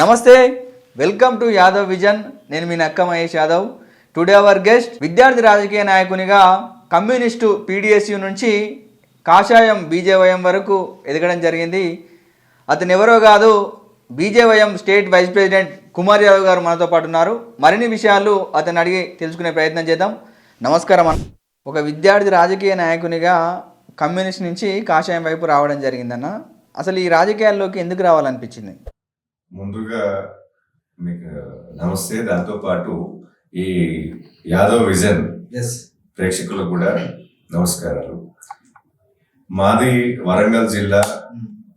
నమస్తే, welcome to Yadav vision. నేను మీ నక్క Mahesh Yadav. Today our guest విద్యార్థి రాజకీయ నాయకునిగా కమ్యూనిస్టు పీడిఎస్యు నుంచి కాషాయం బీజేవైఎం వరకు ఎదగడం జరిగింది. అతను ఎవరో కాదు, BJYM state vice president Kumar Yadav గారు మనతో పాటు ఉన్నారు. మరిన్ని విషయాలు అతను అడిగి తెలుసుకునే ప్రయత్నం చేద్దాం. నమస్కారం. ఒక విద్యార్థి రాజకీయ నాయకునిగా కమ్యూనిస్ట్ నుంచి కాషాయం వైపు రావడం జరిగిందన్న. అసలు ఈ రాజకీయాల్లోకి ఎందుకు రావాలనిపించింది? ముందుగా మీకు నమస్తే. దాంతోపాటు ఈ యాదవ్ విజన్ ప్రేక్షకులకు కూడా నమస్కారాలు. మాది వరంగల్ జిల్లా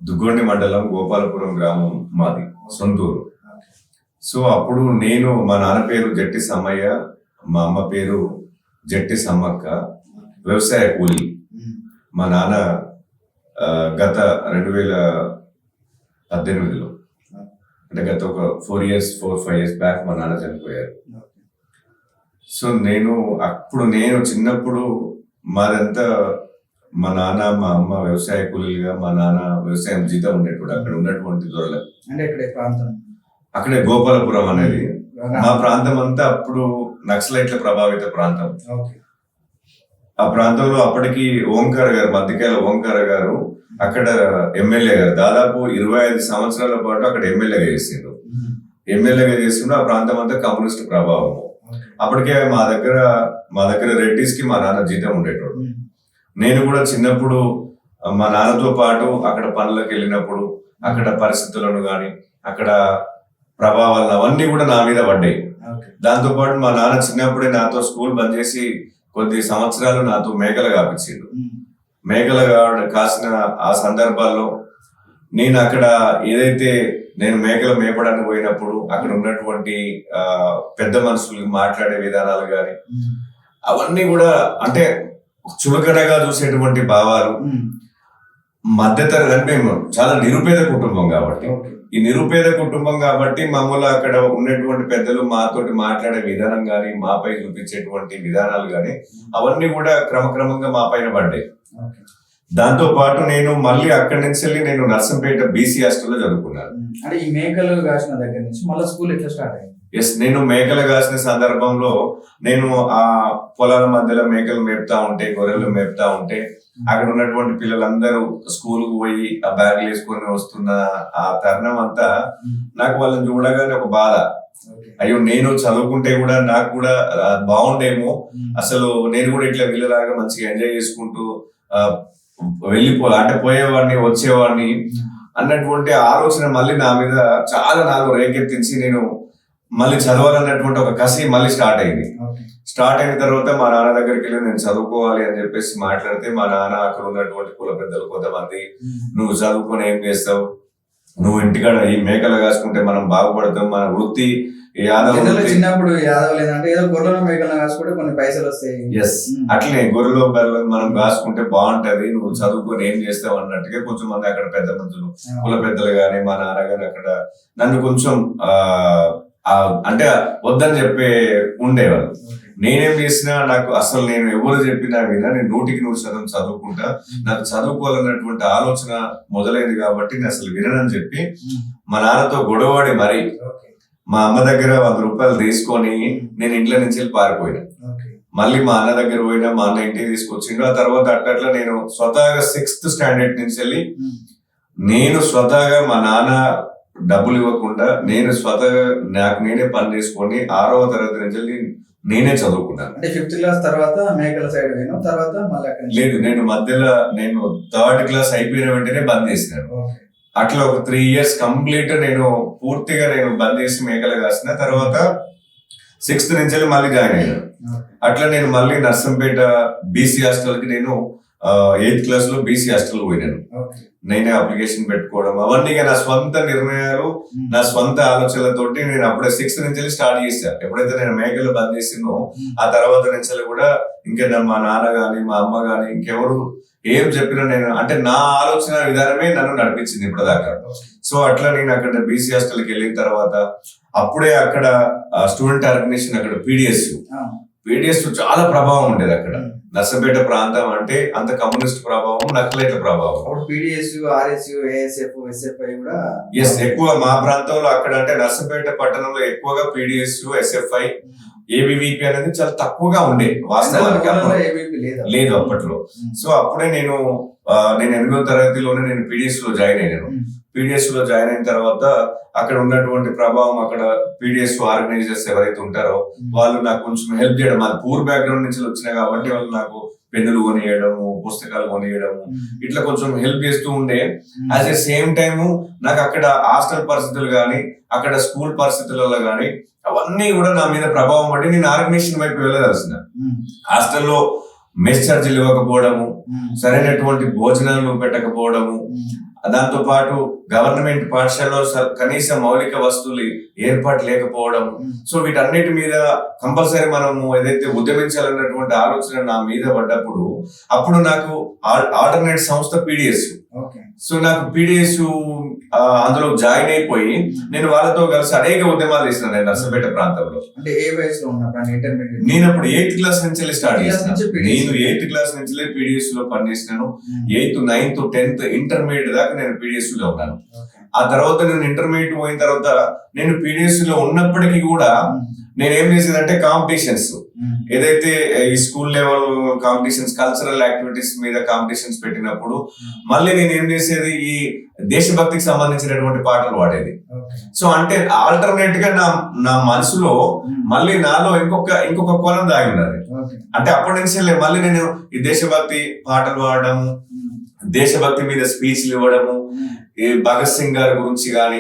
దుగ్గొండి మండలం గోపాలపురం గ్రామం మాది సొంతూరు. సో అప్పుడు నేను, మా నాన్న పేరు జట్టి సమ్మయ్య, మా అమ్మ పేరు జట్టి సమ్మక్క, వ్యవసాయ కూలి. మా నాన్న గత 2018లో అంటే గత ఒక 4 5 బ్యాక్ మా నాన్న చనిపోయారు. సో నేను చిన్నప్పుడు మాదంతా మా నాన్న మా అమ్మ వ్యవసాయ కూలీలుగా, మా నాన్న వ్యవసాయం జీతం ఉండేటప్పుడు అక్కడ ఉన్నటువంటి దొరలు అక్కడే గోపాలపురం అనేది మా ప్రాంతం అంతా అప్పుడు నక్సలైట్ల ప్రభావిత ప్రాంతం. ఆ ప్రాంతంలో అప్పటికి మధ్యకాల ఓంకార గారు అక్కడ ఎమ్మెల్యే గారు దాదాపు 25 సంవత్సరాల పాటు అక్కడ ఎమ్మెల్యేగా చేసిండు. ఆ ప్రాంతం అంతా కమ్యూనిస్ట్ ప్రభావం. అప్పటికే మా దగ్గర రెడ్డిస్ కి మా నాన్న జీతం ఉండేటోడు. నేను కూడా చిన్నప్పుడు మా నాన్నతో పాటు అక్కడ పనులకు వెళ్ళినప్పుడు అక్కడ పరిస్థితులను కానీ అక్కడ ప్రభావాలను అవన్నీ కూడా నా మీద పడ్డాయి. దాంతో పాటు మా నాన్న చిన్నప్పుడే నాతో స్కూల్ బంద్ చేసి కొద్ది సంవత్సరాలు నాతో మేకలు కాపించిండు. మేకలు కాసిన ఆ సందర్భాల్లో నేను అక్కడ నేను మేకలు మేపడానికి పోయినప్పుడు అక్కడ ఉన్నటువంటి పెద్ద మనుషులు మాట్లాడే విధానాలు కానీ అవన్నీ కూడా అంటే చులకనగా చూసేటువంటి భావాలు. మధ్యతరగతి, మేము చాలా నిరుపేద కుటుంబం కాబట్టి మమ్మల్ని అక్కడ ఉన్నటువంటి పెద్దలు మాతోటి మాట్లాడే విధానం కానీ మాపై చూపించేటువంటి విధానాలు కానీ అవన్నీ కూడా క్రమక్రమంగా మా పైన పడ్డాయి. దాంతో పాటు నేను మళ్ళీ అక్కడి నుంచి వెళ్ళి నేను నర్సంపేట బీసీ హాస్టల్లో చదువుకున్నాను. అంటే ఈ మేకలు కాసిన దగ్గర నుంచి మళ్ళీ స్కూల్ ఎట్లా స్టార్ట్ అయింది? నేను మేకలు కాసిన సందర్భంలో నేను ఆ పొలాల మధ్యలో మేకలు మేపుతా ఉంటే, గొర్రెలు మేపుతా ఉంటే అక్కడ ఉన్నటువంటి పిల్లలందరూ స్కూల్కి పోయి ఆ బ్యాగులు వేసుకొని వస్తున్న ఆ తరుణం అంతా నాకు వాళ్ళని చూడగానే ఒక బాధ. అయ్యో, నేను చదువుకుంటే కూడా నాకు కూడా బాగుండేమో, అసలు నేను కూడా ఇట్లా వీళ్ళలాగా మంచిగా ఎంజాయ్ చేసుకుంటూ అంటే పోయేవాడిని వచ్చేవాడిని అన్నటువంటి ఆలోచన మళ్ళీ నా మీద చాలా నాలో రేకెత్తించి నేను మళ్ళీ చదవాలన్నటువంటి ఒక కసి మళ్ళీ స్టార్ట్ అయింది. స్టార్ట్ అయిన తర్వాత మా నాన్న దగ్గరికి వెళ్ళి నేను చదువుకోవాలి అని చెప్పేసి మాట్లాడితే మా నాన్న అక్కడ ఉన్నటువంటి కుల పెద్దలు కొంతమంది, నువ్వు చదువుకొని ఏం చేస్తావు, నువ్వు ఇంటికాడ ఈ మేకలు కాసుకుంటే మనం బాగుపడతాం, మన వృత్తి చిన్నప్పుడు యాదవ్ లేదంటే ఏదో గొర్రెలు మేకలు కాసుకుంటే కొన్ని పైసలు వస్తాయి. ఎస్, అట్లనే గొర్రెలు బర్రెలు మనం కాసుకుంటే బాగుంటది, నువ్వు చదువుకొని ఏం చేస్తావు అన్నట్టుగా కొంచెం మంది అక్కడ పెద్ద మనుషులు, కుల పెద్దలు గాని మా నాన్న గాని అక్కడ నన్ను కొంచెం అంటే వద్దని చెప్పే ఉండేవాళ్ళు. నేనేం చేసినా నాకు అసలు నేను ఎవరు చెప్పినా వినా నేను 100% చదువుకుంటా, నాకు చదువుకోవాలన్నటువంటి ఆలోచన మొదలైంది కాబట్టి నేను అసలు వినని చెప్పి మా నాన్నతో గొడవడి మరి మా అమ్మ దగ్గర 100 రూపాయలు తీసుకొని నేను ఇంట్లో నుంచి వెళ్ళి పారిపోయినా. మళ్ళీ మా అన్న దగ్గర పోయినా, మా అన్న ఇంటికి తీసుకొచ్చిండు. ఆ తర్వాత అట్లా నేను స్వతహాగా 6th స్టాండర్డ్ నుంచి వెళ్ళి నేను స్వతహాగా మా నాన్న డబ్బులు ఇవ్వకుండా నేను స్వతహాగా నాకు నేనే పని చేసుకొని 6వ తరగతి నుంచి వెళ్ళి నేనే చదువుకున్నాను. అంటే 5th క్లాస్ తర్వాత మేకల సైడ్ తర్వాత లేదు, నేను మధ్యలో 3rd క్లాస్ అయిపోయిన వెంటనే బంద్ చేసినాను. అట్లా ఒక 3 years కంప్లీట్ నేను పూర్తిగా బంద్ చేసి మేకలు కాసిన తర్వాత 6th నుంచి వెళ్ళి మళ్ళీ జాయిన్ అయ్యాను. అట్లా నేను మళ్ళీ నర్సంపేట బీసీ హాస్టల్కి నేను 8th క్లాస్ లో బీసీ హాస్టల్ పోయినాను. నేనే అప్లికేషన్ పెట్టుకోవడం అవన్నీ నా స్వంత నిర్ణయాలు, నా స్వంత ఆలోచనలతోటి నేను అప్పుడే 6th నుంచి స్టార్ట్ చేశాను. ఎప్పుడైతే నేను మేకలు బంద్ చేసినో ఆ తర్వాత నుంచి కూడా ఇంకా మా నాన్న గాని మా అమ్మ గాని ఇంకెవరు ఏం చెప్పినా నేను అంటే నా ఆలోచన విధానమే నన్ను నడిపించింది ఇప్పటిదాకా. సో అట్లా నేను అక్కడ బీసీ హాస్టల్కి వెళ్ళిన తర్వాత అప్పుడే అక్కడ స్టూడెంట్ ఆర్గనైజేషన్ అక్కడ పీడిఎస్ చాలా ప్రభావం ఉండేది అక్కడ. నర్సంపేట ప్రాంతం అంటే అంత కమ్యూనిస్ట్ ప్రభావం, నక్సలైట్ల ప్రభావం. అప్పుడు పిడిఎస్, ఆర్ఎస్యు, ఏఎస్ఎఫ్, ఎస్ఎఫ్ఐ కూడా ఎస్, ఎక్కువ మా ప్రాంతంలో అక్కడ అంటే నర్సంపేట పట్టణంలో ఎక్కువగా పిడిఎస్, ఎస్ఎఫ్ఐ, ఏబీవీపీ అనేది చాలా తక్కువగా ఉండే వాస్తవానికి. లేదు అప్పట్లో. సో అప్పుడే నేను 8వ తరగతిలోనే నేను పిడిఎస్ లో జాయిన్ అయ్యాను. పిడిఎస్ లో జాయిన్ అయిన తర్వాత అక్కడ ఉన్నటువంటి ప్రభావం, అక్కడ పిడిఎస్ ఆర్గనైజర్స్ ఎవరైతే ఉంటారో వాళ్ళు నాకు కొంచెం హెల్ప్ చేయడం. మాది పూర్ బ్యాక్గ్రౌండ్ నుంచి వచ్చినా కాబట్టి వాళ్ళు నాకు పెన్నులు కొనియడము, పుస్తకాలు కొనియడము, ఇట్లా కొంచెం హెల్ప్ చేస్తూ ఉండే. అట్ ద సేమ్ టైము నాకు అక్కడ హాస్టల్ పరిస్థితులు కానీ, అక్కడ స్కూల్ పరిస్థితులలో కానీ అవన్నీ కూడా నా మీద ప్రభావం పడి నేను ఆర్గనైజేషన్ వైపు వెళ్ళదలసిన. హాస్టల్లో మెస్ ఛార్జీలు ఇవ్వకపోవడము, సరైనటువంటి భోజనాలు పెట్టకపోవడము, దాంతో పాటు గవర్నమెంట్ పాఠశాలలో కనీస మౌలిక వస్తువులు ఏర్పాటు లేకపోవడం. సో వీటన్నిటి మీద కంపల్సరీ మనము ఏదైతే ఉద్యమించాలన్నటువంటి ఆలోచన నా మీద పడ్డప్పుడు అప్పుడు నాకు ఆల్టర్నేట్ సంస్థ పిడిఎస్. సో నాకు పిడిఎస్ అందులో జాయిన్ అయిపోయి నేను వాళ్ళతో కలిసి అనేక ఉద్యమాలు చేసినాను. నేను నర్సంపేట ప్రాంతంలో నేను అప్పుడు 8th క్లాస్ నుంచి స్టార్ట్ చేసిన. నేను 8th క్లాస్ నుంచి పిడిఎస్ లో పనిచేసినాను. 8th, 9th, 10th ఇంటర్మీడియట్ దాకా నేను పిడిఎస్ లో ఉన్నాను. ఆ తర్వాత నేను ఇంటర్మీడియట్ పోయిన తర్వాత నేను పిడిఎస్ లో ఉన్నప్పటికీ కూడా నేను ఏం చేసేదంటే కాంపిటీషన్స్, ఏదైతే ఈ school level competitions, cultural activities మీద కాంపిటీషన్స్ పెట్టినప్పుడు మళ్ళీ నేను ఏం చేసేది, ఈ దేశభక్తికి సంబంధించినటువంటి పాటలు పాడేది. సో అంటే ఆల్టర్నేట్ గా నా మనసులో మళ్ళీ నాలో ఇంకొక కోణం దాగి ఉన్నది. అంటే అప్పటి నుంచి మళ్ళీ నేను ఈ దేశభక్తి పాటలు పాడడము, దేశభక్తి మీద స్పీచ్లు ఇవ్వడము, ఈ భగత్ సింగ్ గారి గురించి గాని,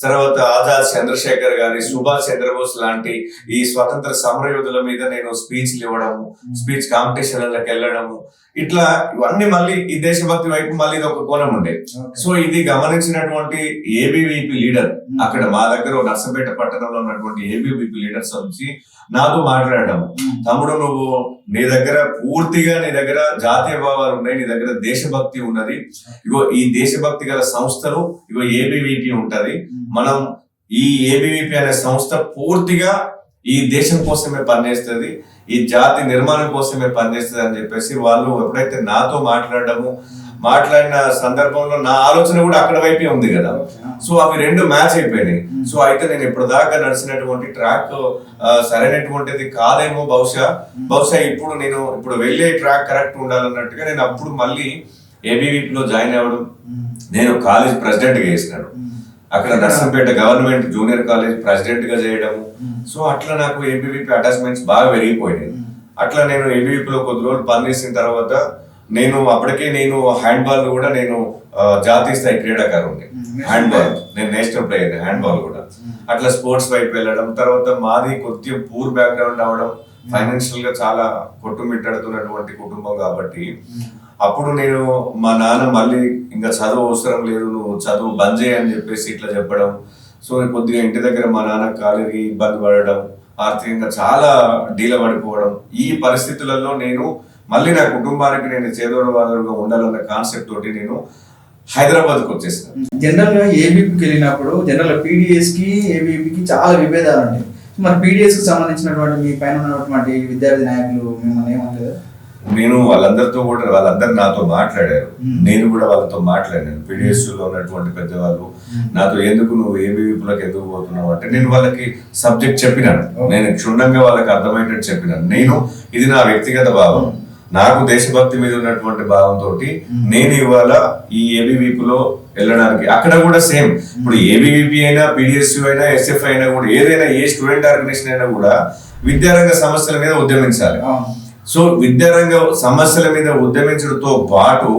తర్వాత ఆజాద్ చంద్రశేఖర్ గారి, సుభాష్ చంద్రబోస్ లాంటి ఈ స్వతంత్ర సమరయోధుల మీద నేను స్పీచ్లు ఇవ్వడము, స్పీచ్ కాంపిటీషన్లకు వెళ్ళడము, ఇట్లా ఇవన్నీ మళ్ళీ ఈ దేశభక్తి వైపు మళ్ళీ ఇది ఒక కోణం ఉండే. సో ఇది గమనించినటువంటి ఏబీవీపీ లీడర్, అక్కడ మా దగ్గర నర్సంపేట పట్టణంలో ఉన్నటువంటి ఏబీవీపీ లీడర్స్ వచ్చి నాతో మాట్లాడడం, తమ్ముడు నువ్వు నీ దగ్గర పూర్తిగా నీ దగ్గర జాతీయ భావాలు ఉన్నాయి, నీ దగ్గర దేశభక్తి ఉన్నది, ఇగో ఈ దేశభక్తి గల సంస్థలు ఇగో ఏబీవీపీ ఉంటది, మనం ఈ ఏబీవీపీ అనే సంస్థ పూర్తిగా ఈ దేశం కోసమే పనిచేస్తుంది, ఈ జాతి నిర్మాణం కోసమే పనిచేస్తుంది అని చెప్పేసి వాళ్ళు ఎప్పుడైతే నాతో మాట్లాడిన సందర్భంలో నా ఆలోచన కూడా అక్కడ వైపే ఉంది కదా. సో అవి రెండు మ్యాచ్ అయిపోయినాయి. సో అయితే నేను ఇప్పటిదాకా నడిచినటువంటి ట్రాక్ సరైనటువంటిది కాదేమో, బహుశా ఇప్పుడు వెళ్ళే ట్రాక్ కరెక్ట్ ఉండాలన్నట్టుగా నేను అప్పుడు మళ్ళీ ఏబీవీపీలో జాయిన్ అవ్వడం, నేను కాలేజ్ ప్రెసిడెంట్ గా చేసినాడు అక్కడ Narsampet government junior college president గా చేయడము. సో అట్లా నాకు ఏబీవీపీ అటాచ్మెంట్స్ బాగా పెరిగిపోయినాయి. అట్లా నేను ఏబీవీపీలో కొద్ది రోజులు పనిచేసిన తర్వాత అప్పటికే నేను హ్యాండ్బాల్ కూడా నేను జాతీయ స్థాయి క్రీడాకారుని. హ్యాండ్బాల్ నేను నేషనల్ ప్లేయర్, హ్యాండ్బాల్ కూడా. అట్లా స్పోర్ట్స్ వైపు వెళ్ళడం, తర్వాత మాది కొద్దిగా పూర్ బ్యాక్గ్రౌండ్ అవడం, ఫైనాన్షియల్ గా చాలా కొట్టుమిట్టాడుతున్నటువంటి కుటుంబం కాబట్టి అప్పుడు నేను మా నాన్న మళ్ళీ ఇంకా చదువు అవసరం లేదు, నువ్వు చదువు బంద్ చేయి అని చెప్పేసి ఇట్లా చెప్పడం. సో కొద్దిగా ఇంటి దగ్గర మా నాన్న కాలికి ఇబ్బంది పడడం, ఆర్థికంగా చాలా డీల పడిపోవడం, ఈ పరిస్థితులలో నేను మళ్ళీ నా కుటుంబానికి నేను చేదోడవాదులుగా ఉండాలన్న కాన్సెప్ట్ తోటి నేను హైదరాబాద్కి వచ్చేసాను. జనరల్ గా ఏబీపీకి వెళ్ళినప్పుడు జనరల్ పీడిఎస్ కి ఏబీపీకి చాలా విభేదాలు ఉంటాయి. మరి పీడిఎస్ కి సంబంధించినటువంటి మీ పైన ఉన్నటువంటి విద్యార్థి నాయకులు మిమ్మల్ని ఏమంటారు? నేను వాళ్ళందరూ నాతో మాట్లాడారు, నేను కూడా వాళ్ళతో మాట్లాడాను. పీడిఎస్ లో ఉన్నటువంటి పెద్దవాళ్ళు నాతో ఎందుకు నువ్వు ఏబీవీపీలోకి ఎందుకు పోతున్నావు అంటే నేను వాళ్ళకి సబ్జెక్ట్ చెప్పినాను, నేను క్షుణ్ణంగా వాళ్ళకి అర్థమయ్యేటట్టు చెప్పినాను. ఇది నా వ్యక్తిగత భావం, నాకు దేశభక్తి మీద ఉన్నటువంటి భావంతో నేను ఇవాళ ఈ ఏబీవీపీలో వెళ్ళడానికి. అక్కడ కూడా సేమ్, ఇప్పుడు ఏబీవీపీ అయినా, పీడిఎస్యూ అయినా, ఎస్ఎఫ్ అయినా కూడా ఏదైనా ఏ స్టూడెంట్ ఆర్గనైజేషన్ అయినా కూడా విద్యారంగ సమస్యల మీద ఉద్యమించాలి. సో విద్యారంగ సమస్యల మీద ఉద్యమించడంతో పాటు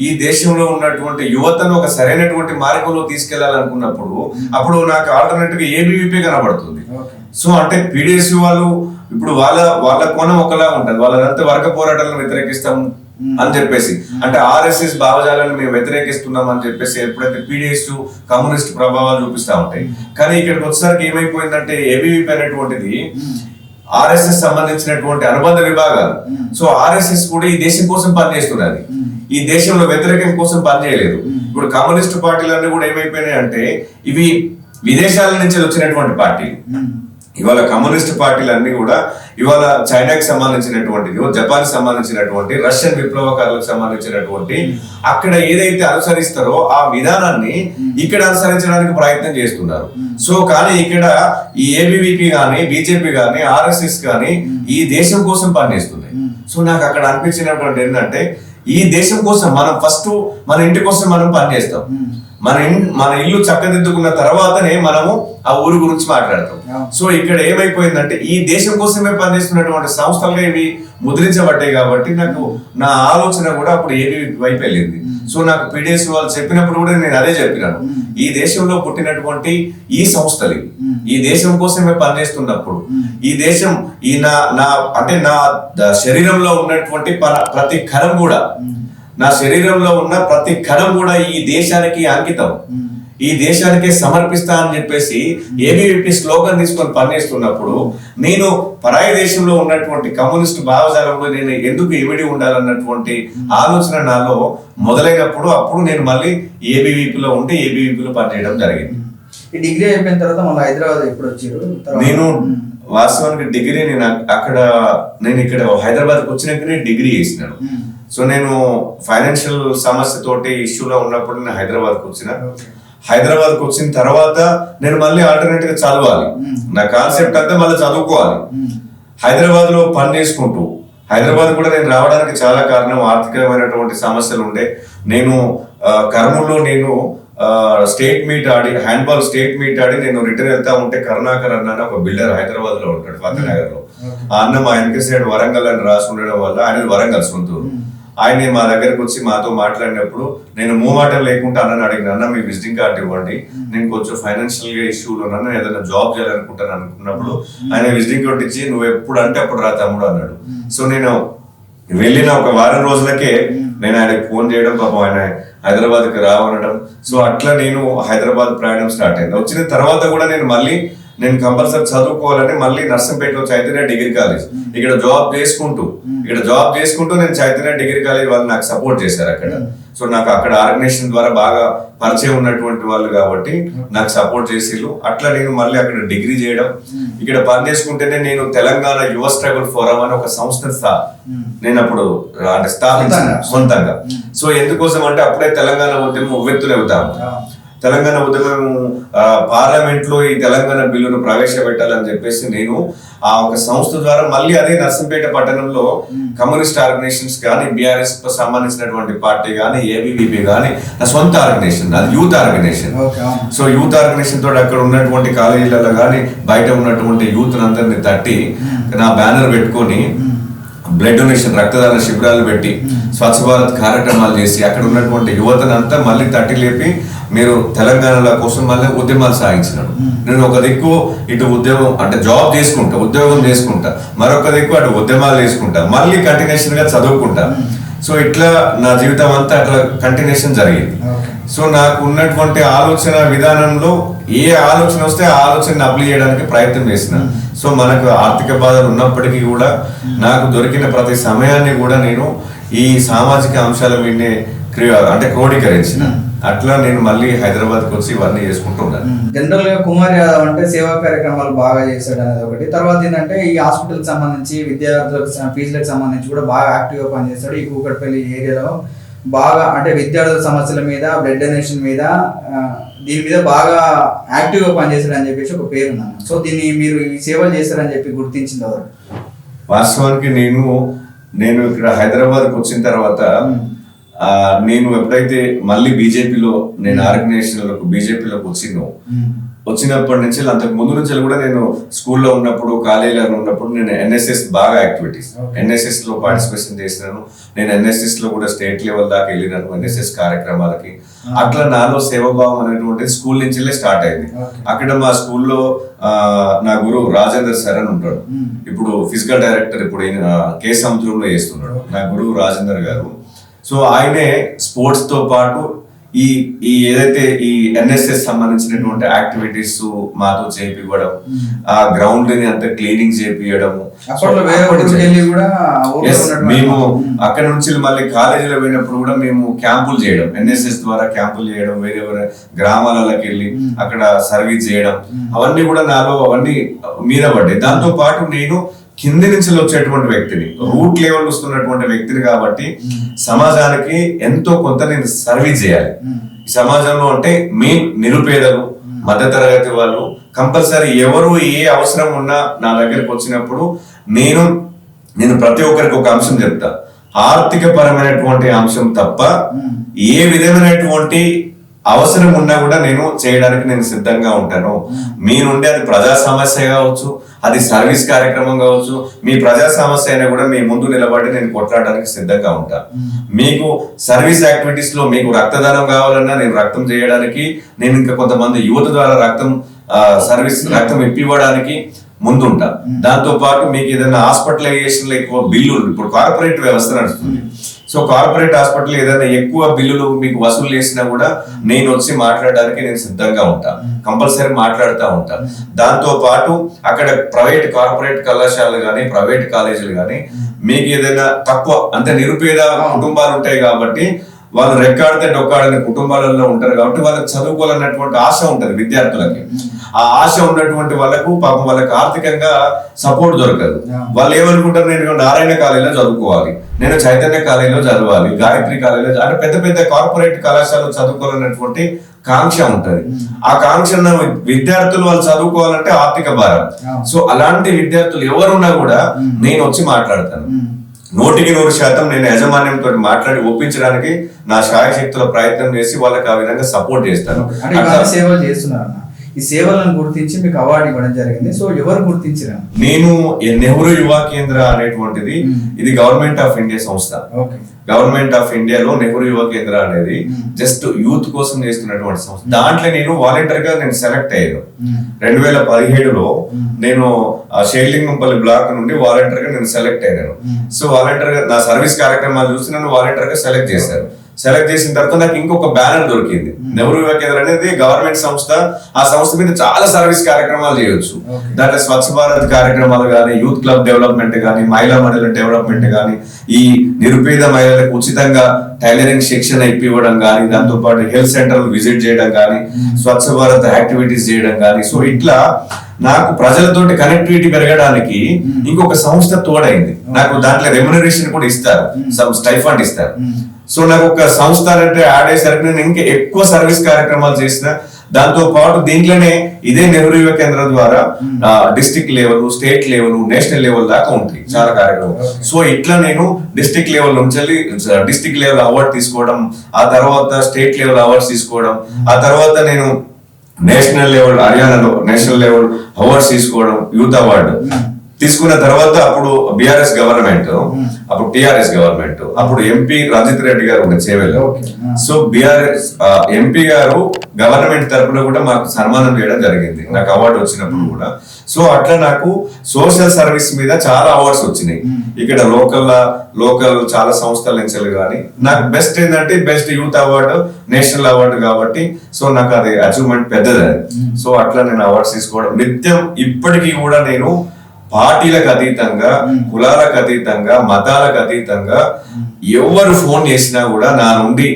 ఈ దేశంలో ఉన్నటువంటి యువతను ఒక సరైనటువంటి మార్గంలో తీసుకెళ్లాలనుకున్నప్పుడు అప్పుడు నాకు ఆల్టర్నేటివ్ గా ఏబీవీపీ కనబడుతుంది. సో అంటే పీడిఎస్ వాళ్ళు ఇప్పుడు వాళ్ళ కోణం ఒకలా ఉంటది, వాళ్ళంతా వర్గ పోరాటాలను వ్యతిరేకిస్తాం అని చెప్పేసి, అంటే ఆర్ఎస్ఎస్ భావజాలను మేము వ్యతిరేకిస్తున్నాం అని చెప్పేసి ఎప్పుడైతే పీడిఎస్ కమ్యూనిస్ట్ ప్రభావాలు చూపిస్తా ఉంటాయి. కానీ ఇక్కడికి వచ్చేసరికి ఏమైపోయిందంటే ఏబీవీపీ అనేటువంటిది ఆర్ఎస్ఎస్ సంబంధించినటువంటి అనుబంధ విభాగాలు. సో ఆర్ఎస్ఎస్ కూడా ఈ దేశం కోసం పనిచేస్తున్నది, ఈ దేశంలో వ్యతిరేకం కోసం పనిచేయలేదు. ఇప్పుడు కమ్యూనిస్ట్ పార్టీలన్నీ కూడా ఏమైపోయినాయి అంటే ఇవి విదేశాల నుంచి వచ్చినటువంటి పార్టీలు. ఇవాళ కమ్యూనిస్ట్ పార్టీలన్నీ కూడా ఇవాళ చైనాకి సంబంధించినటువంటిది, జపాన్ సంబంధించినటువంటి, రష్యన్ విప్లవకారులకు సంబంధించినటువంటి అక్కడ ఏదైతే అనుసరిస్తారో ఆ విధానాన్ని ఇక్కడ అనుసరించడానికి ప్రయత్నం చేస్తున్నారు. సో కానీ ఇక్కడ ఈ ఏబీవీపీ కానీ, బీజేపీ కానీ, ఆర్ఎస్ఎస్ కానీ ఈ దేశం కోసం పనిచేస్తుంది. సో నాకు అక్కడ అనిపించినటువంటి ఏంటంటే ఈ దేశం కోసం మనం ఫస్ట్ మన ఇంటి కోసం మనం పనిచేస్తాం. మన ఇల్లు చక్కదిద్దుకున్న తర్వాతనే మనము ఆ ఊరు గురించి మాట్లాడతాం. సో ఇక్కడ ఏమైపోయిందంటే ఈ దేశం కోసమే పనిచేస్తున్నటువంటి సంస్థలుగా ఇవి ముద్రించబడ్డాయి. కాబట్టి నాకు నా ఆలోచన కూడా అప్పుడు ఏది వైపు వెళ్ళింది. సో నాకు పీడిఎస్ వాళ్ళు చెప్పినప్పుడు కూడా నేను అదే చెప్పినాను, ఈ దేశంలో పుట్టినటువంటి ఈ సంస్థలు ఈ దేశం కోసమే పనిచేస్తున్నప్పుడు ఈ దేశం ఈ నా శరీరంలో ఉన్నటువంటి ప్రతి కణం కూడా, నా శరీరంలో ఉన్న ప్రతి కణం కూడా ఈ దేశానికి అంకితం, ఈ దేశానికే సమర్పిస్తా అని చెప్పేసి ఏబీవీపీ స్లోగన్ తీసుకొని పనిచేస్తున్నప్పుడు నేను పరాయి దేశంలో ఉన్నటువంటి కమ్యూనిస్ట్ భావజాలంలో నేను ఎందుకు ఇమిడి ఉండాలన్నటువంటి ఆలోచన నాలో మొదలైనప్పుడు అప్పుడు నేను మళ్ళీ ఏబీవీపీలో ఉంటే ఏబీవీపీలో పనిచేయడం జరిగింది. ఈ డిగ్రీ అయిపోయిన తర్వాత మళ్ళీ హైదరాబాద్ ఎప్పుడు వచ్చారు? నేను వాస్తవానికి డిగ్రీ నేను ఇక్కడ హైదరాబాద్కి వచ్చినాకనే డిగ్రీ చేసినాను. సో నేను ఫైనాన్షియల్ సమస్యతోటి ఇష్యూలో ఉన్నప్పుడు నేను హైదరాబాద్కి వచ్చిన. హైదరాబాద్కి వచ్చిన తర్వాత నేను మళ్ళీ ఆల్టర్నేట్ గా చదవాలి, నా కాన్సెప్ట్ అంతా మళ్ళీ చదువుకోవాలి. హైదరాబాద్ లో పని చేసుకుంటూ హైదరాబాద్ కూడా నేను రావడానికి చాలా కారణం ఆర్థికమైనటువంటి సమస్యలు ఉండే. నేను కర్నూలులో నేను స్టేట్ మీట్ ఆడి, హ్యాండ్బాల్ స్టేట్ మీట్ ఆడి నేను రిటర్న్ వెళ్తా ఉంటే కరుణాకర్ అన్న ఒక బిల్డర్ హైదరాబాద్ లో ఉంటాడు, ఫతనగర్ లో. ఆ అన్న మా వెనక సైడ్ వరంగల్ అని రాసి ఉండడం వల్ల ఆయన వరంగల్ సొంతూరు. ఆయన మా దగ్గరకు వచ్చి మాతో మాట్లాడినప్పుడు నేను మూమాటం లేకుండా అన్నని అడిగిన, అన్న మీ విజిటింగ్ కార్డు ఇవ్వండి, నేను కొంచెం ఫైనాన్షియల్ గా ఇష్యూలో ఉన్నాను, ఏదైనా జాబ్ చేయాలనుకుంటాను అనుకున్నప్పుడు ఆయన విజిటింగ్ కార్డు ఇచ్చి నువ్వు ఎప్పుడు అంటే అప్పుడు రా తమ్ముడు అన్నాడు. సో నేను వెళ్ళిన ఒక వారం రోజులకే నేను ఆయనకు ఫోన్ చేయడం, పాపం ఆయన హైదరాబాద్కి రావనడం. సో అట్లా నేను హైదరాబాద్ ప్రయాణం స్టార్ట్ అయింది. వచ్చిన తర్వాత కూడా నేను కంపల్సరీ చదువుకోవాలని మళ్ళీ నర్సంపేటలో చైతన్య డిగ్రీ కాలేజ్ ఇక్కడ జాబ్ చేసుకుంటూ నేను చైతన్య డిగ్రీ కాలేజ్ వాళ్ళు నాకు సపోర్ట్ చేశారు అక్కడ. సో నాకు అక్కడ ఆర్గనైజేషన్ ద్వారా బాగా పరిచయం ఉన్నటువంటి వాళ్ళు కాబట్టి నాకు సపోర్ట్ చేసిళ్ళు. అట్లా నేను మళ్ళీ అక్కడ డిగ్రీ చేయడం, ఇక్కడ పని చేసుకుంటేనే నేను తెలంగాణ యువ స్ట్రగుల్ ఫోరం అని ఒక సంస్థను నేను అప్పుడు స్థాపించాను సొంతంగా. సో ఎందుకోసం అంటే అప్పుడే తెలంగాణ ఉద్యమం ఉవ్వెత్తున అవుతాము. తెలంగాణ ఉద్యమం పార్లమెంట్ లో ఈ తెలంగాణ బిల్లును ప్రవేశపెట్టాలని చెప్పేసి నేను ఆ ఒక సంస్థ ద్వారా మళ్ళీ అదే నర్సంపేట పట్టణంలో కమ్యూనిస్ట్ ఆర్గనైజేషన్స్ కానీ, బీఆర్ఎస్ కు సంబంధించినటువంటి పార్టీ కానీ, ఏబీవీపీ కానీ, నా సొంత ఆర్గనైజేషన్, అది youth organization. So youth organization తోటి అక్కడ ఉన్నటువంటి కాలేజీలలో కానీ బయట ఉన్నటువంటి యూత్ అందరినీ తట్టి నా బ్యానర్ పెట్టుకొని బ్లడ్ డొనేషన్, రక్తదాన శిబిరాలు పెట్టి స్వచ్ఛ భారత్ కార్యక్రమాలు చేసి అక్కడ ఉన్నటువంటి యువతనంతా మళ్ళీ తట్టి లేపి మీరు తెలంగాణ కోసం మళ్ళీ ఉద్యమాలు సాగించినాడు. నేను ఒక దిక్కు ఇటు ఉద్యోగం అంటే ఉద్యోగం చేసుకుంటా, మరొక దిక్కు అటు ఉద్యమాలు చేసుకుంటా, మళ్ళీ కంటిన్యూషన్ గా చదువుకుంటా. సో ఇట్లా నా జీవితం అంతా అట్లా కంటిన్యూషన్ జరిగింది. సో నాకు ఉన్నటువంటి ఆలోచన విధానంలో ఏ ఆలోచన వస్తే ఆ ఆలోచనని అప్లై చేయడానికి ప్రయత్నం చేసిన. సో మనకు ఆర్థిక బాధలు ఉన్నప్పటికీ కూడా నాకు దొరికిన ప్రతి సమయాన్ని కూడా నేను ఈ సామాజిక అంశాల మీదనే క్రోడీకరించిన. అట్లా నేను మళ్ళీ హైదరాబాద్కి వచ్చి ఇవన్నీ చేసుకుంటూ ఉన్నాను. జనరల్ గా కుమార్ యాదవ్ అంటే సేవా కార్యక్రమాలు బాగా చేశాడు అనేది ఒకటి. తర్వాత ఏంటంటే ఈ హాస్పిటల్ సంబంధించి విద్యార్థులకు ఫీజులకు సంబంధించి కూడా బాగా యాక్టివ్ గా పనిచేస్తాడు. ఈ కూకట్పల్లి ఏరియాలో బాగా అంటే విద్యార్థుల సమస్యల మీద, బ్లడ్ డొనేషన్ మీద, దీని మీద బాగా యాక్టివ్ గా పనిచేస్తాడు అని చెప్పేసి ఒక పేరు ఉన్నాను. సో దీన్ని మీరు ఈ సేవలు చేస్తారని చెప్పి గుర్తించింది ఎవరు? వాస్తవానికి నేను ఇక్కడ హైదరాబాద్కి వచ్చిన తర్వాత నేను ఎప్పుడైతే మళ్ళీ బీజేపీలో నేను ఆర్గనైజేషన్లకు బీజేపీలోకి వచ్చినప్పటి నుంచి, అంతకు ముందు నుంచి కూడా నేను స్కూల్లో ఉన్నప్పుడు, కాలేజీలో ఉన్నప్పుడు నేను ఎన్ఎస్ఎస్ బాగా యాక్టివిటీస్, ఎన్ఎస్ఎస్ లో పార్టిసిపేషన్ చేసినాను. నేను ఎన్ఎస్ఎస్ లో కూడా స్టేట్ లెవెల్ దాకా వెళ్ళినాను ఎన్ఎస్ఎస్ కార్యక్రమాలకి. అట్లా నాలో సేవాభావం అనేటువంటి స్కూల్ నుంచి స్టార్ట్ అయింది. అక్కడ మా స్కూల్లో నా గురువు రాజేందర్ సార్ అని ఉంటాడు, ఇప్పుడు ఫిజికల్ డైరెక్టర్, ఇప్పుడు కే సముద్రంలో చేస్తున్నాడు నా గురువు రాజేందర్ గారు. సో ఆయనే స్పోర్ట్స్ తో పాటు ఈ ఏదైతే ఈ ఎన్ఎస్ఎస్ సంబంధించినటువంటి యాక్టివిటీస్ మాతో చేపివ్వడం, ఆ గ్రౌండ్ ని అంతా క్లీనింగ్ చేపియడము. మేము అక్కడ నుంచి మళ్ళీ కాలేజీలో పోయినప్పుడు కూడా మేము క్యాంపులు చేయడం, ఎన్ఎస్ఎస్ ద్వారా క్యాంపులు చేయడం, వేరే వేరే గ్రామాలకి వెళ్ళి అక్కడ సర్వీస్ చేయడం, అవన్నీ కూడా నాలో అవన్నీ మీద పడ్డాయి. దాంతో పాటు నేను కింది నుంచి వచ్చేటువంటి వ్యక్తిని, రూట్ లెవెల్ వస్తున్నటువంటి వ్యక్తిని కాబట్టి సమాజానికి ఎంతో కొంత నేను సర్వీస్ చేయాలి. ఈ సమాజంలో అంటే మెయిన్ నిరుపేదలు, మధ్యతరగతి వాళ్ళు కంపల్సరీ ఎవరు ఏ అవసరం ఉన్నా నా దగ్గరకు వచ్చినప్పుడు నేను ప్రతి ఒక్కరికి ఒక అంశం చెప్తా. ఆర్థిక పరమైనటువంటి అంశం తప్ప ఏ విధమైనటువంటి అవసరం ఉన్నా కూడా నేను చేయడానికి నేను సిద్ధంగా ఉంటాను. మీ నుండి అది ప్రజా సమస్య కావచ్చు, అది సర్వీస్ కార్యక్రమం కావచ్చు, మీ ప్రజా సమస్య అయినా కూడా మీ ముందు నిలబడి నేను కొట్లాడడానికి సిద్ధంగా ఉంటాను. మీకు సర్వీస్ యాక్టివిటీస్ లో మీకు రక్తదానం కావాలన్నా నేను రక్తం చేయడానికి, నేను ఇంకా కొంతమంది యువత ద్వారా రక్తం ఇప్పివ్వడానికి ముందుంటా. దాంతో పాటు మీకు ఏదైనా హాస్పిటలైజేషన్ లో ఎక్కువ బిల్లులు, ఇప్పుడు కార్పొరేట్ వ్యవస్థ నడుస్తుంది. సో కార్పొరేట్ హాస్పిటల్ ఏదైనా ఎక్కువ బిల్లులు మీకు వసూలు చేసినా కూడా నేను వచ్చి మాట్లాడడానికి నేను సిద్ధంగా ఉంటా, కంపల్సరీ మాట్లాడుతూ ఉంటా. దాంతో పాటు అక్కడ ప్రైవేట్ కార్పొరేట్ కళాశాలలు కానీ ప్రైవేట్ కాలేజీలు కానీ మీకు ఏదైనా తక్కువ అంటే నిరుపేద కుటుంబాలు ఉంటాయి కాబట్టి వాళ్ళు రెక్కాడితే డొక్కాడని కుటుంబాలలో ఉంటారు కాబట్టి వాళ్ళకి చదువుకోవాలన్నటువంటి ఆశ ఉంటది విద్యార్థులకి. ఆ ఆశ ఉన్నటువంటి వాళ్ళకు పాపం వాళ్ళకి ఆర్థికంగా సపోర్ట్ దొరకదు. వాళ్ళు ఏమనుకుంటారు, నేను నారాయణ కాలేజీలో చదువుకోవాలి, నేను చైతన్య కాలేజీలో చదవాలి, గాయత్రి కాలేజీలో అంటే పెద్ద పెద్ద కార్పొరేట్ కళాశాలలో చదువుకోవాలన్నటువంటి కాంక్ష ఉంటది. ఆ కాంక్ష ఉన్న విద్యార్థులు వాళ్ళు చదువుకోవాలంటే ఆర్థిక భారం. సో అలాంటి విద్యార్థులు ఎవరున్నా కూడా నేను వచ్చి మాట్లాడతాను. 100% నేను యాజమాన్యంతో మాట్లాడి ఒప్పించడానికి నా శాయశక్తుల ప్రయత్నం చేసి వాళ్ళకి ఆ విధంగా సపోర్ట్ చేస్తాను. సేవలు చేస్తున్నారు. ఈ సేవలను గుర్తించి మీకు అవార్డు ఇవ్వడం జరిగింది. సో ఎవరు గుర్తించారు? నేను నెహ్రూ యువ కేంద్ర అనేటువంటిది ఇది గవర్నమెంట్ ఆఫ్ ఇండియా సంస్థ. గవర్నమెంట్ ఆఫ్ ఇండియాలో నెహ్రూ యువ కేంద్ర అనేది జస్ట్ యూత్ కోసం చేస్తున్నటువంటి సంస్థ. దాంట్లో నేను వాలంటీర్ గా నేను సెలెక్ట్ అయ్యాను. 2017లో నేను షేర్లింగంపల్లి బ్లాక్ నుండి వాలంటీర్ గా నేను సెలెక్ట్ అయ్యాను. సో వాలంటీర్ గా నా సర్వీస్ కార్యక్రమాలు చూసి నన్ను వాలంటీర్ గా సెలెక్ట్ చేశారు. సెలెక్ట్ చేసిన తర్వాత నాకు ఇంకొక బ్యానర్ దొరికింది. నెహ్రూ యువ కేంద్ర అనేది గవర్నమెంట్ సంస్థ. ఆ సంస్థ మీద చాలా సర్వీస్ కార్యక్రమాలు చేయొచ్చు. దాంట్లో స్వచ్ఛ భారత్ కార్యక్రమాలు కానీ, యూత్ క్లబ్ డెవలప్మెంట్ కానీ, మహిళా మండలి డెవలప్మెంట్ కానీ, ఈ నిరుపేద మహిళలకు ఉచితంగా టైలరింగ్ శిక్షణ ఇప్పివ్వడం కానీ, దాంతో పాటు హెల్త్ సెంటర్ విజిట్ చేయడం కానీ, స్వచ్ఛ భారత్ యాక్టివిటీస్ చేయడం కానీ. సో ఇట్లా నాకు ప్రజలతోటి కనెక్టివిటీ పెరగడానికి ఇంకొక సంస్థ తోడైంది. నాకు దాంట్లో రెమ్యునరేషన్ కూడా ఇస్తారు, స్టైఫండ్ ఇస్తారు. సో నాకు ఒక సంస్థ అంటే యాడ్ అయ్యేసరికి నేను ఇంకా ఎక్కువ సర్వీస్ కార్యక్రమాలు చేసిన. దాంతో పాటు దీంట్లోనే ఇదే నెహ్రూ యువ కేంద్రం ద్వారా district level, state level, national level దాకా ఉంటాయి చాలా కార్యక్రమం. సో ఇట్లా నేను డిస్ట్రిక్ట్ లెవెల్ నుంచి డిస్ట్రిక్ట్ లెవెల్ అవార్డు తీసుకోవడం, ఆ తర్వాత స్టేట్ లెవెల్ అవార్డ్స్ తీసుకోవడం, ఆ తర్వాత నేను నేషనల్ లెవెల్ హర్యానాలో నేషనల్ లెవెల్ అవార్డ్స్ తీసుకోవడం, యూత్ అవార్డు తీసుకున్న తర్వాత అప్పుడు బిఆర్ఎస్ గవర్నమెంట్, అప్పుడు టిఆర్ఎస్ గవర్నమెంట్, అప్పుడు ఎంపీ రంజిత్ రెడ్డి గారు ఉండే చేవెల్లో. సో బిఆర్ఎస్ ఎంపీ గారు గవర్నమెంట్ తరఫున కూడా మాకు సన్మానం చేయడం జరిగింది నాకు అవార్డు వచ్చినప్పుడు కూడా. సో అట్లా నాకు సోషల్ సర్వీస్ మీద చాలా అవార్డ్స్ వచ్చినాయి. ఇక్కడ లోకల్ చాలా సంస్థల నుంచి కానీ నాకు బెస్ట్ ఏంటంటే best youth award, national award కాబట్టి సో నాకు అది అచీవ్మెంట్ పెద్దది. సో అట్లా నేను అవార్డ్స్ తీసుకోవడం నిత్యం ఇప్పటికీ కూడా నేను పార్టీలకు అతీతంగా, కులాలకు అతీతంగా, మతాలకు అతీతంగా ఎవరు ఫోన్ చేసినా కూడా నా నుండి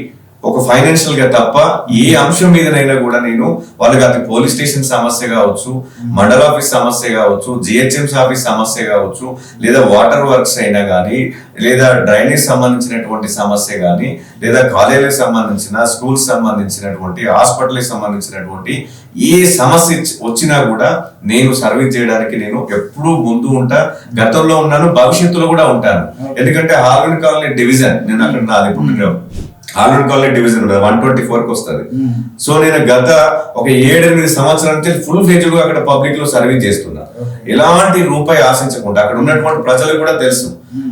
ఒక ఫైనాన్షియల్ గా తప్ప ఏ అంశం మీదనైనా కూడా నేను వాళ్ళకి అది పోలీస్ స్టేషన్ సమస్య కావచ్చు, మండల ఆఫీస్ సమస్య కావచ్చు, జిహెచ్ఎంసీ ఆఫీస్ సమస్య కావచ్చు, లేదా వాటర్ వర్క్స్ అయినా కానీ, లేదా డ్రైనేజ్ సంబంధించినటువంటి సమస్య కానీ, లేదా కాలేజీలకు సంబంధించిన, స్కూల్స్ సంబంధించినటువంటి, హాస్పిటల్కి సంబంధించినటువంటి ఏ సమస్య వచ్చినా కూడా నేను సర్వీస్ చేయడానికి నేను ఎప్పుడూ ముందు ఉంటా. గతంలో ఉన్నాను, భవిష్యత్తులో కూడా ఉంటాను. ఎందుకంటే హాల్వెన్ కాలనీ డివిజన్ నేను అక్కడ నాది పుట్టిన హాల్వెన్ కాలనీ డివిజన్ 124కి వస్తుంది. సో నేను గత ఒక 7-8 సంవత్సరాల నుంచి ఫుల్ ఫ్లెడ్జ్డ్ గా అక్కడ పబ్లిక్ లో సర్వీస్ చేస్తున్నా. ఎలాంటి రూపాయి ఆశించకుండా. అక్కడ ఉన్నటువంటి ప్రజలకు కూడా తెలుసు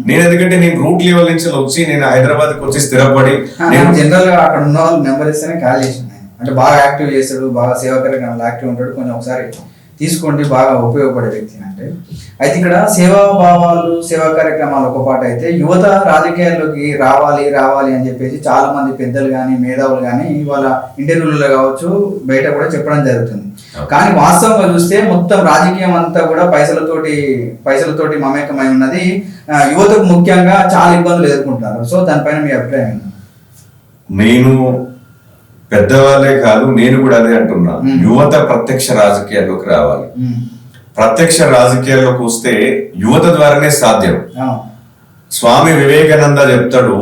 నేను, ఎందుకంటే నేను రూట్ లెవెల్ నుంచి వచ్చి నేను హైదరాబాద్ కి వచ్చి స్థిరపడి నేను జనరల్ గా అక్కడ ఉన్న వాళ్ళు నెంబర్ ఇస్తేనే కాల్ చేసిన. అంటే బాగా యాక్టివ్ చేస్తాడు, బాగా సేవా కార్యక్రమాలు యాక్టివ్ ఉంటాడు, కొంచెం ఒకసారి తీసుకోండి, బాగా ఉపయోగపడే వ్యక్తి అంటే. అయితే ఇక్కడ సేవా భావాలు, సేవా కార్యక్రమాలు ఒక పాట అయితే, యువత రాజకీయాల్లోకి రావాలి అని చెప్పేసి చాలా మంది పెద్దలు కానీ, మేధావులు కానీ వాళ్ళ ఇంటర్వ్యూలలో కావచ్చు, బయట కూడా చెప్పడం జరుగుతుంది. కానీ వాస్తవంగా చూస్తే మొత్తం రాజకీయం అంతా కూడా పైసలతోటి మమేకమై ఉన్నది. యువతకు ముఖ్యంగా చాలా ఇబ్బందులు ఎదుర్కొంటారు. సో దానిపైన మీ అభిప్రాయం ఏంటి? నేను పెద్దవాళ్ళే కాదు, నేను కూడా అదే అంటున్నా, యువత ప్రత్యక్ష రాజకీయాల్లోకి రావాలి. ప్రత్యక్ష రాజకీయాల్లోకి వస్తే యువత ద్వారానే సాధ్యం. స్వామి వివేకానంద చెప్తాడు,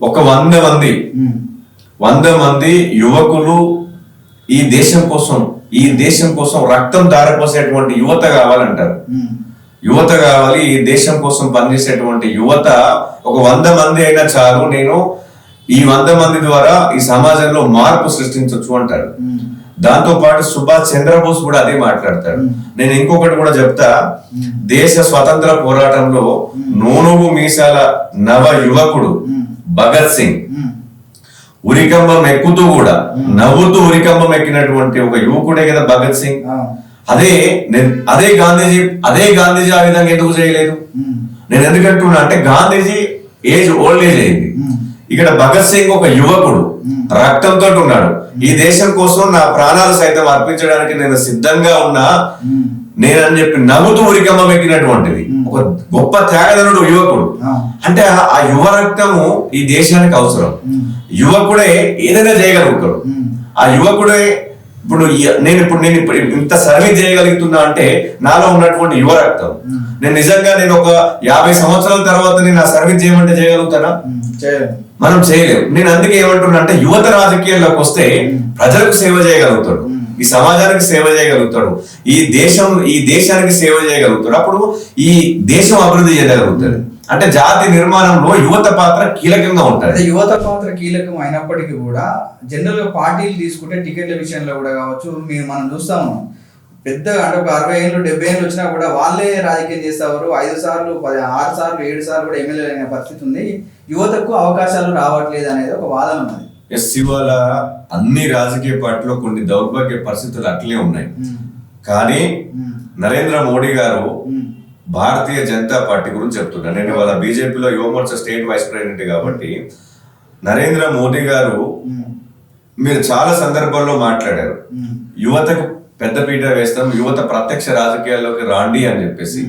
ఒక 100 మంది యువకులు ఈ దేశం కోసం రక్తం ధారపోసేటువంటి యువత కావాలంటారు. యువత కావాలి, ఈ దేశం కోసం పనిచేసేటువంటి యువత ఒక 100 మంది అయినా చాలు, నేను ఈ 100 మంది ద్వారా ఈ సమాజంలో మార్పు సృష్టించవచ్చు అంటాడు. దాంతో పాటు సుభాష్ చంద్రబోస్ కూడా అదే మాట్లాడతాడు. నేను ఇంకొకటి కూడా చెప్తా, దేశ స్వతంత్ర పోరాటంలో నూనూగు మీసాల నవ యువకుడు భగత్ సింగ్ ఉరికంబం ఎక్కుతూ కూడా నవ్వుతూ ఉరికంబం ఎక్కినటువంటి ఒక యువకుడే కదా భగత్ సింగ్. అదే గాంధీజీ ఆ విధంగా ఎందుకు చేయలేదు? నేను ఎందుకంటున్నా అంటే గాంధీజీ ఓల్డ్ ఏజ్ అయింది, ఇక్కడ భగత్ సింగ్ ఒక యువకుడు రక్తంతో ఉన్నాడు. ఈ దేశం కోసం నా ప్రాణాలు సైతం అర్పించడానికి నేను సిద్ధంగా ఉన్నా నేనని చెప్పి నవ్వుతూ ఉరికంబం ఎక్కినటువంటిది ఒక గొప్ప త్యాగధనుడు యువకుడు. అంటే ఆ యువ రక్తము ఈ దేశానికి అవసరం. యువకుడే ఏదైనా చేయగలుగుతాడు. ఆ యువకుడే నేను ఇంత సర్వీస్ చేయగలుగుతున్నా అంటే నాలో ఉన్నటువంటి యువ రక్తం. నేను ఒక 50 సంవత్సరాల తర్వాత నేను ఆ సర్వీస్ చేయమంటే చేయగలుగుతానా? మనం చేయలేము. నేను అందుకే ఏమంటున్నా అంటే యువత రాజకీయాల్లోకి వస్తే ప్రజలకు సేవ చేయగలుగుతాడు, ఈ సమాజానికి సేవ చేయగలుగుతాడు, ఈ దేశానికి సేవ చేయగలుగుతాడు. అప్పుడు ఈ దేశం అభివృద్ధి చేయగలుగుతాడు. అంటే జాతి నిర్మాణంలో యువత పాత్ర కీలకంగా ఉంటుంది. యువత పాత్ర కీలకం అయినప్పటికీ కూడా జనరల్ గా పార్టీలు తీసుకుంటే టికెట్ల విషయంలో కూడా కావచ్చు, మనం చూస్తాము పెద్దగా అంటే ఒక 60 ఏళ్ళు 70 ఏళ్ళు వచ్చినా కూడా వాళ్ళే రాజకీయం చేస్తారు. 5 సార్లు 6 సార్లు 7 సార్లు కూడా ఎమ్మెల్యే అయిన పరిస్థితి ఉంది. యువతకు అవకాశాలు రావట్లేదు అనేది ఒక వాదన ఉన్నది. ఇవాళ అన్ని రాజకీయ పార్టీలో కొన్ని దౌర్భాగ్య పరిస్థితులు అట్లే ఉన్నాయి. కానీ నరేంద్ర మోడీ గారు భారతీయ జనతా పార్టీ గురించి చెప్తున్నా. నేను ఇవాళ బీజేపీలో యువమోర్చా స్టేట్ వైస్ ప్రెసిడెంట్ కాబట్టి నరేంద్ర మోడీ గారు మీరు చాలా సందర్భాల్లో మాట్లాడారు, యువతకు పెద్దపీట వేస్తాం, యువత ప్రత్యక్ష రాజకీయాల్లోకి రాండి అని చెప్పేసి.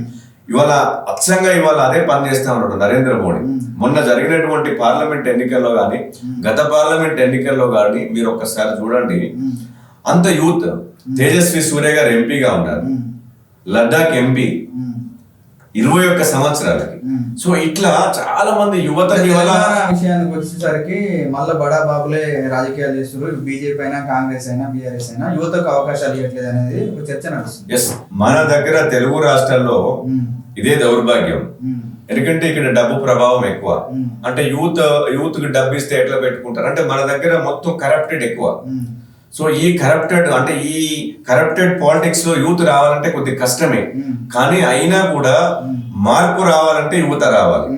ఇవాళ అదే పని చేస్తా ఉన్నాడు నరేంద్ర మోడీ. మొన్న జరిగినటువంటి పార్లమెంట్ ఎన్నికల్లో కానీ గత పార్లమెంట్ ఎన్నికల్లో కానీ మీరు ఒక్కసారి చూడండి, అంత యూత్. తేజస్వి సూర్య గారు ఎంపీగా ఉన్నారు, లద్దాఖ్ ఎంపీ 21 సంవత్సరాలకి. సో ఇట్లా చాలా మంది యువత విషయానికి వచ్చేసరికి మళ్ళీ బడా బాబులే రాజకీయాలు చేస్తున్నారు. బీజేపీ అయినా కాంగ్రెస్ అయినా బీఆర్ఎస్ అయినా యువతకు అవకాశాలు ఇవ్వట్లేదు అనేది ఒక చర్చ నడుస్తుంది. మన దగ్గర తెలుగు రాష్ట్రాల్లో ఇదే దౌర్భాగ్యం. ఎందుకంటే ఇక్కడ డబ్బు ప్రభావం ఎక్కువ. అంటే యూత్ కి డబ్బు ఇస్తే ఎట్లా పెట్టుకుంటారు అంటే మన దగ్గర మొత్తం కరప్టెడ్ ఎక్కువ. సో ఈ కరప్టెడ్ పాలిటిక్స్ లో యూత్ రావాలంటే కొద్దిగా కష్టమే. కానీ అయినా కూడా మార్పు రావాలంటే యువత రావాలి.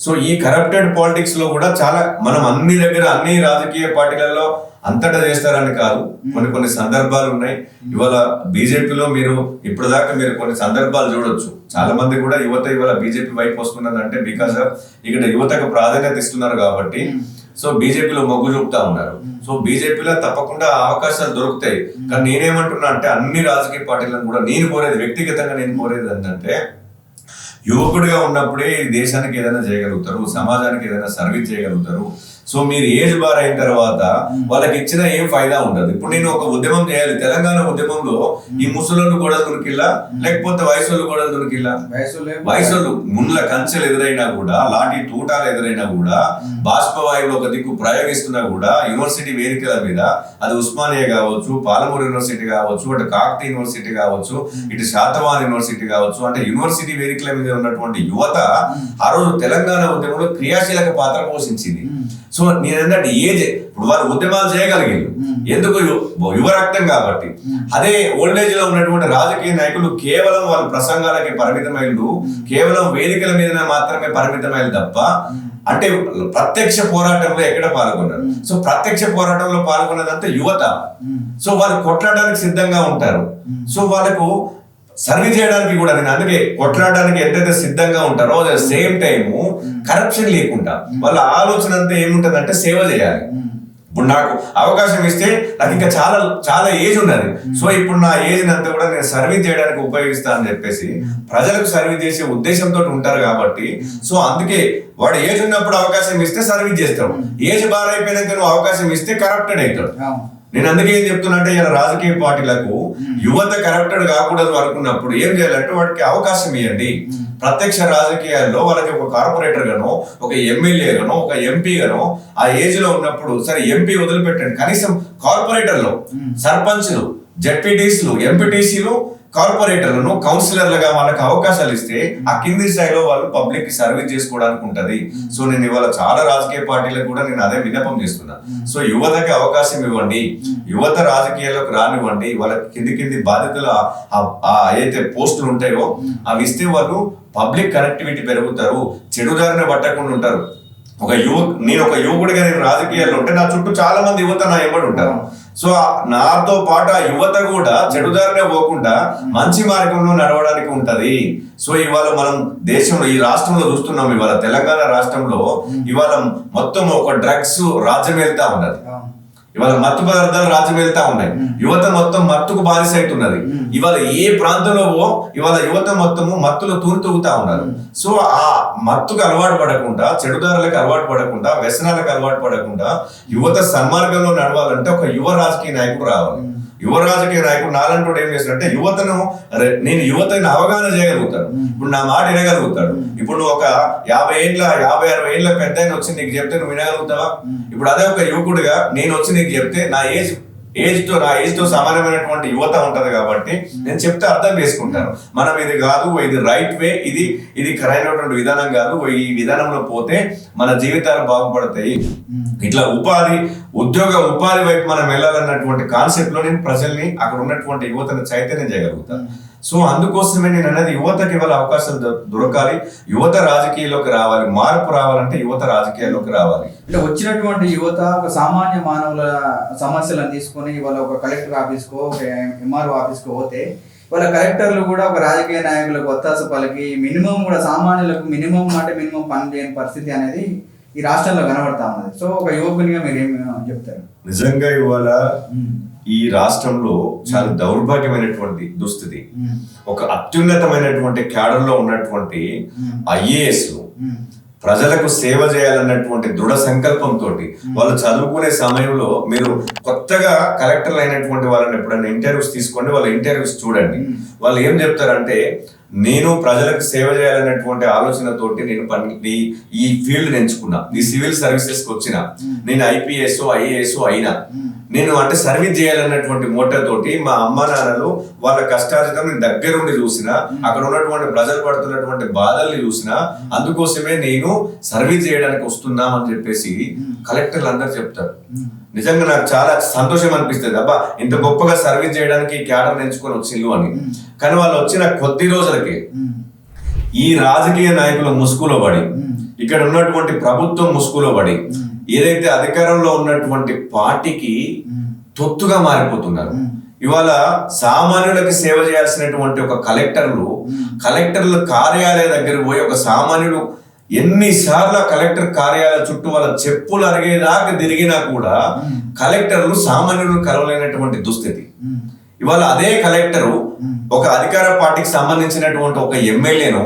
సో ఈ కరప్టెడ్ పాలిటిక్స్ లో కూడా చాలా మనం అన్ని రాజకీయ పార్టీలలో అంతటా చేస్తారని కాదు, కొన్ని సందర్భాలు ఉన్నాయి. ఇవాళ బీజేపీలో మీరు ఇప్పటిదాకా మీరు కొన్ని సందర్భాలు చూడొచ్చు. చాలా మంది కూడా యువత ఇవాళ బీజేపీ వైపు వస్తున్నదంటే బికాస్ ఆఫ్ ఇక్కడ యువతకు ప్రాధాన్యత ఇస్తున్నారు కాబట్టి. సో బీజేపీలో మొగ్గు చూపుతా ఉన్నారు. సో బీజేపీలో తప్పకుండా అవకాశాలు దొరుకుతాయి. కానీ నేనేమంటున్నా అంటే అన్ని రాజకీయ పార్టీలను కూడా వ్యక్తిగతంగా నేను కోరేది ఏంటంటే యువకుడిగా ఉన్నప్పుడే ఈ దేశానికి ఏదైనా చేయగలుగుతారు, సమాజానికి ఏదైనా సర్వీస్ చేయగలుగుతారు. సో మీరు ఏజ్ బార్ అయిన తర్వాత వాళ్ళకి ఇచ్చిన ఏం ఫైదా ఉండదు. ఇప్పుడు నేను ఒక ఉద్యమం చేయాలి, తెలంగాణ ఉద్యమంలో ఈ ముసలోళ్ళు గొడవ దునికిల్లా లేకపోతే వయసులు గొడవ దునికిల్లా, వయసులు ముండ్ల కంచెలు ఎదురైనా కూడా, లాఠీ తూటాలు ఎదురైనా కూడా, బాష్పవాయువులు ఒక దిక్కు ప్రయోగిస్తున్నా కూడా యూనివర్సిటీ వేదికల మీద, అది ఉస్మానియా కావచ్చు, పాలమూరు యూనివర్సిటీ కావచ్చు, అటు కాకతీయ యూనివర్సిటీ కావచ్చు, ఇటు శాతవాహన్ యూనివర్సిటీ కావచ్చు, అంటే యూనివర్సిటీ వేదికల మీద ఉన్నటువంటి యువత ఆ రోజు తెలంగాణ ఉద్యమంలో క్రియాశీలక పాత్ర పోషించింది. సో నేనంటే ఏజ్ ఇప్పుడు వారు ఉద్యమాలు చేయగలిగారు ఎందుకు? యువ రక్తం కాబట్టి. అదే ఓల్డేజ్ లో ఉన్నటువంటి రాజకీయ నాయకులు కేవలం వాళ్ళ ప్రసంగాలకి పరిమితమైనలు, కేవలం వేదికల మీద మాత్రమే పరిమితమైన తప్ప అంటే ప్రత్యక్ష పోరాటంలో ఎక్కడ పాల్గొన్నారు? సో ప్రత్యక్ష పోరాటంలో పాల్గొన్నదంతా యువత. సో వాళ్ళు కొట్లాడడానికి సిద్ధంగా ఉంటారు. సో వాళ్ళకు సర్వీస్ చేయడానికి కూడా, నేను అందుకే కొట్లాడడానికి ఎంతైతే సిద్ధంగా ఉంటారో అదే సేమ్ టైము కరప్షన్ లేకుండా వాళ్ళ ఆలోచన అంతా ఏముంటది అంటే సేవ చేయాలి. ఇప్పుడు నాకు అవకాశం ఇస్తే నాకు ఇంకా చాలా చాలా ఏజ్ ఉన్నది. సో ఇప్పుడు నా ఏజ్ అంతా కూడా నేను సర్వీస్ చేయడానికి ఉపయోగిస్తా అని చెప్పేసి ప్రజలకు సర్వీస్ చేసే ఉద్దేశంతో ఉంటారు కాబట్టి. సో అందుకే వాడు ఏజ్ ఉన్నప్పుడు అవకాశం ఇస్తే సర్వీస్ చేస్తాడు, ఏజ్ బాగా అయిపోయినాక నువ్వు అవకాశం ఇస్తే కరప్టెడ్ అవుతాడు. నేను అందుకే ఏం చెప్తున్నా అంటే ఇలా రాజకీయ పార్టీలకు యువత కరప్టెడ్ కాకూడదు అనుకున్నప్పుడు ఏం చేయాలంటే వాటికి అవకాశం ఇవ్వండి. ప్రత్యక్ష రాజకీయాల్లో వాళ్ళకి ఒక కార్పొరేటర్ గానో, ఒక ఎమ్మెల్యే గానో, ఒక ఎంపీ గానో ఆ ఏజ్ లో ఉన్నప్పుడు, సరే ఎంపీ వదిలిపెట్టండి, కనీసం కార్పొరేటర్లు, సర్పంచ్లు, జెడ్పీటీసీలు, ఎంపీటీసీలు, కార్పొరేటర్లను కౌన్సిలర్లుగా వాళ్ళకి అవకాశాలు ఇస్తే ఆ కింది స్థాయిలో వాళ్ళు పబ్లిక్ కి సర్వీస్ చేసుకోవడానికి ఉంటది. సో నేను ఇవాళ చాలా రాజకీయ పార్టీలకు కూడా నేను అదే విన్నపం చేస్తున్నా. సో యువతకి అవకాశం ఇవ్వండి, యువత రాజకీయాల్లోకి రానివ్వండి. వాళ్ళకి కింది బాధ్యతలు ఏదైతే పోస్టులు ఉంటాయో అవి ఇస్తే వాళ్ళు పబ్లిక్ కనెక్టివిటీ పెరుగుతారు, చెడుదారిన పట్టకుండా ఉంటారు. నేను ఒక యువకుడిగా నేను రాజకీయాల్లో ఉంటే నా చుట్టూ చాలా మంది యువత నా ఎంబడి ఉంటారు. సో నాతో పాటు ఆ యువత కూడా చెడుదారినే పోకుండా మంచి మార్గంలో నడవడానికి ఉంటది. సో ఇవాళ మనం దేశంలో ఈ రాష్ట్రంలో చూస్తున్నాం, ఇవాళ తెలంగాణ రాష్ట్రంలో ఇవాళ మొత్తం ఒక డ్రగ్స్ రాజ్యం వెళ్తా ఉన్నది. ఇవాళ మత్తు పదార్థాలు రాజ్యం వెళ్తా ఉన్నాయి. యువత మొత్తం మత్తుకు బానిస అవుతున్నది. ఇవాళ ఏ ప్రాంతంలో ఇవాళ యువత మొత్తము మత్తులో తూగుతా ఉన్నారు. సో ఆ మత్తుకు అలవాటు పడకుండా, చెడుదారులకు అలవాటు పడకుండా, వ్యసనాలకు అలవాటు పడకుండా యువత సన్మార్గంలో నడవాలంటే ఒక యువ రాజకీయ నాయకుడు రావాలి. యువ రాజకీయ నాయకుడు నాలంటోడు ఏం చేస్తాడంటే నేను యువతని అవగాహన చేయగలుగుతాడు. ఇప్పుడు నా మాట వినగలుగుతాడు. ఇప్పుడు నువ్వు ఒక 50-60 ఏళ్ళ పెద్ద ఆయన వచ్చి నీకు చెప్తే నువ్వు వినగలుగుతావా? ఇప్పుడు అదే ఒక యువకుడిగా నేను వచ్చి నీకు చెప్తే నా ఏజ్ తో సమానమైనటువంటి యువత ఉంటది కాబట్టి నేను చెప్తే అర్థం చేసుకుంటాను. మనం ఇది కాదు, ఇది రైట్ వే, ఇది ఖరైనటువంటి విధానం కాదు, ఈ విధానంలో పోతే మన జీవితాలు బాగుపడతాయి. ఇట్లా ఉపాధి వైపు మనం వెళ్ళాలన్నటువంటి కాన్సెప్ట్ లో నేను ప్రజల్ని, అక్కడ ఉన్నటువంటి యువతను చైతన్యం చేయగలుగుతాను. సో అందుకోసమే నేను అనేది యువతకి ఇవాళ అవకాశాలు దొరకాలి, యువత రాజకీయాల్లోకి రావాలి. మార్పు రావాలంటే యువత రాజకీయాల్లోకి రావాలి. అంటే వచ్చినటువంటి యువత ఒక సామాన్య మానవుల సమస్యలను తీసుకొని ఇవాళ ఒక కలెక్టర్ ఆఫీస్కో, ఒక ఎంఆర్ఓ ఆఫీస్కో పోతే వాళ్ళ కలెక్టర్లు కూడా ఒక రాజకీయ నాయకులకు ఒత్తాస పలికి మినిమం కూడా సామాన్యులకు మినిమం పని చేయని పరిస్థితి అనేది ఈ రాష్ట్రంలో కనబడతా ఉన్నది. సో ఒక యువకునిగా మీరు ఏం చెప్తారు? నిజంగా ఇవాళ ఈ రాష్ట్రంలో చాలా దౌర్భాగ్యమైనటువంటి దుస్థితి. ఒక అత్యున్నతమైనటువంటి క్యాడర్ లో ఉన్నటువంటి ఐఏఎస్ ప్రజలకు సేవ చేయాలన్నటువంటి దృఢ సంకల్పంతో వాళ్ళు చదువుకునే సమయంలో, మీరు కొత్తగా కలెక్టర్లు అయినటువంటి వాళ్ళని ఎప్పుడైనా ఇంటర్వ్యూస్ తీసుకోండి, వాళ్ళ ఇంటర్వ్యూస్ చూడండి. వాళ్ళు ఏం చెప్తారంటే, నేను ప్రజలకు సేవ చేయాలనేటువంటి ఆలోచనతోటి నేను ఈ ఫీల్డ్ ఎంచుకున్నా, ఈ సివిల్ సర్వీసెస్ కి వచ్చిన, నేను ఐపీఎస్ ఐఏఎస్ అయినా, నేను అంటే సర్వీస్ చేయాలన్నటువంటి మోటో తోటి మా అమ్మ నాన్నలు వాళ్ళ కష్టార్జితం నేను దగ్గరుండి చూసిన, అక్కడ ఉన్నటువంటి ప్రజలు పడుతున్నటువంటి బాధల్ని చూసిన, అందుకోసమే నేను సర్వీస్ చేయడానికి వస్తున్నామని చెప్పేసి కలెక్టర్లు అందరు చెప్తారు. నిజంగా నాకు చాలా సంతోషం అనిపిస్తుంది. అబ్బా ఇంత గొప్పగా సర్వీస్ చేయడానికి క్యాడర్ ఎంచుకొని వచ్చిండు అని. కానీ వాళ్ళు వచ్చిన కొద్ది రోజులకి ఈ రాజకీయ నాయకుల ముసుగులో పడి, ఇక్కడ ఉన్నటువంటి ప్రభుత్వం ముసుగులో పడి, ఏదైతే అధికారంలో ఉన్నటువంటి పార్టీకి తొత్తుగా మారిపోతున్నారు. ఇవాళ సామాన్యులకి సేవ చేయాల్సినటువంటి ఒక కలెక్టర్ల కార్యాలయ దగ్గర పోయి ఒక సామాన్యుడు ఎన్నిసార్లు కలెక్టర్ కార్యాలయ చుట్టూ వాళ్ళ చెప్పులు అరిగేదాకా తిరిగినా కూడా కలెక్టర్లు సామాన్యులను కలవలేనటువంటి దుస్థితి. ఇవాళ అదే కలెక్టరు ఒక అధికార పార్టీకి సంబంధించినటువంటి ఒక ఎమ్మెల్యేనో,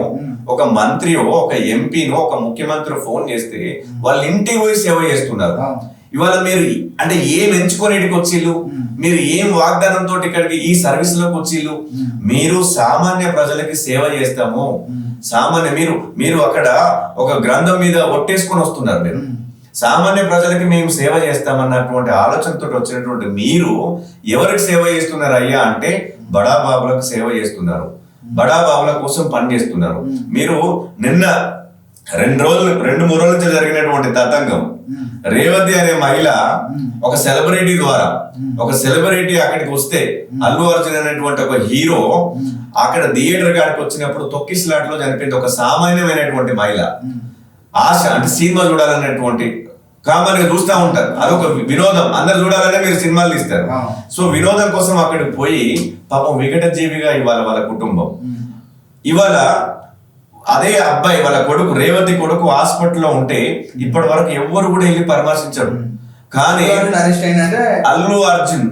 ఒక మంత్రియో, ఒక ఎంపీనో, ఒక ముఖ్యమంత్రి ఫోన్ చేస్తే వాళ్ళ ఇంటికి పోయి సేవ చేస్తున్నారు. ఇవాళ మీరు అంటే ఏం ఎంచుకొని ఇక్కడికి వచ్చిళ్ళు, మీరు ఏం వాగ్దానంతో ఇక్కడికి ఈ సర్వీస్ లోకి వచ్చిళ్ళు? మీరు సామాన్య ప్రజలకి సేవ చేస్తాము, మీరు అక్కడ ఒక గ్రంథం మీద ఒట్టేసుకొని వస్తున్నారు. మీరు సామాన్య ప్రజలకి మేము సేవ చేస్తామన్నటువంటి ఆలోచనతో వచ్చినటువంటి మీరు ఎవరికి సేవ చేస్తున్నారు అయ్యా అంటే బడాబాబులకు సేవ చేస్తున్నారు, బడాబాబుల కోసం పనిచేస్తున్నారు. మీరు నిన్న 2-3 రోజుల నుంచి జరిగినటువంటి తతంగం, రేవతి అనే మహిళ ఒక సెలబ్రిటీ ద్వారా, ఒక సెలబ్రిటీ అక్కడికి వస్తే, అల్లు అర్జున్ అనేటువంటి ఒక హీరో అక్కడ థియేటర్ కాడికి వచ్చినప్పుడు తొక్కిస్లాట్ లో చనిపోయింది ఒక సామాన్యమైనటువంటి మహిళ. ఆశ అంటే సినిమా చూడాలనేటువంటి కామన్ గా చూస్తూ ఉంటారు, అదొక వినోదం, అందరు చూడాలనే మీరు సినిమాలు తీస్తారు. సో వినోదం కోసం అక్కడికి పోయి పాపం వికట జీవిగా ఇవాళ వాళ్ళ కుటుంబం, ఇవాళ అదే అబ్బాయి వాళ్ళ కొడుకు రేవతి కొడుకు హాస్పిటల్లో ఉంటే ఇప్పటి వరకు ఎవ్వరు కూడా వెళ్ళి పరామర్శించరు. కానీ అల్లు అర్జున్,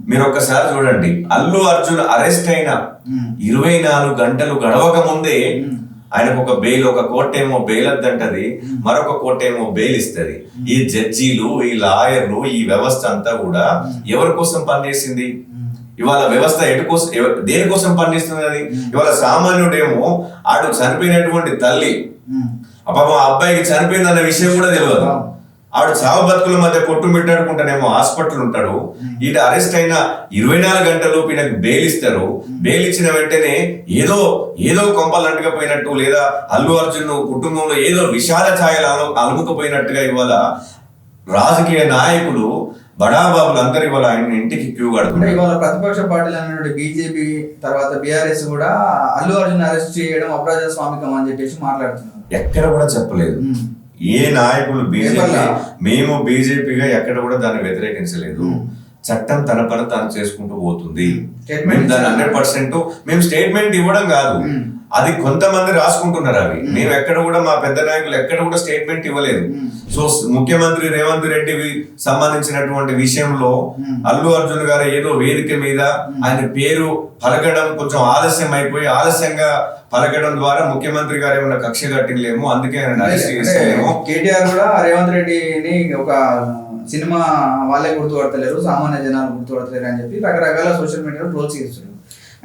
మీరు ఒక్కసారి చూడండి, అల్లు అర్జున్ అరెస్ట్ అయిన 24 గంటలు గడవక ముందే ఆయనకు ఒక బెయిల్, ఒక కోర్టు ఏమో బెయిల్ వద్దంటది, మరొక కోర్టు ఏమో బెయిల్ ఇస్తుంది. ఈ జడ్జీలు, ఈ లాయర్లు, ఈ వ్యవస్థ అంతా కూడా ఎవరి కోసం పనిచేసింది? ఇవాళ వ్యవస్థ దేనికోసం పనిచేస్తుంది? అది ఇవాళ సామాన్యుడేమో ఆడు చనిపోయినటువంటి తల్లి పాపం అబ్బాయికి చనిపోయిందన్న విషయం కూడా తెలియదు. ఆడు చావు బతుకుల మధ్య కొట్టుమిట్టాడుకుంటానేమో హాస్పిటల్ ఉంటాడు. ఈయన అరెస్ట్ అయిన 24 గంటలు ఈయనకు బెయిల్ ఇస్తారు. బెయిల్ ఇచ్చిన వెంటనే ఏదో కొంపలంటుగా పోయినట్టు, లేదా అల్లు అర్జున్ కుటుంబంలో ఏదో విషాద ఛాయలు అలుముకుపోయినట్టుగా ఇవాళ రాజకీయ నాయకులు, బడాబాబులు అందరు ఇవాళ ఆయన ఇంటికి క్యూ కడుతున్నారు. ఇవాళ ప్రతిపక్ష పార్టీలు అన్నటువంటి బీజేపీ తర్వాత బీఆర్ఎస్ కూడా అల్లు అర్జున్ అరెస్ట్ చేయడం అప్రజాస్వామికం అని చెప్పేసి మాట్లాడుతున్నారు. ఎక్కడ కూడా చెప్పలేదు ఏ నాయకులు. మేము బీజేపీగా ఎక్కడ కూడా దాన్ని వ్యతిరేకించలేదు. చట్టం తన పని తాను చేసుకుంటూ పోతుంది. మేము దాన్ని 100% మేము స్టేట్మెంట్ ఇవ్వడం కాదు, అది కొంతమంది రాసుకుంటున్నారు. అవి మేము ఎక్కడ కూడా, మా పెద్ద నాయకులు ఎక్కడ కూడా స్టేట్మెంట్ ఇవ్వలేదు. సో ముఖ్యమంత్రి రేవంత్ రెడ్డి సంబంధించినటువంటి విషయంలో అల్లు అర్జున్ గారు ఏదో వేదిక మీద ఆయన పేరు పలకడం కొంచెం ఆలస్యం అయిపోయి, ఆలస్యంగా పలకడం ద్వారా ముఖ్యమంత్రి గారు ఏమన్నా కక్ష కట్టిలేమో, అందుకే ఆయన అరెస్ట్ చేసేమో. కేటీఆర్ కూడా రేవంత్ రెడ్డిని ఒక సినిమా వాళ్ళే గుర్తుపడతలేరు, సామాన్య జనాలు గుర్తుపడతలేరు అని చెప్పి రకరకాల సోషల్ మీడియాలో ట్రోల్స్ చేస్తున్నారు.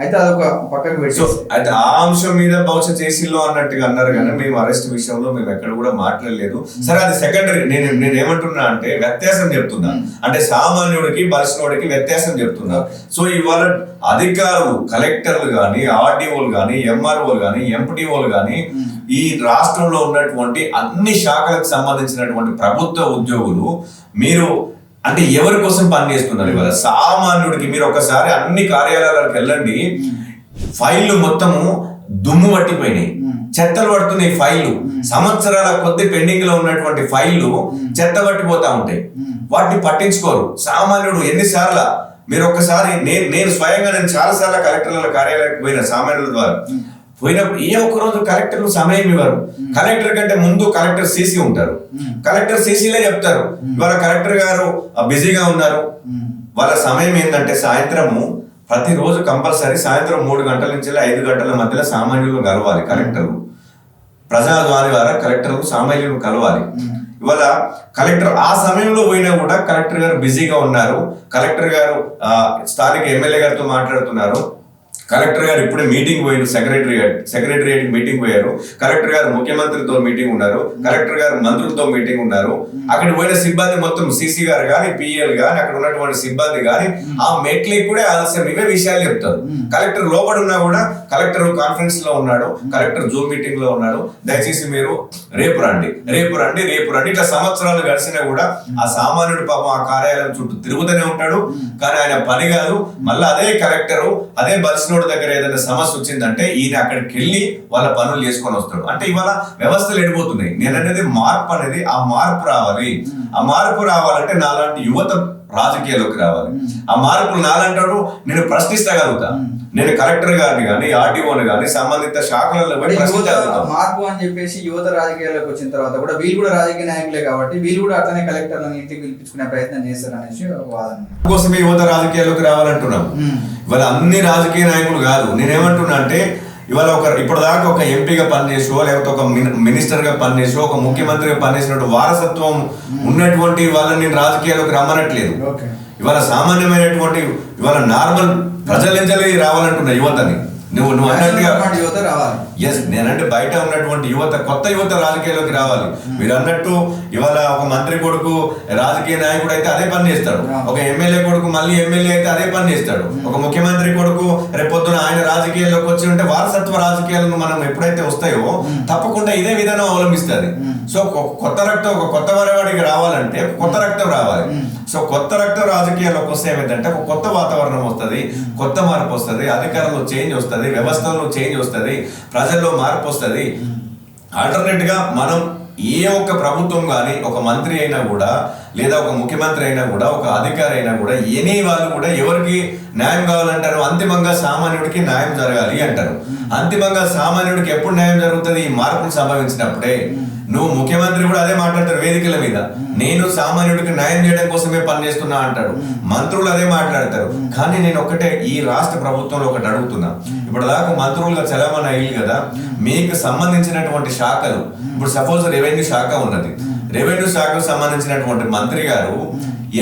అయితే అదొక పక్కకు పెట్టి, అయితే ఆ అంశం మీద బహుశా చేసిల్లో అన్నట్టుగా అన్నారు, కానీ మేము అరెస్ట్ విషయంలో మేము ఎక్కడ కూడా మాట్లాడలేదు. సరే, అది సెకండరీ. నేను ఏమంటున్నా అంటే వ్యత్యాసం చెప్తున్నా, అంటే సామాన్యుడికి బలిసినోడికి వ్యత్యాసం చెప్తున్నా. సో ఇవాళ అధికారులు, కలెక్టర్లు కానీ, ఆర్డీఓలు కానీ, ఎంఆర్ఓలు కానీ, ఎంపీటీఓలు కానీ, ఈ రాష్ట్రంలో ఉన్నటువంటి అన్ని శాఖలకు సంబంధించినటువంటి ప్రభుత్వ ఉద్యోగులు మీరు అంటే ఎవరి కోసం పనిచేస్తున్నారు? ఇవాళ సామాన్యుడికి మీరు ఒకసారి అన్ని కార్యాలయాలకు వెళ్ళండి, ఫైళ్లు మొత్తము దుమ్ము పట్టిపోయినాయి, చెత్తలు పడుతున్నాయి. ఫైళ్లు సంవత్సరాల కొద్ది పెండింగ్ లో ఉన్నటువంటి ఫైళ్లు చెత్త పట్టిపోతా ఉంటాయి, వాటిని పట్టించుకోరు సామాన్యుడు. ఎన్నిసార్లు మీరు ఒకసారి నేను స్వయంగా చాలా సార్లు కలెక్టర్ల కార్యాలయానికి పోయిన సామాన్యుల ద్వారా పోయినప్పుడు ఏ ఒక్క రోజు కలెక్టర్లు సమయం ఇవ్వరు. కలెక్టర్ కంటే ముందు కలెక్టర్ సీసీ ఉంటారు, కలెక్టర్ సీసీలే చెప్తారు ఇవాళ కలెక్టర్ గారు బిజీగా ఉన్నారు. వాళ్ళ సమయం ఏంటంటే సాయంత్రము ప్రతిరోజు కంపల్సరీ సాయంత్రం 3 గంటల నుంచి 5 గంటల మధ్యలో సామాన్యులు కలవాలి. కలెక్టర్లు ప్రజాద్వారి ద్వారా కలెక్టర్లు సామాన్యులు కలవాలి. ఇవాళ కలెక్టర్ ఆ సమయంలో పోయినా కూడా కలెక్టర్ గారు బిజీగా ఉన్నారు. కలెక్టర్ గారు స్థానిక ఎమ్మెల్యే గారితో మాట్లాడుతున్నారు. కలెక్టర్ గారు ఇప్పుడే మీటింగ్ పోయారు, సెక్రటరియట్ మీటింగ్ పోయారు. కలెక్టర్ గారు ముఖ్యమంత్రితో మీటింగ్ ఉన్నారు, కలెక్టర్ గారు మంత్రులతో మీటింగ్ ఉన్నారు. అక్కడ పోయిన సిబ్బంది మొత్తం సీసీ గారు కానీ, పిఎల్ కానీ, అక్కడ ఉన్నటువంటి సిబ్బంది కానీ ఆ మెట్లకి కూడా ఆలస్యం ఇవే విషయాలు చెప్తారు. కలెక్టర్ లోపల ఉన్నా కూడా కలెక్టర్ కాన్ఫరెన్స్ లో ఉన్నాడు, కలెక్టర్ జూమ్ మీటింగ్ లో ఉన్నాడు, దయచేసి మీరు రేపు రండి, ఇట్లా సంవత్సరాలు గడిచినా కూడా ఆ సామాన్యుడు పాపం ఆ కార్యాలయం చుట్టూ తిరుగుతూనే ఉంటాడు. కానీ ఆయన పని కాదు. మళ్ళీ అదే కలెక్టరు అదే బలిసిన దగ్గర ఏదైనా సమస్య వచ్చిందంటే ఈయన అక్కడికి వెళ్ళి వాళ్ళ పనులు చేసుకొని వస్తాడు. అంటే ఇవాళ వ్యవస్థలు ఎడిపోతున్నాయి. నేను అనేది మార్పు అనేది, ఆ మార్పు రావాలి. ఆ మార్పు రావాలంటే నాలాంటి యువత రాజకీయాల్లోకి రావాలి. ఆ మార్పులు నాలంటాడు నేను ప్రశ్నిస్తగలుగుతా. నేను కలెక్టర్ గారిని కానీ, ఆర్టీఓని కానీ, సంబంధిత శాఖలలో మార్పు అని చెప్పేసి యువత రాజకీయాల్లోకి వచ్చిన తర్వాత కూడా వీళ్ళు కూడా రాజకీయ నాయకులే కాబట్టి వీళ్ళు కూడా అట్లనే కలెక్టర్లను ఇంటికి పిలిపించుకునే ప్రయత్నం చేస్తారు అనేసి వాదన కోసమే యువత రాజకీయాల్లోకి రావాలంటున్నాం. ఇవాళ అన్ని రాజకీయ నాయకులు కాదు. నేనేమంటున్నా అంటే ఇవాళ ఇప్పటిదాకా ఒక ఎంపీగా పనిచేసో, లేకపోతే ఒక మినిస్టర్ గా పనిచేసో, ఒక ముఖ్యమంత్రిగా పనిచేసినట్టు వారసత్వం ఉన్నటువంటి వాళ్ళని నేను రాజకీయాల్లోకి రమ్మనట్లేదు. ఇవాళ సామాన్యమైనటువంటి ఇవాళ నార్మల్ ప్రజల నుంచి రావాలంటున్నా యువతని. నువ్వు అన్నట్టుగా యువత రావాలి. నేనంటే బయట ఉన్నటువంటి యువత, కొత్త యువత రాజకీయాల్లోకి రావాలి. మీరు అన్నట్టు ఇవాళ ఒక మంత్రి కొడుకు రాజకీయ నాయకుడు అయితే అదే పని చేస్తాడు, ఒక ఎమ్మెల్యే కొడుకు మళ్ళీ ఎమ్మెల్యే అయితే అదే పని చేస్తాడు, ఒక ముఖ్యమంత్రి కొడుకు రేపొద్దున ఆయన రాజకీయాల్లోకి వచ్చి ఉంటే వారసత్వ రాజకీయాలను మనం ఎప్పుడైతే వస్తాయో తప్పకుండా ఇదే విధానం అవలంబిస్తుంది. సో కొత్త రక్తం, ఒక కొత్త వరవాడికి రావాలంటే కొత్త రక్తం రావాలి. సో కొత్త రక్తం రాజకీయాల్లోకి వస్తే ఏమిటంటే ఒక కొత్త వాతావరణం వస్తుంది, కొత్త మార్పు వస్తుంది, అధికారంలో చేంజ్ వస్తుంది, వ్యవస్థలో చేంజ్ వస్తుంది, ప్రజల్లో మార్పు వస్తుంది. ఆల్టర్నేట్ గా మనం ఏ ఒక్క ప్రభుత్వం కానీ ఒక మంత్రి అయినా కూడా లేదా ఒక ముఖ్యమంత్రి అయినా కూడా, ఒక అధికారి అయినా కూడా, ఎనీ వాళ్ళు కూడా ఎవరికి న్యాయం కావాలంటారు? అంతిమంగా సామాన్యుడికి న్యాయం జరగాలి అంటారు. అంతిమంగా సామాన్యుడికి ఎప్పుడు న్యాయం జరుగుతుంది? ఈ మార్పులు సంభవించినప్పుడే. నువ్వు ముఖ్యమంత్రి కూడా అదే మాట్లాడతారు వేదికల మీద, నేను సామాన్యుడికి న్యాయం చేయడం కోసమే పనిచేస్తున్నా అంటారు. మంత్రులు అదే మాట్లాడతారు. కానీ నేను ఒకటే ఈ రాష్ట్ర ప్రభుత్వంలో ఒకటి అడుగుతున్నా. ఇప్పుడు దాకా మంత్రులుగా చలామణి అయ్యి కదా, మీకు సంబంధించినటువంటి శాఖలు, ఇప్పుడు సపోజ్ రెవెన్యూ శాఖ ఉన్నది, రెవెన్యూ శాఖకు సంబంధించినటువంటి మంత్రి గారు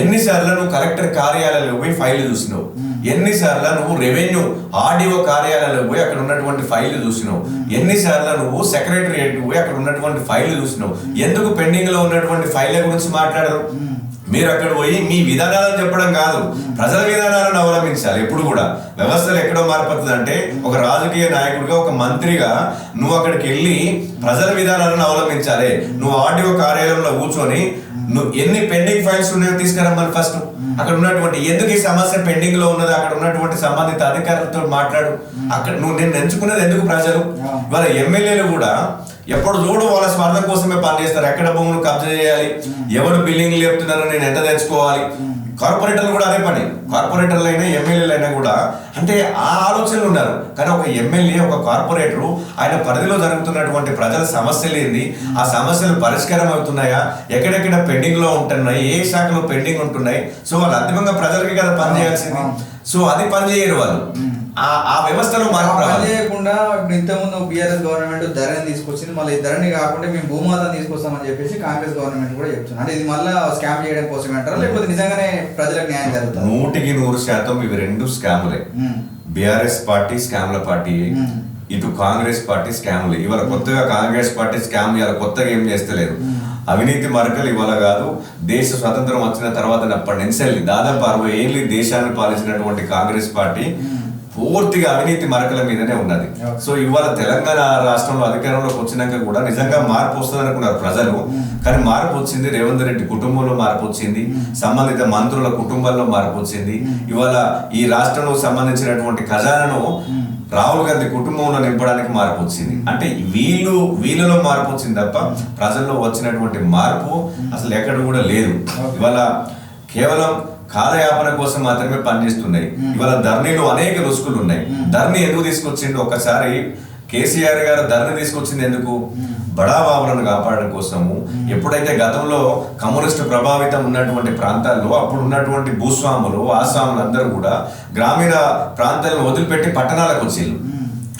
ఎన్నిసార్లు నువ్వు కలెక్టర్ కార్యాలయంలో పోయి ఫైల్ చూసినావు? ఎన్నిసార్లు నువ్వు రెవెన్యూ ఆర్డీఓ కార్యాలయంలో పోయి అక్కడ ఉన్నటువంటి ఫైల్ చూసినావు? ఎన్నిసార్లు నువ్వు సెక్రటరియట్ పోయి అక్కడ ఉన్నటువంటి ఫైల్ చూసినావు? ఎందుకు పెండింగ్ లో ఉన్నటువంటి ఫైల్ గురించి మాట్లాడరు? మీరు అక్కడ పోయి మీ విధానాలను చెప్పడం కాదు, ప్రజల విధానాలను అవలంబించాలి. ఎప్పుడు కూడా వ్యవస్థలు ఎక్కడో మారిపోతుంది అంటే, ఒక రాజకీయ నాయకుడిగా, ఒక మంత్రిగా నువ్వు అక్కడికి వెళ్ళి ప్రజల విధానాలను అవలంబించాలి. నువ్వు ఆర్డీఓ కార్యాలయంలో కూర్చొని నువ్వు ఎన్ని పెండింగ్ ఫైల్స్ ఉన్నాయో తీసుకురమ్మని ఫస్ట్ అక్కడ ఉన్నటువంటి ఎందుకు ఈ సమస్య పెండింగ్ లో ఉన్నది అక్కడ ఉన్నటువంటి సంబంధిత అధికారులతో మాట్లాడు. అక్కడ నువ్వు నేను ఎంచుకునేది ఎందుకు ప్రజలు? వాళ్ళ ఎమ్మెల్యేలు కూడా ఎప్పుడు చూడు వాళ్ళ స్వార్థం కోసమే పనిచేస్తారు. ఎక్కడ భూములు కబ్జా చేయాలి, ఎవరు బిల్డింగ్ లేపుతున్నారో నేను ఎంత తెచ్చుకోవాలి. కార్పొరేటర్లు కూడా అదే పని. కార్పొరేటర్లు అయినా ఎమ్మెల్యేలు అయినా కూడా అంటే ఆ ఆలోచనలు ఉన్నారు. కానీ ఒక ఎమ్మెల్యే, ఒక కార్పొరేటరు ఆయన పరిధిలో జరుగుతున్నటువంటి ప్రజల సమస్యలు ఏంది, ఆ సమస్యలు పరిష్కారం అవుతున్నాయా, ఎక్కడెక్కడ పెండింగ్ లో ఉంటున్నాయి, ఏ శాఖలో పెండింగ్ ఉంటున్నాయి, సో వాళ్ళు అంతిమంగా ప్రజలకి కదా పనిచేయాల్సింది. సో అది పనిచేయరు వాళ్ళు. ఆ వ్యవస్థలో మార్పు చేయకుండా ఇప్పుడు ఇంతకుముందు బీఆర్ఎస్ గవర్నమెంట్ ధరని తీసుకొచ్చింది, మళ్ళీ ఈ ధరని కాకుండా మేము భూమాతను తీసుకొస్తామని చెప్పేసి కాంగ్రెస్ గవర్నమెంట్ కూడా చెప్తున్నారు. అంటే ఇది మళ్ళీ స్కామ్ చేయడం కోసం అంటారా, లేకపోతే నిజంగానే ప్రజలకు న్యాయం జరుగుతుంది? 100% ఇవి రెండు స్కాములే. బీఆర్ఎస్ పార్టీ స్కామ్ల పార్టీ, ఇటు కాంగ్రెస్ పార్టీ స్కామ్లు. ఇవాళ కొత్తగా కాంగ్రెస్ పార్టీ స్కామ్ ఇవాళ కొత్తగా ఏం చేస్తలేదు. అవినీతి మరకలు ఇవాళ కాదు, దేశ స్వతంత్రం వచ్చిన తర్వాత అప్పటి నుంచి దాదాపు 60 ఏళ్ళు దేశాన్ని పాలించినటువంటి కాంగ్రెస్ పార్టీ పూర్తిగా అవినీతి మరకల మీదనే ఉన్నది. సో ఇవాళ తెలంగాణ రాష్ట్రంలో అధికారంలోకి వచ్చినాక కూడా నిజంగా మార్పు వస్తుంది అనుకున్నారు ప్రజలు. కానీ మార్పు వచ్చింది, రేవంత్ రెడ్డి కుటుంబంలో మార్పు వచ్చింది, సంబంధిత మంత్రుల కుటుంబాల్లో మార్పు వచ్చింది. ఇవాళ ఈ రాష్ట్రంలో సంబంధించినటువంటి ఖజానాను రాహుల్ గాంధీ కుటుంబంలో నింపడానికి మార్పు వచ్చింది. అంటే వీళ్ళలో మార్పు వచ్చింది తప్ప ప్రజల్లో వచ్చినటువంటి మార్పు అసలు ఎక్కడ కూడా లేదు. ఇవాళ కేవలం కాలయాపన కోసం మాత్రమే పనిచేస్తున్నాయి. ఇవాళ ధర్నీలో అనేక రుసుకులు ఉన్నాయి. ధర్నీ ఎందుకు తీసుకొచ్చిండు? ఒకసారి కేసీఆర్ గారు ధర్నీ తీసుకొచ్చింది ఎందుకు? బడాబాబులను కాపాడడం కోసము. ఎప్పుడైతే గతంలో కమ్యూనిస్టు ప్రభావితం ఉన్నటువంటి ప్రాంతాల్లో అప్పుడు ఉన్నటువంటి భూస్వాములు, ఆసాములు అందరూ కూడా గ్రామీణ ప్రాంతాలను వదిలిపెట్టి పట్టణాలకు వచ్చేళ్ళు.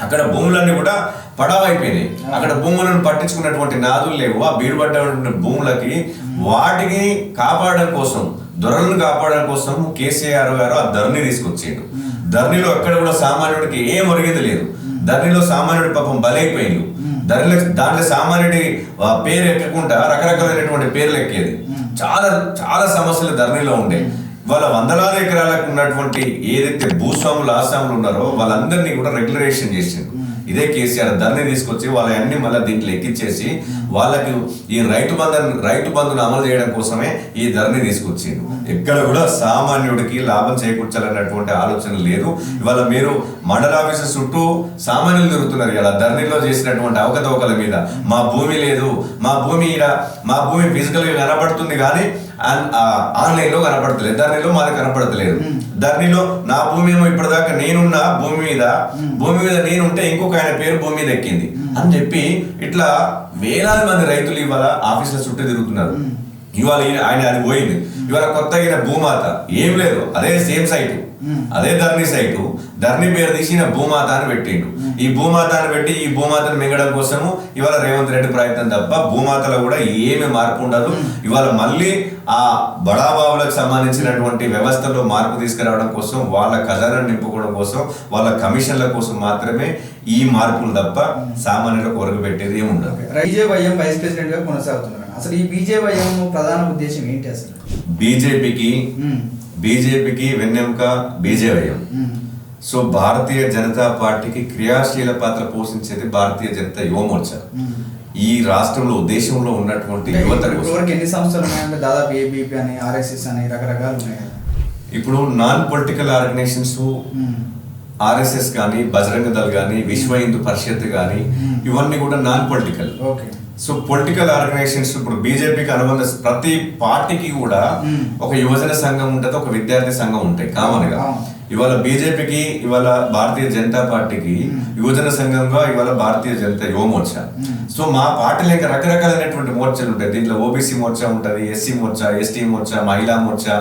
అక్కడ భూములన్నీ కూడా పడవైపోయినాయి. అక్కడ భూములను పట్టించుకున్నటువంటి నాదులు లేవు. ఆ బీడుపడ్డ భూములకి వాటిని కాపాడడం కోసం, దొరలను కాపాడడం కోసం కేసీఆర్ గారు ఆ ధర్నీ తీసుకొచ్చిండు. ధర్నీలో ఎక్కడ కూడా సామాన్యుడికి ఏం ఒరిగేది లేదు. ధర్నీలో సామాన్యుడి పాపం బలైపోయిండు. దాంట్లో సామాన్యుడి పేరు ఎక్కకుండా రకరకాలైనటువంటి పేర్లు ఎక్కేది. చాలా చాలా సమస్యలు ధర్నీలో ఉండే. వాళ్ళ వందలాది ఎకరాలకు ఉన్నటువంటి ఏదైతే భూస్వాములు, ఆసాములు ఉన్నారో వాళ్ళందరినీ కూడా రెగ్యులరేషన్ చేసిండు. ఇదే కేసీఆర్ ధర్నీ తీసుకొచ్చి వాళ్ళ అన్ని మళ్ళీ దీంట్లో ఎక్కించేసి వాళ్ళకి ఈ రైతు బంధును అమలు చేయడం కోసమే ఈ ధర్నీ తీసుకొచ్చిండు. ఎక్కడ కూడా సామాన్యుడికి లాభం చేకూర్చాలన్నటువంటి ఆలోచన లేదు. ఇవాళ మీరు మండల ఆఫీసు చుట్టూ సామాన్యులు తిరుగుతున్నారు. ఇలా ధర్నీలో చేసినటువంటి అవకతవకల మీద మా భూమి లేదు, మా భూమి ఫిజికల్ గా కనపడుతుంది కానీ ఆన్లైన్ లో కనపడతలేదు, ధర్నీలో మాది కనపడతలేదు. ధర్నీలో నా భూమి ఏమో ఇప్పటిదాకా నేనున్న భూమి మీద నేనుంటే ఇంకొక ఆయన పేరు భూమి మీద ఎక్కింది అని చెప్పి ఇట్లా వేలాది మంది రైతులు ఇవాళ ఆఫీసుల చుట్టూ తిరుగుతున్నారు. ఇవాళ ఆయన అది పోయింది. ఇవాళ కొత్తగా భూమాత ఏం లేదు, అదే సేమ్ సైటు, అదే ధర్నీ సైటు, ధర్నీ పేరు తీసి భూమాత అని పెట్టిండు. ఈ భూమాత అని పెట్టి ఈ భూమాతను మింగడం కోసము ఇవాళ రేవంత్ రెడ్డి ప్రయత్నం తప్ప భూమాతలో కూడా ఏమి మార్పు ఉండదు. ఇవాళ మళ్ళీ ఆ బడాబాబులకు సంబంధించినటువంటి వ్యవస్థలో మార్పు తీసుకురావడం కోసం, వాళ్ళ ఖజానా నింపుకోవడం కోసం, వాళ్ళ కమిషన్ల కోసం మాత్రమే ఈ మార్పులు తప్ప సామాన్యులకు ఒరగ పెట్టేది ఏమి ఉండదు. బీజేవైఎం వైస్ ప్రెసిడెంట్ గా కొనసాగుతున్నారు. అసలు ఈ బీజేవైఎం ప్రధాన ఉద్దేశం ఏంటి? అసలు బీజేపీకి వెన్నెముక బీజేవైఎం. సో భారతీయ జనతా పార్టీకి క్రియాశీల పాత్ర పోషించేది భారతీయ జనతా యువ మోర్చా. ఈ రాష్ట్రంలో, దేశంలో ఉన్నటువంటి యువత ఎన్ని సంస్థలు ఉన్నాయంటే దాదాపు ఏబీపీ అని, ఆర్ఎస్ఎస్ అని రకరకాలు ఉన్నాయి. ఇప్పుడు నాన్ పొలిటికల్ ఆర్గనైజేషన్స్ ఆర్ఎస్ఎస్ కానీ, బజరంగ దళ్ కానీ, విశ్వ హిందూ పరిషత్ కానీ, ఇవన్నీ కూడా non political. So political organizations ఇప్పుడు బీజేపీకి అనుబంధ ప్రతి పార్టీకి కూడా ఒక యువజన సంఘం ఉంటుంది, ఒక విద్యార్థి సంఘం ఉంటాయి కామన్ గా. ఇవాళ బీజేపీకి, ఇవాళ భారతీయ జనతా పార్టీకి యువజన సంఘంగా ఇవాళ భారతీయ జనతా యువ మోర్చా. సో మా పార్టీలో ఇంకా రకరకాలైనటువంటి మోర్చాలు ఉంటాయి. దీంట్లో ఓబీసీ మోర్చా ఉంటుంది, ఎస్సీ మోర్చా, ఎస్టీ మోర్చా, మహిళా మోర్చా,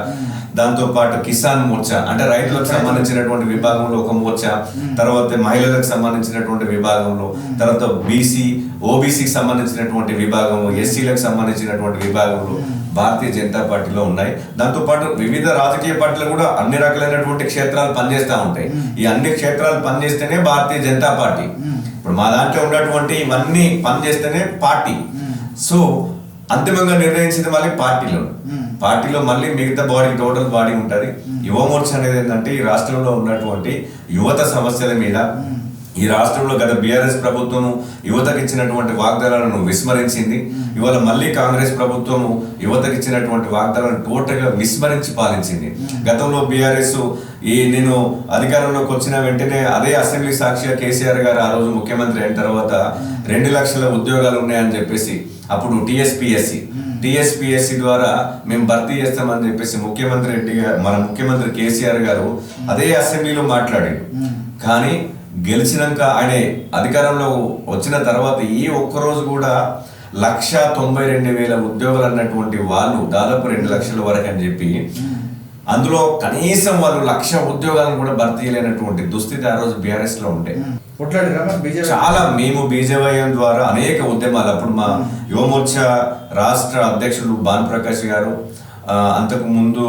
దాంతో పాటు కిసాన్ మోర్చా అంటే రైతులకు సంబంధించినటువంటి విభాగంలో ఒక మోర్చా, తర్వాత మహిళలకు సంబంధించినటువంటి విభాగంలో, తర్వాత ఓబీసీకి సంబంధించినటువంటి విభాగంలో, ఎస్సీలకు సంబంధించినటువంటి విభాగంలో భారతీయ జనతా పార్టీలో ఉన్నాయి. దాంతో పాటు వివిధ రాజకీయ పార్టీలు కూడా అన్ని రకాలైనటువంటి క్షేత్రాలు పనిచేస్తూ ఉంటాయి. ఈ అన్ని క్షేత్రాలు పనిచేస్తేనే భారతీయ జనతా పార్టీ. ఇప్పుడు మా దాంట్లో ఉన్నటువంటి ఇవన్నీ పనిచేస్తేనే పార్టీ. సో అంతిమంగా నిర్ణయించింది మళ్ళీ పార్టీలో మళ్ళీ మిగతా బాడీ, టోటల్ బాడీ ఉంటుంది. యువ మోర్చా అనేది ఏంటంటే ఈ రాష్ట్రంలో ఉన్నటువంటి యువత సమస్యల మీద, ఈ రాష్ట్రంలో గత బీఆర్ఎస్ ప్రభుత్వం యువతకు ఇచ్చినటువంటి వాగ్దానాలను విస్మరించింది. ఇవాళ మళ్ళీ కాంగ్రెస్ ప్రభుత్వం యువతకు ఇచ్చినటువంటి వాగ్దానాలను టోటల్గా విస్మరించి పాలించింది. గతంలో బీఆర్ఎస్ నేను అధికారంలోకి వచ్చిన వెంటనే అదే అసెంబ్లీ సాక్షిగా కేసీఆర్ గారు ఆ రోజు ముఖ్యమంత్రి అయిన తర్వాత 2 లక్షల ఉద్యోగాలు ఉన్నాయని చెప్పేసి అప్పుడు టీఎస్పీఎస్సీ ద్వారా మేము భర్తీ చేస్తామని చెప్పేసి మన ముఖ్యమంత్రి కేసీఆర్ గారు అదే అసెంబ్లీలో మాట్లాడారు. కానీ గెలిచినాక ఆయన అధికారంలో వచ్చిన తర్వాత ఈ ఒక్కరోజు కూడా 192,000 ఉద్యోగాలు అన్నటువంటి వాళ్ళు దాదాపు 2 లక్షల వరకు అని చెప్పి అందులో కనీసం వాళ్ళు 1,00,000 ఉద్యోగాలను కూడా భర్తీ చేయలేనటువంటి దుస్థితి ఆ రోజు బీఆర్ఎస్ లో ఉండే. చాలా మేము బీజేవైఎం ద్వారా అనేక ఉద్యమాలు, అప్పుడు మా యువమోర్చా రాష్ట్ర అధ్యక్షులు భానుప్రకాష్ గారు, అంతకు ముందు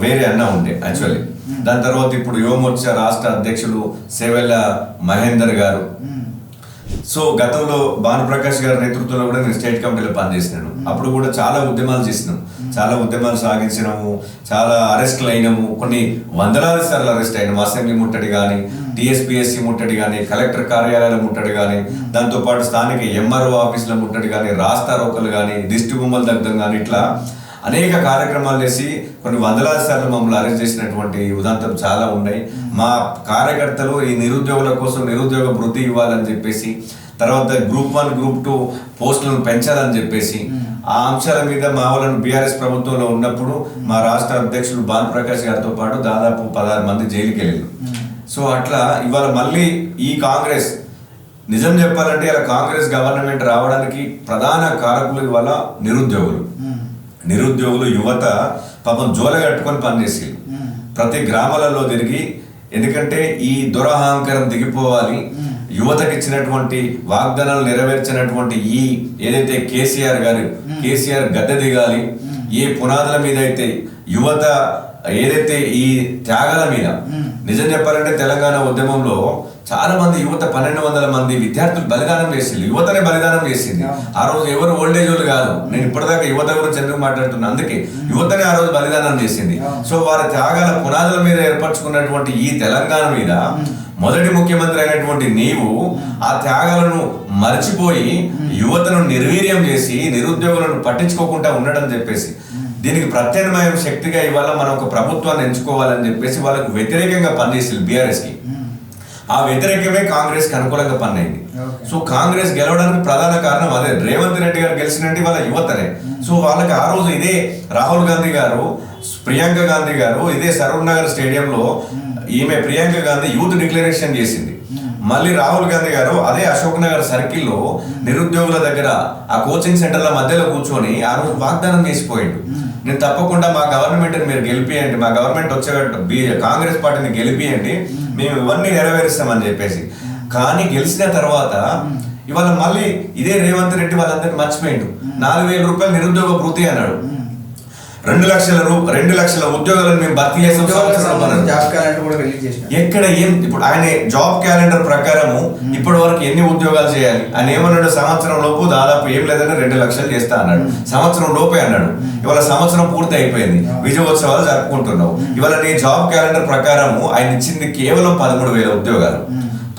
వేరే అన్న ఉండే యాక్చువల్లీ, దాని తర్వాత ఇప్పుడు యువమోర్చా రాష్ట్ర అధ్యక్షులు సేవెల్ల మహేందర్ గారు. సో గతంలో భానుప్రకాష్ గారి నేతృత్వంలో కూడా నేను స్టేట్ కమిటీలో పనిచేసినాను. అప్పుడు కూడా చాలా ఉద్యమాలు చేసినాము, చాలా ఉద్యమాలు సాగించినాము, చాలా అరెస్టులు అయినాము, కొన్ని వందలాది సార్లు అరెస్ట్ అయినాము. అసెంబ్లీ ముట్టడి కానీ, టీఎస్పీఎస్సీ ముట్టడి కానీ, కలెక్టర్ కార్యాలయాల ముట్టడి కానీ, దాంతోపాటు స్థానిక ఎంఆర్ఓ ఆఫీసుల ముట్టడి కానీ, రాస్తా రోకలు కానీ, దిష్టి బొమ్మల దగ్ధం కానీ, ఇట్లా అనేక కార్యక్రమాలు చేసి కొన్ని వందలాది సార్లు మమ్మల్ని అరెస్ట్ చేసినటువంటి ఉదాంతం చాలా ఉన్నాయి. మా కార్యకర్తలు ఈ నిరుద్యోగుల కోసం నిరుద్యోగ భృతి ఇవ్వాలని చెప్పేసి, తర్వాత గ్రూప్ 1, గ్రూప్ 2 పోస్టులను పెంచాలని చెప్పేసి ఆ అంశాల మీద మా వాళ్ళను బీఆర్ఎస్ ప్రభుత్వంలో ఉన్నప్పుడు మా రాష్ట్ర అధ్యక్షులు భానుప్రకాష్ గారితో పాటు దాదాపు 16 మంది జైలుకి వెళ్ళారు. సో అట్లా ఇవాళ మళ్ళీ ఈ కాంగ్రెస్, నిజం చెప్పాలంటే ఇలా కాంగ్రెస్ గవర్నమెంట్ రావడానికి ప్రధాన కారకులు ఇవాళ నిరుద్యోగులు యువత పాపం జోల కట్టుకొని పనిచేసేది ప్రతి గ్రామాలలో తిరిగి. ఎందుకంటే ఈ దురహంకారం దిగిపోవాలి, యువతకి ఇచ్చినటువంటి వాగ్దానాలు నెరవేర్చినటువంటి ఈ ఏదైతే కేసీఆర్ గద్దె దిగాలి. ఏ పునాదుల మీద అయితే యువత ఏదైతే ఈ త్యాగాల మీద, నిజం చెప్పాలంటే తెలంగాణ ఉద్యమంలో చాలా మంది యువత 1,200 మంది విద్యార్థులు బలిదానం చేసింది, యువతనే బలిదానం చేసింది. ఆ రోజు ఎవరు ఓల్డేజ్ వాళ్ళు కాదు, నేను ఇప్పటిదాకా యువత గురించి ఎందుకు మాట్లాడుతున్నా, అందుకే యువతనే ఆ రోజు బలిదానం చేసింది. సో వారి త్యాగాల పునాదుల మీద ఏర్పరచుకున్నటువంటి ఈ తెలంగాణ మీద మొదటి ముఖ్యమంత్రి అయినటువంటి నీవు ఆ త్యాగాలను మర్చిపోయి యువతను నిర్వీర్యం చేసి నిరుద్యోగులను పట్టించుకోకుండా ఉండడం చెప్పేసి దీనికి ప్రత్యామ్నాయ శక్తిగా ఇవాళ మనం ఒక ప్రభుత్వాన్ని ఎంచుకోవాలని చెప్పేసి వాళ్ళకు వ్యతిరేకంగా పనిచేసింది బీఆర్ఎస్కి. ఆ వ్యతిరేకమే కాంగ్రెస్ కి అనుకూలంగా పన్నైంది. సో కాంగ్రెస్ గెలవడానికి ప్రధాన కారణం అదే. రేవంత్ రెడ్డి గారు గెలిచినట్టు వాళ్ళ యువతనే. సో వాళ్ళకి ఆ రోజు ఇదే రాహుల్ గాంధీ గారు, ప్రియాంక గాంధీ గారు ఇదే సరూర్ నగర్ స్టేడియంలో ఈమె ప్రియాంక గాంధీ యూత్ డిక్లరేషన్ చేసింది. మళ్ళీ రాహుల్ గాంధీ గారు అదే అశోక్ నగర్ సర్కిల్లో నిరుద్యోగుల దగ్గర ఆ కోచింగ్ సెంటర్ల మధ్యలో కూర్చొని ఆ రోజు వాగ్దానం చేసిపోయిండు, నేను తప్పకుండా మా గవర్నమెంట్ మీరు గెలిపియండి, మా గవర్నమెంట్ వచ్చేటట్టు కాంగ్రెస్ పార్టీని గెలిపియండి, మేము ఇవన్నీ నెరవేరుస్తామని చెప్పేసి. కానీ గెలిచిన తర్వాత ఇవాళ మళ్ళీ ఇదే రేవంత్ రెడ్డి వాళ్ళందరినీ మర్చిపోయిండు. 4,000 రూపాయలు నిరుద్యోగ భృతి అన్నాడు. 2 లక్షల ఉద్యోగాలను మేము భర్తీ చేస్తాం. ఎక్కడ ఏం ఇప్పుడు ఆయన జాబ్ క్యాలెండర్ ప్రకారము ఇప్పటి వరకు ఎన్ని ఉద్యోగాలు చేయాలి ఆయన ఏమన్నాడు, సంవత్సరం లోపు దాదాపు ఏం లేదని 2 లక్షలు చేస్తా అన్నాడు. సంవత్సరం లోపే అన్నాడు. ఇవాళ సంవత్సరం పూర్తి అయిపోయింది, విజయోత్సవాలు జరుపుకుంటున్నావు. ఇవాళ నీ జాబ్ క్యాలెండర్ ప్రకారము ఆయన ఇచ్చింది కేవలం 13,000 ఉద్యోగాలు.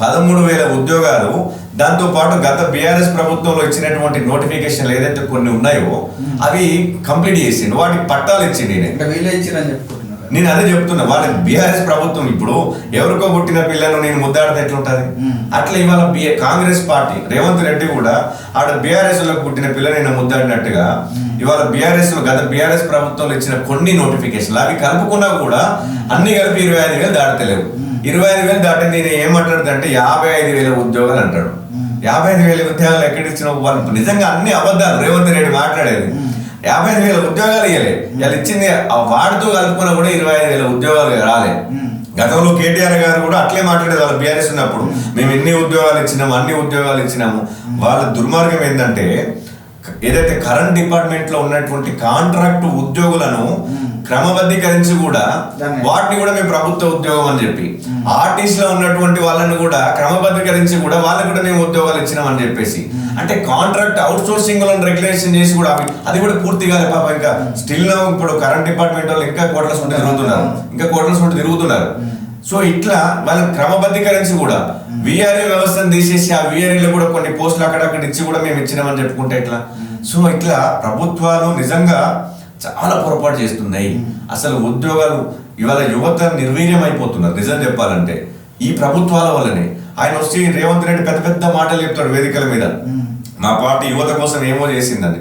13,000 ఉద్యోగాలు. దాంతో పాటు గత బీఆర్ఎస్ ప్రభుత్వంలో ఇచ్చినటువంటి నోటిఫికేషన్లు ఏదైతే కొన్ని ఉన్నాయో అవి కంప్లీట్ చేసిండు, వాటికి పట్టాలు ఇచ్చింది. నేను అదే చెప్తున్నా, వాళ్ళ బీఆర్ఎస్ ప్రభుత్వం ఇప్పుడు ఎవరికో పుట్టిన పిల్లను నేను ముద్దాడితే ఎట్లుంటది? అట్లా ఇవాళ కాంగ్రెస్ పార్టీ రేవంత్ రెడ్డి కూడా ఆడ బీఆర్ఎస్ లో పుట్టిన పిల్లని నేను ముద్దాడినట్టుగా ఇవాళ గత బీఆర్ఎస్ ప్రభుత్వంలో ఇచ్చిన కొన్ని నోటిఫికేషన్లు అవి కలుపుకున్నా కూడా అన్ని కలిపి 25,000 దాటలేవు. 25,000 దాటి నేను ఏం మాట్లాడుతుంటే 55,000 ఉద్యోగాలు అంటాడు. 55,000 ఉద్యోగాలు ఎక్కడిచ్చిన వాళ్ళు నిజంగా అన్ని అబద్ధాలు రేవంత్ రెడ్డి మాట్లాడేది. 55,000 ఉద్యోగాలు ఇవ్వలే, వాళ్ళు ఇచ్చింది వాడితో కలుపుకున్నా కూడా 25,000 ఉద్యోగాలు రాలే. గతంలో కేటీఆర్ గారు కూడా అట్లే మాట్లాడేది వాళ్ళ బీఆర్ఎస్ ఉన్నప్పుడు, మేము ఎన్ని ఉద్యోగాలు ఇచ్చినాము, అన్ని ఉద్యోగాలు ఇచ్చినాము. వాళ్ళ దుర్మార్గం ఏంటంటే ఏదైతే కరెంట్ డిపార్ట్మెంట్ లో ఉన్నటువంటి కాంట్రాక్ట్ ఉద్యోగులను క్రమబద్ధీకరించి కూడా వాటిని కూడా మేము ప్రభుత్వ ఉద్యోగం అని చెప్పి, ఆర్టీసీ లో ఉన్నటువంటి వాళ్ళని కూడా క్రమబద్ధీకరించి కూడా వాళ్ళకి కూడా మేము ఉద్యోగాలు ఇచ్చినామని చెప్పేసి, అంటే కాంట్రాక్ట్ అవుట్ సోర్సింగ్ రెగ్యులేషన్ చేసి కూడా అది కూడా పూర్తిగా పాప ఇంకా స్టిల్ ఇప్పుడు కరెంట్ డిపార్ట్మెంట్ వాళ్ళు ఇంకా కోట్ల సుంటి తిరుగుతున్నారు. సో ఇట్లా వాళ్ళని క్రమబద్ధీకరించి కూడా విఆర్ఏ వ్యవస్థను తీసేసి ఆ విఆర్ఏలో కూడా కొన్ని పోస్టులు అక్కడక్కడ ఇచ్చి కూడా మేము ఇచ్చినామని చెప్పుకుంటే ఎట్లా? సో ఇట్లా ప్రభుత్వాలు నిజంగా చాలా పొరపాటు చేస్తున్నాయి. అసలు ఉద్యోగాలు ఇవాళ యువత నిర్వీర్యం అయిపోతున్నారు. నిజం చెప్పాలంటే ఈ ప్రభుత్వాల వల్లనే. ఆయన వచ్చి రేవంత్ రెడ్డి పెద్ద పెద్ద మాటలు చెప్తాడు వేదికల మీద, మా పార్టీ యువత కోసం ఏమో చేసిందని.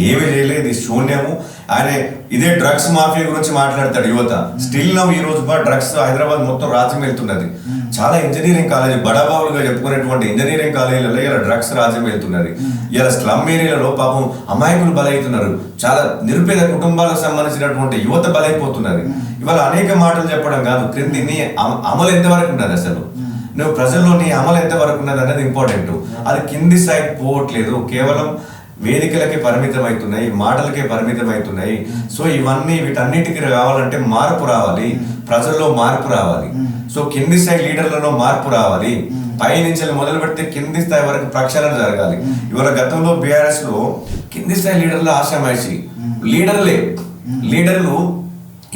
ఏమి చేయలేదు, శూన్యము. ఆయన ఇదే డ్రగ్స్ మాఫియా గురించి మాట్లాడతాడు. యువత స్టిల్ నౌ ఈ రోజు డ్రగ్స్ హైదరాబాద్ మొత్తం రాజ్యం వెళ్తున్నది. చాలా ఇంజనీరింగ్ కాలేజీ బడాబాబులుగా చెప్పుకునేటువంటి ఇంజనీరింగ్ కాలేజీలలో ఇలా డ్రగ్స్ రాజ్యం వెళ్తున్నది. ఇలా స్లమ్ ఏరియాలలో పాపం అమాయకులు బలవుతున్నారు. చాలా నిరుపేద కుటుంబాలకు సంబంధించినటువంటి యువత బలైపోతున్నది. ఇవాళ అనేక మాటలు చెప్పడం కాదు, క్రింది నీ అమలు ఎంతవరకు ఉన్నది, అసలు నువ్వు ప్రజల్లో నీ అమలు ఎంతవరకు ఉన్నది అనేది ఇంపార్టెంట్. అది కింది స్థాయికి పోవట్లేదు, కేవలం వేదికలకే పరిమితం అవుతున్నాయి, మాటలకే పరిమితం అవుతున్నాయి. సో వీటన్నిటికీ కావాలంటే మార్పు రావాలి, ప్రజల్లో మార్పు రావాలి. సో కింది స్థాయి లీడర్లలో మార్పు రావాలి. పై నుంచి మొదలు పెడితే కింది స్థాయి వరకు ప్రక్షాళన జరగాలి. ఇవాళ గతంలో బీఆర్ఎస్ లో కింది స్థాయి లీడర్లు ఆశామాయిషి లీడర్లు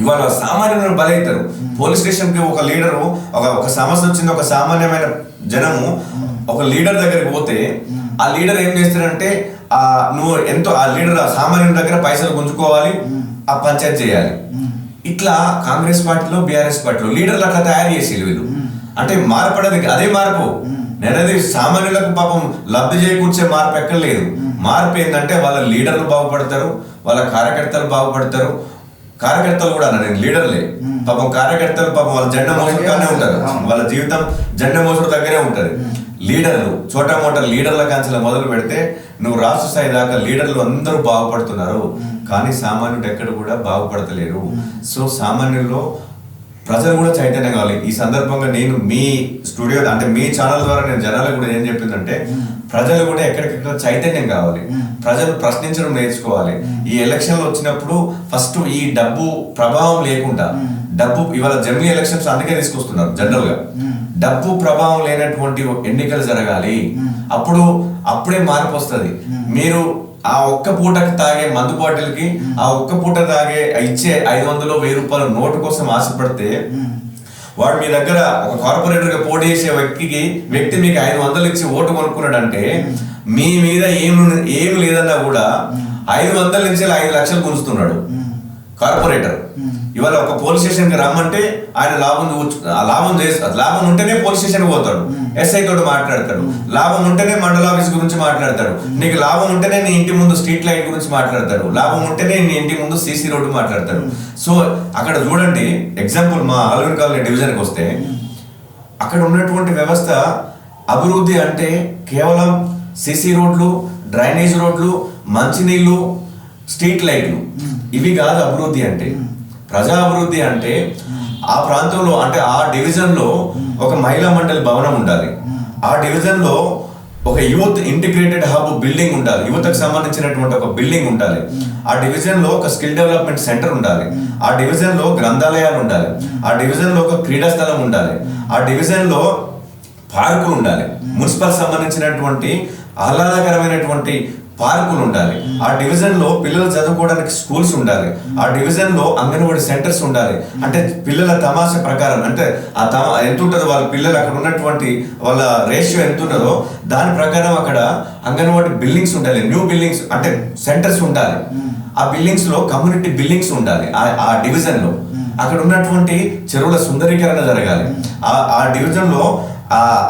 ఇవాళ సామాన్యులను బలవుతారు. పోలీస్ స్టేషన్ కి ఒక లీడరు ఒక సమస్య వచ్చింది, ఒక సామాన్యమైన జనము ఒక లీడర్ దగ్గరికి పోతే ఆ లీడర్ ఏం చేస్తాడంటే నువ్వు ఎంతో ఆ లీడర్ సామాన్యుల దగ్గర పైసలు గుంజుకోవాలి, ఆ పంచాయతీ చేయాలి. ఇట్లా కాంగ్రెస్ పార్టీలో బీఆర్ఎస్ పార్టీలో లీడర్లు అట్లా తయారు చేసి వీళ్ళు అంటే మార్పడది అదే మార్పు. నేనది సామాన్యులకు పాపం లబ్ధి చేకూర్చే మార్పు ఎక్కడ లేదు. మార్పు ఏంటంటే వాళ్ళ లీడర్లు బాగుపడతారు, వాళ్ళ కార్యకర్తలు బాగుపడతారు. కార్యకర్తలు కూడా నేను లీడర్లే, పాపం కార్యకర్తలు పాపం వాళ్ళ జెండా మోసుడుగానే ఉంటారు, వాళ్ళ జీవితం జెండా మోసుడు దగ్గరే ఉంటది. లీడర్లు చోటా మోటా లీడర్ల కాంచెల మొదలు పెడితే నువ్వు రాష్ట్ర స్థాయి దాకా లీడర్లు అందరూ బాగుపడుతున్నారు, కానీ సామాన్యుడు ఎక్కడ కూడా బాగుపడతలేరు. సో సామాన్యుల్లో ప్రజలు కూడా చైతన్యం కావాలి. ఈ సందర్భంగా నేను మీ స్టూడియో అంటే మీ ఛానల్ ద్వారా నేను జనాలకు కూడా ఏం చెప్పిందంటే, ప్రజలు కూడా ఎక్కడికెక్కడ చైతన్యం కావాలి, ప్రజలు ప్రశ్నించడం నేర్చుకోవాలి. ఈ ఎలక్షన్లు వచ్చినప్పుడు ఫస్ట్ ఈ డబ్బు ప్రభావం లేకుండా, డబ్బు ఇవాళ జమిలీ ఎలక్షన్స్ అందుకే తీసుకొస్తున్నారు. జనరల్ గా డబ్బు ప్రభావం లేనటువంటి ఎన్నికలు జరగాలి. అప్పుడే మార్పు వస్తుంది. మీరు ఆ ఒక్క పూటకి తాగే మందు బాటిల్కి ఆ ఒక్క పూట తాగే ఇచ్చే 500 1000 రూపాయల నోటు కోసం ఆశపడితే, వాడు మీ దగ్గర ఒక కార్పొరేటర్ గా పోటీ చేసే వ్యక్తి మీకు 500 ఇచ్చి ఓటు కొనుక్కున్నాడంటే మీ మీద ఏమి లేదన్నా కూడా 500 నుంచి 5 లక్షలు గుంజుతున్నాడు కార్పొరేటర్. ఇవాళ ఒక పోలీస్ స్టేషన్ కి రమ్మంటే ఆయన లాభం ఉంటేనే పోలీస్ స్టేషన్ పోతాడు, ఎస్ఐ తోటి మాట్లాడతాడు, లాభం ఉంటేనే మండల ఆఫీస్ గురించి మాట్లాడతాడు, నీకు లాభం ఉంటేనే నీ ఇంటి ముందు స్ట్రీట్ లైట్ గురించి మాట్లాడతాడు, లాభం ఉంటేనే నీ ఇంటి ముందు సీసీ రోడ్డు మాట్లాడతాడు. సో అక్కడ చూడండి, ఎగ్జాంపుల్ మా ఆల్విన్ కాలనీ డివిజన్కి వస్తే అక్కడ ఉన్నటువంటి వ్యవస్థ అభివృద్ధి అంటే కేవలం సీసీ రోడ్లు, డ్రైనేజ్ రోడ్లు, మంచినీళ్ళు, స్ట్రీట్ లైట్లు, ఇవి కాదు అభివృద్ధి అంటే. ప్రజా అభివృద్ధి అంటే ఆ ప్రాంతంలో అంటే ఆ డివిజన్ లో ఒక మహిళా మండలి భవనం ఉండాలి, ఆ డివిజన్ లో ఒక యూత్ ఇంటిగ్రేటెడ్ హబ్ బిల్డింగ్ ఉండాలి, యువతకు సంబంధించినటువంటి ఒక బిల్డింగ్ ఉండాలి, ఆ డివిజన్ లో ఒక స్కిల్ డెవలప్మెంట్ సెంటర్ ఉండాలి, ఆ డివిజన్ లో గ్రంథాలయాలు ఉండాలి, ఆ డివిజన్ లో ఒక క్రీడా స్థలం ఉండాలి, ఆ డివిజన్ లో పార్కులు ఉండాలి, మున్సిపల్ సంబంధించినటువంటి ఆహ్లాదకరమైనటువంటి పార్కులు ఉండాలి, ఆ డివిజన్ లో పిల్లలు చదువుకోవడానికి స్కూల్స్ ఉండాలి, ఆ డివిజన్ లో అంగన్వాడీ సెంటర్స్ ఉండాలి. అంటే పిల్లల తమాషా ప్రకారం అంటే ఎంత ఉంటుందో వాళ్ళ పిల్లలు అక్కడ ఉన్నటువంటి వాళ్ళ రేషియో ఎంత ఉంటుందో దాని ప్రకారం అక్కడ అంగన్వాడీ బిల్డింగ్స్ ఉండాలి, న్యూ బిల్డింగ్స్ అంటే సెంటర్స్ ఉండాలి. ఆ బిల్డింగ్స్ లో కమ్యూనిటీ బిల్డింగ్స్ ఉండాలి. ఆ డివిజన్ లో అక్కడ ఉన్నటువంటి చెరువుల సుందరీకరణ జరగాలి. ఆ డివిజన్ లో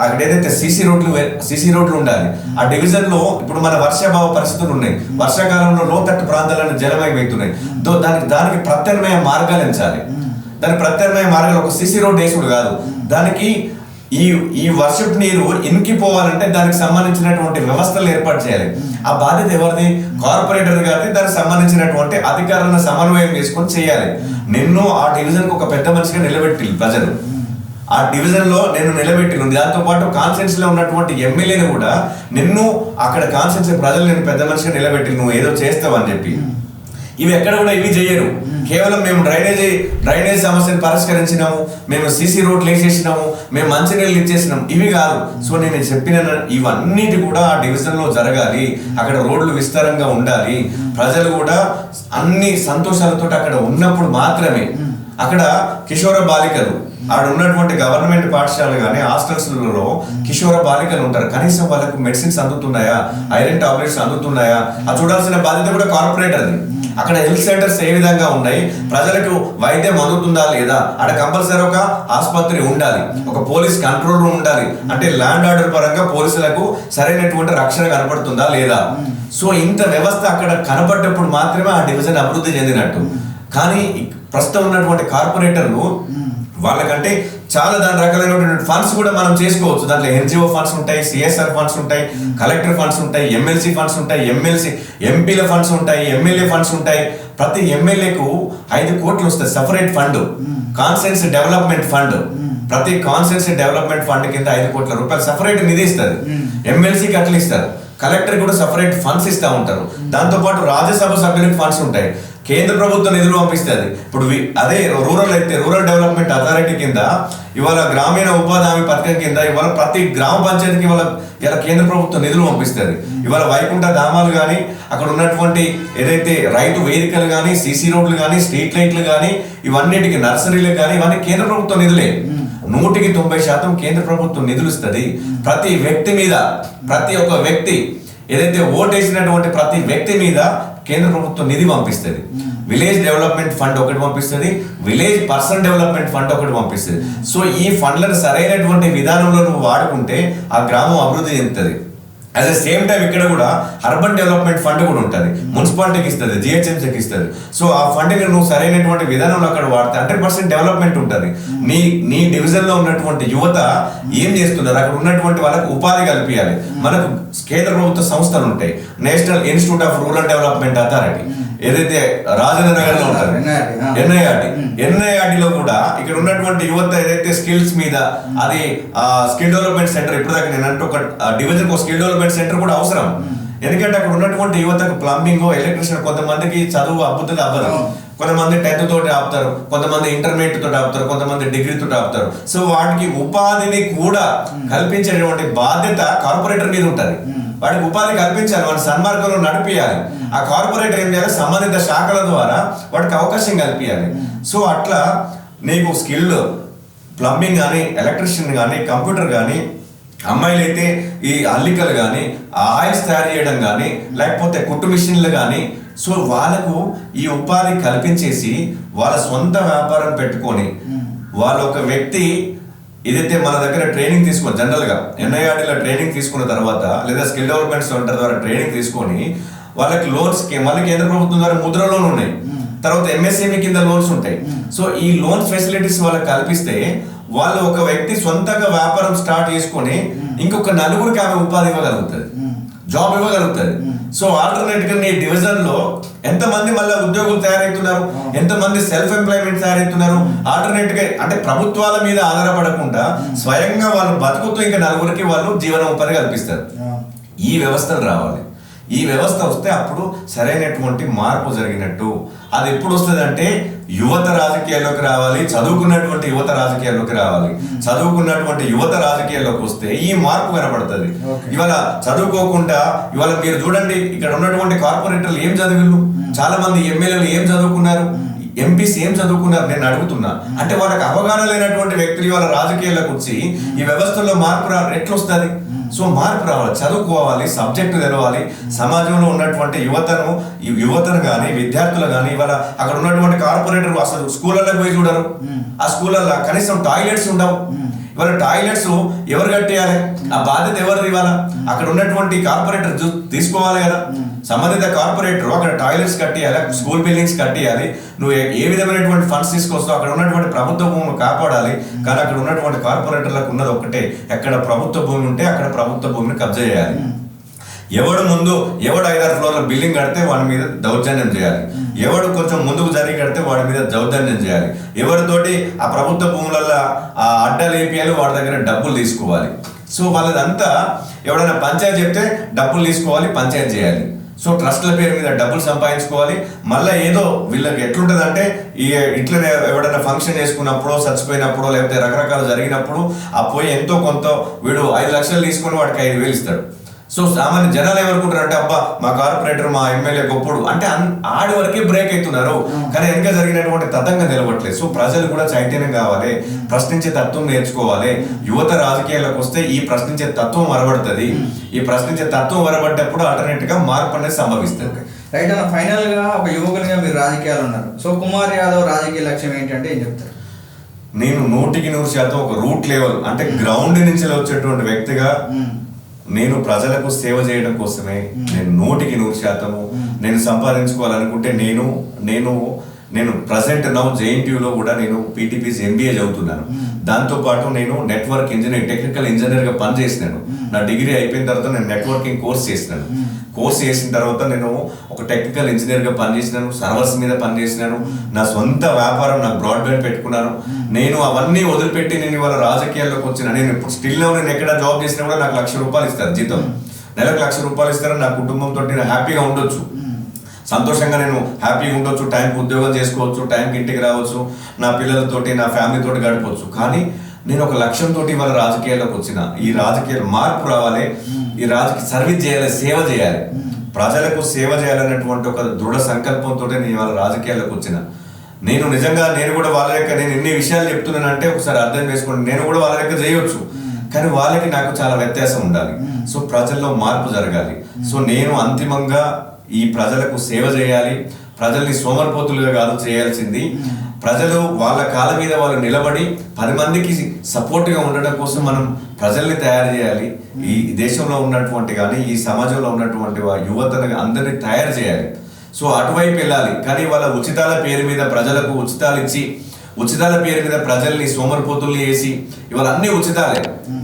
అక్కడ ఏదైతే సీసీ రోడ్లు ఉండాలి. ఆ డివిజన్ లో ఇప్పుడు మన వర్షాభావ పరిస్థితులు ఉన్నాయి, వర్షాకాలంలో లోతట్టు ప్రాంతాలను జలమయమవుతున్నాయి. దానికి ప్రత్యామ్నాయ మార్గాలు ఎంచాలి. దానికి ప్రత్యామ్నాయ మార్గాలు ఒక సీసీ రోడ్ వేసుడు కాదు, దానికి ఈ వర్షపు నీరు ఇనికిపోవాలంటే దానికి సంబంధించినటువంటి వ్యవస్థలు ఏర్పాటు చేయాలి. ఆ బాధ్యత ఎవరిది? కార్పొరేటర్ గారిది. దానికి సంబంధించినటువంటి అధికారులను సమన్వయం చేసుకొని చేయాలి. నిన్ను ఆ డివిజన్ కు ఒక పెద్ద మనిషిగా నిలబెట్టి ప్రజలు ఆ డివిజన్ లో నేను నిలబెట్టి ఉంది. దాంతో పాటు కాన్స్టిట్యూన్సీ లో ఉన్నటువంటి ఎమ్మెల్యేని కూడా నిన్ను అక్కడ కాన్స్టిట్యూన్సీ ప్రజలు నేను పెద్ద మనిషిగా నిలబెట్టి నువ్వు ఏదో చేస్తావని చెప్పి ఇవి ఎక్కడ కూడా ఇవి చేయరు. కేవలం మేము డ్రైనేజ్ సమస్యను పరిష్కరించినాము, మేము సీసీ రోడ్లు వేసేసినాము, మేము మంచినీళ్ళు ఇచ్చేసినాం, ఇవి కాదు. సో నేను చెప్పిన ఇవన్నిటి కూడా ఆ డివిజన్ లో జరగాలి. అక్కడ రోడ్లు విస్తారంగా ఉండాలి. ప్రజలు కూడా అన్ని సంతోషాలతో అక్కడ ఉన్నప్పుడు మాత్రమే అక్కడ కిషోర బాలికలు ఆడ ఉన్నటువంటి గవర్నమెంట్ పాఠశాలలు కానీ హాస్టల్స్లలో కిషోర బాలికలు ఉంటారు. కనీసం వాళ్ళకు మెడిసిన్స్ అందుతున్నాయా, ఐరన్ టాబ్లెట్స్ అందుతున్నాయా అది చూడాల్సిన బాధ్యత కూడా కార్పొరేటర్ది. అక్కడ హెల్త్ సెంటర్స్ ఏ విధంగా ఉన్నాయి, ప్రజలకు వైద్యం అందుతుందా లేదా, అక్కడ కంపల్సరీ ఒక ఆసుపత్రి ఉండాలి, ఒక పోలీస్ కంట్రోల్ రూమ్ ఉండాలి. అంటే ల్యాండ్ ఆర్డర్ పరంగా పోలీసులకు సరైనటువంటి రక్షణ కనపడుతుందా లేదా. సో ఇంత వ్యవస్థ అక్కడ కనపడ్డప్పుడు మాత్రమే ఆ డివిజన్ అభివృద్ధి చెందినట్టు. కానీ ప్రస్తుతం ఉన్నటువంటి కార్పొరేటర్లు వాళ్ళకంటే చాలా దాని రకాలైనటువంటి ఫండ్స్ కూడా మనం చేసుకోవచ్చు. దాంట్లో ఎన్జిఓ ఫండ్స్ ఉంటాయి, సిఎస్ఆర్ ఫండ్స్ ఉంటాయి, కలెక్టర్ ఫండ్స్ ఉంటాయి, ఎమ్మెల్సీ ఫండ్స్ ఉంటాయి, ఎంపీల ఫండ్స్ ఉంటాయి, ఎమ్మెల్యే ఫండ్స్ ఉంటాయి. ప్రతి ఎమ్మెల్యేకు 5 కోట్లు వస్తాయి separate fund, constituency development fund. ప్రతి కాన్స్టిట్యూన్సీ డెవలప్మెంట్ ఫండ్ కింద 5 కోట్ల రూపాయలు సపరేట్ నిధి ఇస్తారు. ఎమ్మెల్సీకి అట్లా ఇస్తారు, కలెక్టర్ కూడా సపరేట్ ఫండ్స్ ఇస్తూ ఉంటారు. దాంతో పాటు రాజ్యసభ సభ్యులకు ఫండ్స్ ఉంటాయి, కేంద్ర ప్రభుత్వం నిధులు పంపిస్తుంది. ఇప్పుడు అదే రూరల్ అయితే రూరల్ డెవలప్మెంట్ అథారిటీ కింద ఇవాళ గ్రామీణ ఉపాధి హామీ పథకం కింద ఇవాళ ప్రతి గ్రామ పంచాయతీకి ఇలా కేంద్ర ప్రభుత్వం నిధులు పంపిస్తుంది. ఇవాళ వైకుంఠ ధామాలు కానీ అక్కడ ఉన్నటువంటి ఏదైతే రైతు వేదికలు కానీ, సీసీ రోడ్లు కానీ, స్ట్రీట్ లైట్లు కానీ, ఇవన్నిటికి నర్సరీలు కానీ ఇవన్నీ కేంద్ర ప్రభుత్వం నిధులే. 100% కేంద్ర ప్రభుత్వం నిధులు ఇస్తుంది. ప్రతి వ్యక్తి మీద, ప్రతి ఒక్క వ్యక్తి ఏదైతే ఓటేసినటువంటి ప్రతి వ్యక్తి మీద కేంద్ర ప్రభుత్వం నిధి పంపిస్తుంది. విలేజ్ డెవలప్మెంట్ ఫండ్ ఒకటి పంపిస్తుంది, విలేజ్ పర్సన్ డెవలప్మెంట్ ఫండ్ ఒకటి పంపిస్తుంది. సో ఈ ఫండ్లను సరైనటువంటి విధానంలో నువ్వు వాడుకుంటే ఆ గ్రామం అభివృద్ధి చెందుతుంది. అట్ ద సేమ్ టైం ఇక్కడ కూడా అర్బన్ డెవలప్మెంట్ ఫండ్ కూడా ఉంటుంది, మున్సిపాలిటీకి ఇస్తుంది, జిహెచ్ఎంసీకి ఇస్తుంది. సో ఆ ఫండ్ని నువ్వు సరైనటువంటి విధానంలో అక్కడ వాడితే 100% డెవలప్మెంట్ ఉంటుంది. నీ డివిజన్లో ఉన్నటువంటి యువత ఏం చేస్తున్నారు, అక్కడ ఉన్నటువంటి వాళ్ళకు ఉపాధి కల్పించాలి. మనకు కేంద్ర ప్రభుత్వ సంస్థలు ఉంటాయి, national institute of rural development authority ఏదైతే రాజేంద్ర నగర్ లో ఉంటుంది, ఎన్ఐఆర్టీలో కూడా ఇక్కడ ఉన్నటువంటి యువత ఏదైతే స్కిల్స్ మీద అది స్కిల్ డెవలప్మెంట్ సెంటర్, ఇప్పుడు దాకా నేను అంటే ఒక డివిజన్ ఒక స్కిల్ డెవలప్మెంట్ సెంటర్ కూడా అవసరం. ఎందుకంటే అక్కడ ఉన్నటువంటి యువతకు ప్లంబింగ్, ఎలక్ట్రిషియన్, కొంతమందికి చదువు అబ్బుతుంది అవ్వదు, కొంతమంది 10th తోటి ఆపుతారు, కొంతమంది ఇంటర్మీడియట్ తోటి ఆపుతారు, కొంతమంది డిగ్రీ తోటి ఆపుతారు. సో వాటికి ఉపాధిని కూడా కల్పించేటువంటి బాధ్యత కార్పొరేటర్ మీద ఉంటుంది. వాటికి ఉపాధి కల్పించాలి, వాటి సన్మార్గంలో నడిపియాలి. ఆ కార్పొరేటర్ ఏం చేయాలి, సంబంధిత శాఖల ద్వారా వాటికి అవకాశం కల్పించాలి. సో అట్లా నీకు స్కిల్ ప్లంబింగ్ కానీ, ఎలక్ట్రిషియన్ కానీ, కంప్యూటర్ కానీ, అమ్మాయిలు అయితే ఈ అల్లికలు కానీ, ఆయిల్స్ తయారు చేయడం కానీ, లేకపోతే కుట్టు మిషన్లు కానీ, సో వాళ్ళకు ఈ ఉపాధి కల్పించేసి వాళ్ళ సొంత వ్యాపారం పెట్టుకొని వాళ్ళ ఒక వ్యక్తి ఏదైతే మన దగ్గర ట్రైనింగ్ తీసుకొని జనరల్గా ఎన్ఐఆర్టీలో ట్రైనింగ్ తీసుకున్న తర్వాత లేదా స్కిల్ డెవలప్మెంట్ సెంటర్ ద్వారా ట్రైనింగ్ తీసుకొని వాళ్ళకి లోన్స్ మళ్ళీ కేంద్ర ప్రభుత్వం ద్వారా ముద్ర లోన్ ఉన్నాయి, తర్వాత ఎంఎస్ఎంఈ కింద లోన్స్ ఉంటాయి. సో ఈ లోన్ ఫెసిలిటీస్ వాళ్ళకి కల్పిస్తే వాళ్ళు ఒక వ్యక్తి సొంతంగా వ్యాపారం స్టార్ట్ చేసుకొని ఇంకొక నలుగురికి ఆమె ఉపాధి ఇవ్వగలుగుతుంది, జాబ్ ఇవ్వగలుగుతుంది. సో ఆల్టర్నేట్ గా నీ డివిజన్ లో ఎంతమంది మళ్ళీ ఉద్యోగులు తయారవుతున్నారు, ఎంతమంది సెల్ఫ్ ఎంప్లాయ్మెంట్ తయారవుతున్నారు. ఆల్టర్నేట్ గా అంటే ప్రభుత్వాల మీద ఆధారపడకుండా స్వయంగా వాళ్ళు బతుకుతూ ఇంకా నలుగురికి వాళ్ళు జీవన ఉపాధి కల్పిస్తారు. ఈ వ్యవస్థలు రావాలి. ఈ వ్యవస్థ వస్తే అప్పుడు సరైనటువంటి మార్పు జరిగినట్టు. అది ఎప్పుడు వస్తుంది అంటే యువత రాజకీయాల్లోకి రావాలి, చదువుకున్నటువంటి యువత రాజకీయాల్లోకి రావాలి. చదువుకున్నటువంటి యువత రాజకీయాల్లోకి వస్తే ఈ మార్పు కనబడుతుంది. ఇవాళ చదువుకోకుండా ఇవాళ మీరు చూడండి, ఇక్కడ ఉన్నటువంటి కార్పొరేటర్లు ఏం చదివిళ్ళు, చాలా మంది ఎమ్మెల్యేలు ఏం చదువుకున్నారు, ఎంపీస్ ఏం చదువుకున్నారు, నేను అడుగుతున్నా. అంటే వాళ్ళకి అవగాహన లేనటువంటి వ్యక్తులు వాళ్ళ రాజకీయాలకు వచ్చి ఈ వ్యవస్థలో మార్పు ఎట్లొస్తుంది? సో మార్పు రావాలి, చదువుకోవాలి, సబ్జెక్టు తెలవాలి. సమాజంలో ఉన్నటువంటి యువతను కానీ విద్యార్థులు కానీ ఇవాళ అక్కడ ఉన్నటువంటి కార్పొరేటర్ అసలు స్కూళ్ళలో పోయి చూడరు. ఆ స్కూళ్ళల్లో కనీసం టాయిలెట్స్ ఉండవు. ఇవాళ టాయిలెట్స్ ఎవరు కట్టేయాలి? ఆ బాధ్యత ఎవరిది? ఇవాళ అక్కడ ఉన్నటువంటి కార్పొరేటర్ తీసుకోవాలి కదా. సంబంధిత కార్పొరేటర్ అక్కడ టాయిలెట్స్ కట్టియాలి, స్కూల్ బిల్డింగ్స్ కట్టియాలి. నువ్వు ఏ విధమైనటువంటి ఫండ్స్ తీసుకొస్తావు? అక్కడ ఉన్నటువంటి ప్రభుత్వ భూములు కాపాడాలి. కానీ అక్కడ ఉన్నటువంటి కార్పొరేటర్లకు ఉన్నది ఒక్కటే, ఎక్కడ ప్రభుత్వ భూమి ఉంటే అక్కడ ప్రభుత్వ భూమిని కబ్జా చేయాలి. ఎవడు 5-6 ఫ్లోర్ల బిల్డింగ్ కడితే వాడి మీద దౌర్జన్యం చేయాలి. ఎవడు కొంచెం ముందుకు జరిగి కడితే వాడి మీద దౌర్జన్యం చేయాలి. ఎవరితోటి ఆ ప్రభుత్వ భూములలో ఆ అడ్డలు ఏపీయాలి, వాడి దగ్గర డబ్బులు తీసుకోవాలి. సో వాళ్ళదంతా ఎవడైనా పంచాయతీ చెప్తే డబ్బులు తీసుకోవాలి, పంచాయతీ చేయాలి. సో ట్రస్ట్ల పేరు మీద డబ్బులు సంపాదించుకోవాలి. మళ్ళీ ఏదో వీళ్ళకి ఎట్లుంటుంది అంటే ఇట్లనే ఎవడైనా ఫంక్షన్ చేసుకున్నప్పుడు, చచ్చిపోయినప్పుడు, లేకపోతే రకరకాలు జరిగినప్పుడు ఆ పోయి ఎంతో కొంత వీడు 5 లక్షలు తీసుకొని వాడికి 5,000 ఇస్తాడు. సో సామాన్య జనాలు ఏమనుకుంటారు అంటే అబ్బా మా కార్పొరేటర్ మా ఎమ్మెల్యే గొప్పడు అంటే ఆడి వరకే బ్రేక్ అవుతున్నారు. కానీ వెనక జరిగినటువంటి తతంగం నిలబట్లేదు. సో ప్రజలు కూడా చైతన్యం కావాలి, ప్రశ్నించే తత్వం నేర్చుకోవాలి. యువత రాజకీయాలకు వస్తే ఈ ప్రశ్నించే తత్వం వరబడుతుంది. ఈ ప్రశ్నించే తత్వం వరబడ్డప్పుడు ఆల్టర్నేట్ గా మార్పు అనేది సంభవిస్తుంది. రైట్ అన్న, ఫైనల్ గా ఒక యువకునిగా మీరు రాజకీయాలు ఉన్నారు. సో కుమార్ యాదవ్ రాజకీయ లక్ష్యం ఏంటంటే ఏం చెప్తారు? నేను 100% ఒక రూట్ లెవెల్ అంటే గ్రౌండ్ నుంచి వచ్చేటువంటి వ్యక్తిగా నేను ప్రజలకు సేవ చేయడం కోసమే నేను 100% నేను సంపాదించుకోవాలనుకుంటే నేను ప్రజెంట్ నౌ జేఎన్టీయూలో కూడా నేను పీటీపీసీ ఎంబీఏ చదువుతున్నాను. దాంతోపాటు నేను నెట్వర్క్ ఇంజనీర్, టెక్నికల్ ఇంజనీర్గా పనిచేసినాను. నా డిగ్రీ అయిపోయిన తర్వాత నేను నెట్వర్కింగ్ కోర్స్ చేసినాను. కోర్స్ చేసిన తర్వాత నేను ఒక టెక్నికల్ ఇంజనీర్గా పనిచేసినాను, సర్వర్స్ మీద పనిచేసినాను. నా సొంత వ్యాపారం, నాకు బ్రాడ్బ్యాండ్ పెట్టుకున్నాను. నేను అవన్నీ వదిలిపెట్టి నేను ఇవాళ రాజకీయాల్లోకి వచ్చిన. నేను ఇప్పుడు స్టిల్ నేను ఎక్కడ జాబ్ చేసినా కూడా నాకు ₹1,00,000 ఇస్తారు జీతం. నెలకు ₹1,00,000 ఇస్తారు. నా కుటుంబంతో నేను హ్యాపీగా ఉండొచ్చు, సంతోషంగా నేను హ్యాపీగా ఉండొచ్చు, టైంకి ఉద్యోగం చేసుకోవచ్చు, టైంకి ఇంటికి రావచ్చు, నా పిల్లలతోటి నా ఫ్యామిలీతోటి గడపవచ్చు. కానీ నేను ఒక లక్ష్యంతో ఇవాళ రాజకీయాల్లోకి వచ్చిన. ఈ రాజకీయ మార్పు రావాలి, ఈ రాజకీయ సర్వీస్ చేయాలి, సేవ చేయాలి, ప్రజలకు సేవ చేయాలనేటువంటి ఒక దృఢ సంకల్పంతో నేను ఇవాళ రాజకీయాల్లోకి వచ్చిన. నేను నిజంగా నేను కూడా వాళ్ళ యొక్క నేను ఎన్ని విషయాలు చెప్తున్నానంటే ఒకసారి అర్థం చేసుకోండి. నేను కూడా వాళ్ళ యొక్క చేయొచ్చు, కానీ వాళ్ళకి నాకు చాలా వ్యత్యాసం ఉండాలి. సో ప్రజల్లో మార్పు జరగాలి. సో నేను అంతిమంగా ఈ ప్రజలకు సేవ చేయాలి. ప్రజల్ని సోమరిపోతులుగా కాదు చేయాల్సింది, ప్రజలు వాళ్ళ కాళ్ళ మీద వాళ్ళు నిలబడి 10 మందికి సపోర్ట్గా ఉండడం కోసం మనం ప్రజల్ని తయారు చేయాలి. ఈ దేశంలో ఉన్నటువంటి కానీ ఈ సమాజంలో ఉన్నటువంటి యువతను అందరినీ తయారు చేయాలి. సో అటువైపు వెళ్ళాలి. కానీ వాళ్ళ ఉచితాల పేరు మీద ప్రజలకు ఉచితాలు ఇచ్చి, ఉచితాల పేరు మీద ప్రజల్ని సోమరిపోతుల్ని వేసి ఇవాళ అన్ని ఉచితాలే.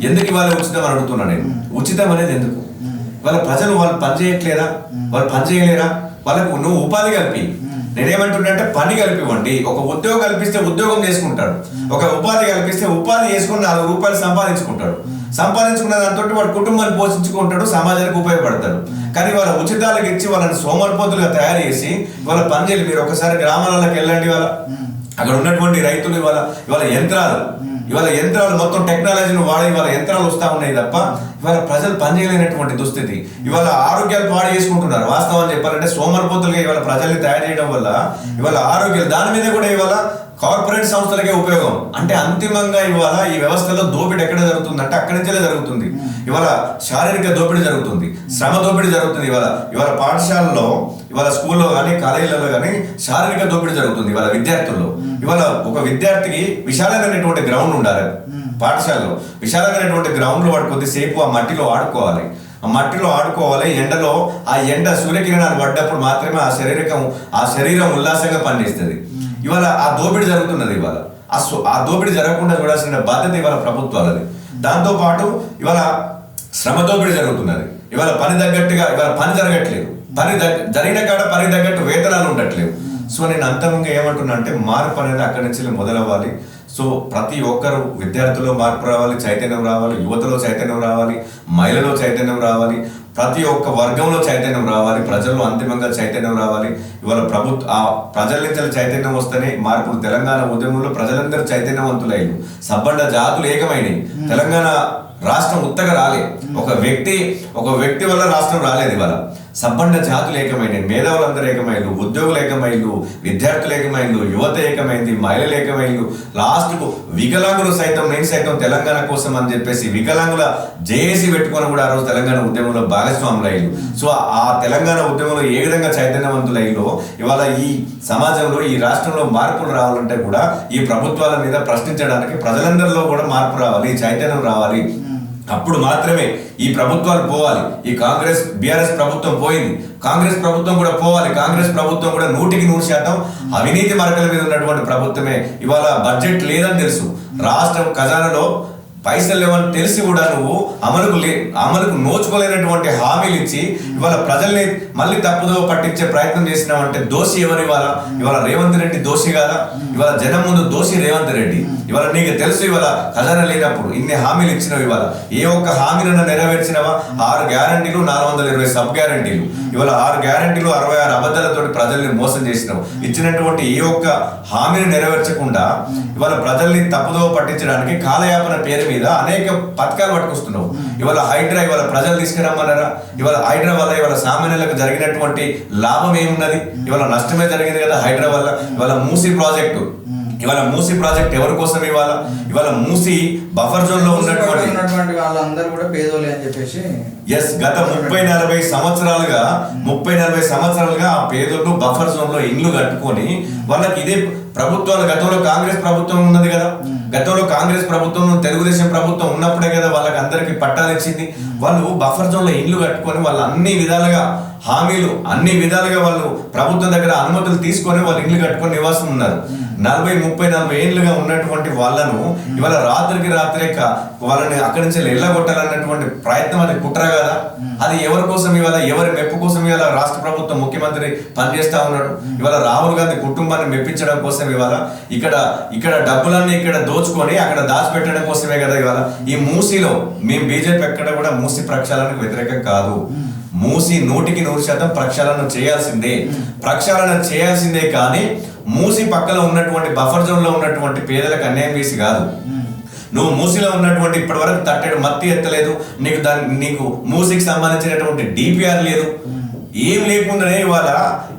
ఎందుకు ఇవాళ ఉచితం అని అడుగుతున్నా నేను. ఉచితం అనేది ఎందుకు? వాళ్ళ ప్రజలు వాళ్ళు పని చేయట్లేరా? వాళ్ళు పని చేయలేరా? వాళ్ళకు నువ్వు ఉపాధి కల్పి. నేనేమంటున్నా పని కల్పివ్వండి. ఒక ఉద్యోగం కల్పిస్తే ఉద్యోగం చేసుకుంటాడు, ఒక ఉపాధి కల్పిస్తే ఉపాధి చేసుకుని ₹4 సంపాదించుకుంటాడు. సంపాదించుకున్న దాంతో వాడు కుటుంబాన్ని పోషించుకుంటాడు, సమాజానికి ఉపయోగపడతాడు. కానీ వాళ్ళ ఉచితాలకు ఇచ్చి వాళ్ళని సోమరిపోతులుగా తయారు చేసి వాళ్ళ పని చేయాలి. మీరు ఒకసారి గ్రామాలకు వెళ్ళండి, వాళ్ళ అక్కడ ఉన్నటువంటి రైతులు ఇవాళ యంత్రాలు మొత్తం టెక్నాలజీని వాడి ఇవాళ యంత్రాలు వస్తూ ఉన్నాయి తప్ప ఇవాళ ప్రజలు పనిచేయలేనటువంటి దుస్థితి. ఇవాళ ఆరోగ్యాలు పాడు చేసుకుంటున్నారు. వాస్తవం చెప్పాలంటే సోమరిపోతులుగా ఇవాళ ప్రజల్ని తయారు చేయడం వల్ల ఇవాళ ఆరోగ్యాలు దాని మీద కూడా ఇవాళ కార్పొరేట్ సంస్థలకే ఉపయోగం. అంటే అంతిమంగా ఇవాళ ఈ వ్యవస్థలో దోపిడీ ఎక్కడ జరుగుతుంది అంటే అక్కడి నుంచే జరుగుతుంది. ఇవాళ శారీరక దోపిడీ జరుగుతుంది, శ్రమ దోపిడీ జరుగుతుంది. ఇవాళ పాఠశాలలో, ఇవాళ స్కూల్లో కానీ కాలేజీలలో కానీ శారీరక దోపిడీ జరుగుతుంది. ఇవాళ విద్యార్థుల్లో ఇవాళ ఒక విద్యార్థికి విశాలమైనటువంటి గ్రౌండ్ ఉండాలి. పాఠశాలలో విశాలమైనటువంటి గ్రౌండ్ లో వాడు కొద్దిసేపు ఆ మట్టిలో ఆడుకోవాలి. ఎండలో ఆ ఎండ సూర్యకిరణాలు పడ్డప్పుడు మాత్రమే ఆ శరీరం ఉల్లాసంగా పనిచేస్తుంది. ఇవాళ ఆ దోపిడీ జరుగుతున్నది. ఇవాళ ఆ దోపిడీ జరగకుండా చూడాల్సిన బాధ్యత ఇవాళ ప్రభుత్వాలది. దాంతోపాటు ఇవాళ శ్రమ దోపిడీ జరుగుతున్నది. ఇవాళ పని తగ్గట్టుగా ఇవాళ పని జరగట్లేదు, జరిగిన కాడ పని తగ్గట్టు వేతనాలు ఉండట్లేవు. సో నేను అంతమంగా ఏమంటున్నా అంటే మార్పు అనేది అక్కడి నుంచి మొదలవ్వాలి. సో ప్రతి ఒక్కరు విద్యార్థుల్లో మార్పు రావాలి, చైతన్యం రావాలి, యువతలో చైతన్యం రావాలి, మహిళలో చైతన్యం రావాలి, ప్రతి ఒక్క వర్గంలో చైతన్యం రావాలి, ప్రజల్లో అంతిమంగా చైతన్యం రావాలి. ఇవాళ ఆ ప్రజల నుంచి చైతన్యం వస్తేనే మార్పులు. తెలంగాణ ఉద్యమంలో ప్రజలందరూ చైతన్యవంతులైన, సబ్బండ జాతులు ఏకమైనవి. తెలంగాణ రాష్ట్రం ఉత్తగా రాలే, ఒక వ్యక్తి వల్ల రాష్ట్రం రాలేదు. ఇవాళ సబ్బండ జాతులు ఏకమైనవి, మేధావులందరూ ఏకమైలు, ఉద్యోగులు ఏకమైలు, విద్యార్థులు ఏకమైలు, యువత ఏకమైంది, మహిళలు ఏకమైలు, లాస్ట్కు వికలాంగులు సైతం, నేను సైతం తెలంగాణ కోసం అని చెప్పేసి వికలాంగుల జేఏసీ పెట్టుకొని కూడా ఆ రోజు తెలంగాణ ఉద్యమంలో భాగస్వాములయ్యారు. సో ఆ తెలంగాణ ఉద్యమంలో ఏ విధంగా చైతన్యవంతులయ్యో ఇవాళ ఈ సమాజంలో, ఈ రాష్ట్రంలో మార్పులు రావాలంటే కూడా ఈ ప్రభుత్వాల మీద ప్రశ్నించడానికి ప్రజలందరిలో కూడా మార్పు రావాలి, చైతన్యం రావాలి. అప్పుడు మాత్రమే ఈ ప్రభుత్వాలు పోవాలి. ఈ బీఆర్ఎస్ ప్రభుత్వం పోయింది, కాంగ్రెస్ ప్రభుత్వం కూడా పోవాలి. కాంగ్రెస్ ప్రభుత్వం కూడా 100% అవినీతి మరకల మీద ఉన్నటువంటి ప్రభుత్వమే. ఇవాళ బడ్జెట్ లేదని తెలుసు, రాష్ట్రం ఖజానాలో పైసలు లేవని తెలిసి కూడా నువ్వు అమలుకు నోచుకోలేనటువంటి హామీలు ఇచ్చి ఇవాళ ప్రజల్ని మళ్ళీ తప్పుదో పట్టించే ప్రయత్నం చేసినావంటే దోషి ఎవరు? ఇవాళ రేవంత్ రెడ్డి దోషి కాదా? ఇవాళ జనం ముందు దోషి రేవంత్ రెడ్డి. ఇవాళ నీకు తెలుసు, ఇవాళ ఖజానా లేనప్పుడు ఇన్ని హామీలు ఇచ్చినావు, ఇవాళ ఏ ఒక్క హామీలను నెరవేర్చినవా? 6 గ్యారంటీలు, 420 సబ్ గ్యారంటీలు. ఇవాళ 6 గ్యారంటీలు, 66 అబద్ధాలతో ప్రజల్ని మోసం చేసినావు. ఇచ్చినటువంటి ఏ ఒక్క హామీని నెరవేర్చకుండా ఇవాళ ప్రజల్ని తప్పుదో పట్టించడానికి కాలయాపన పేరు మీద అనేక పథకాలు పట్టుకొస్తున్నావు. ఇవాళ హైడ్రా, ఇవాళ ప్రజలు తీసుకురమ్మన్నారా? ఇవాళ హైడ్రా వల్ల ఇవాళ సామాన్యులకు జరిగినటువంటి లాభం ఏమున్నది? ఇవాళ నష్టమే జరిగింది కదా హైడ్రా వల్ల. ఇవాళ మూసీ ప్రాజెక్ట్ ఎవరి కోసం? ఇవాళ మూసీ బఫర్ జోన్ లో ఉన్నటువంటి వాళ్ళందరూ కూడా పేదోళ్ళే అని చెప్పేసి గత 30-40 సంవత్సరాలుగా ఆ పేదోళ్ళు బఫర్ జోన్ లో ఇండ్లు కట్టుకొని వాళ్ళకి ఇదే ప్రభుత్వాలు, గతంలో కాంగ్రెస్ ప్రభుత్వం ఉన్నది కదా, గతంలో కాంగ్రెస్ ప్రభుత్వం, తెలుగుదేశం ప్రభుత్వం ఉన్నప్పుడే కదా వాళ్ళకి అందరికి పట్టాలు ఇచ్చింది. వాళ్ళు బఫర్ జోన్ లో ఇండ్లు కట్టుకొని వాళ్ళు అన్ని విధాలుగా వాళ్ళు ప్రభుత్వం దగ్గర అనుమతులు తీసుకొని వాళ్ళు ఇండ్లు కట్టుకొని నివాసం ఉన్నారు. 40-40 ఏళ్ళుగా ఉన్నటువంటి వాళ్ళను ఇవాళ రాత్రికి రాత్రే వాళ్ళని అక్కడి నుంచి ఎల్లగొట్టాలన్నటువంటి ప్రయత్నం, అది కుట్ర కదా. అది ఎవరి కోసం? ఇవాళ ఎవరి మెప్పు కోసం ఇవాళ రాష్ట్ర ప్రభుత్వం, ముఖ్యమంత్రి పనిచేస్తా ఉన్నాడు. ఇవాళ రాహుల్ గాంధీ కుటుంబాన్ని మెప్పించడం కోసం ఇవాళ ఇక్కడ డబ్బులన్నీ ఇక్కడ దోచుకొని అక్కడ దాచిపెట్టడం కోసమే కదా. ఇవాళ ఈ మూసీలో మేము బీజేపీ ఎక్కడ కూడా మూసీ ప్రక్షాళనకు వ్యతిరేకం కాదు. మూసీ 100% ప్రక్షాళన చేయాల్సిందే కానీ మూసీ పక్కన ఉన్నటువంటి బఫర్ జోన్ లో ఉన్నటువంటి పేదలకు అన్యాయం చేసి కాదు. నువ్వు మూసీలో ఉన్నటువంటి ఇప్పటి వరకు తట్టెడు మత్తి ఎత్తలేదు, నీకు మూసీకి సంబంధించినటువంటి డిపిఆర్ లేదు, ఏం లేకుండానే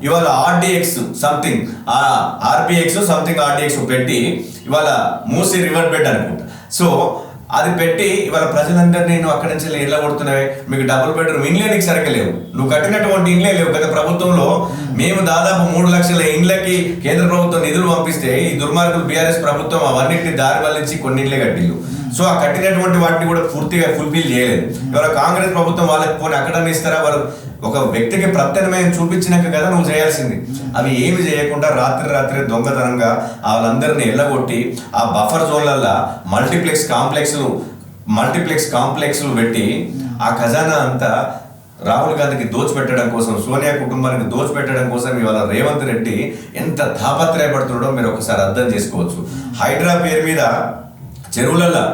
ఇవాళ ఆర్డిఎక్స్ సంథింగ్ ఆర్పిఎక్స్ సంథింగ్ ఆర్డిఎక్స్ పెట్టి ఇవాళ మూసీ రివర్ బెడ్ అనుకుంటా. సో అది పెట్టి ఇవాళ ప్రజలందరినీ నువ్వు అక్కడి నుంచి ఇళ్ళ కొడుతున్నావే, మీకు డబుల్ బెడ్రూమ్ ఇండ్లే నీకు సరిగ్గా లేవు, నువ్వు కట్టినటువంటి ఇండ్లే లేవు. గత ప్రభుత్వంలో మేము దాదాపు 3 లక్షల ఇండ్లకి కేంద్ర ప్రభుత్వం నిధులు పంపిస్తే ఈ దుర్మార్గులు బీఆర్ఎస్ ప్రభుత్వం అవన్నింటినీ దారి వల్లించి కొన్ని ఇండ్లే కట్టిల్లు. సో ఆ కట్టినటువంటి వాటిని కూడా పూర్తిగా ఫుల్ఫిల్ చేయలేదు. ఇవాళ కాంగ్రెస్ ప్రభుత్వం వాళ్ళకి పోనీ అక్కడ ఇస్తారా? వాళ్ళు ఒక వ్యక్తికి ప్రత్యామ్నాయం చూపించినాక కదా నువ్వు చేయాల్సింది. అవి ఏమి చేయకుండా రాత్రి దొంగతనంగా వాళ్ళందరినీ ఎల్లగొట్టి ఆ బఫర్ జోన్లల్లో మల్టీప్లెక్స్ కాంప్లెక్స్లు పెట్టి ఆ ఖజానా అంతా రాహుల్ గాంధీకి దోచిపెట్టడం కోసం, సోనియా కుటుంబానికి దోచిపెట్టడం కోసం ఇవాళ రేవంత్ రెడ్డి ఎంత తాపత్రయపడుతున్నాడో మీరు ఒకసారి అర్థం చేసుకోవచ్చు. హైడ్రా పేరు మీద చెరువులలో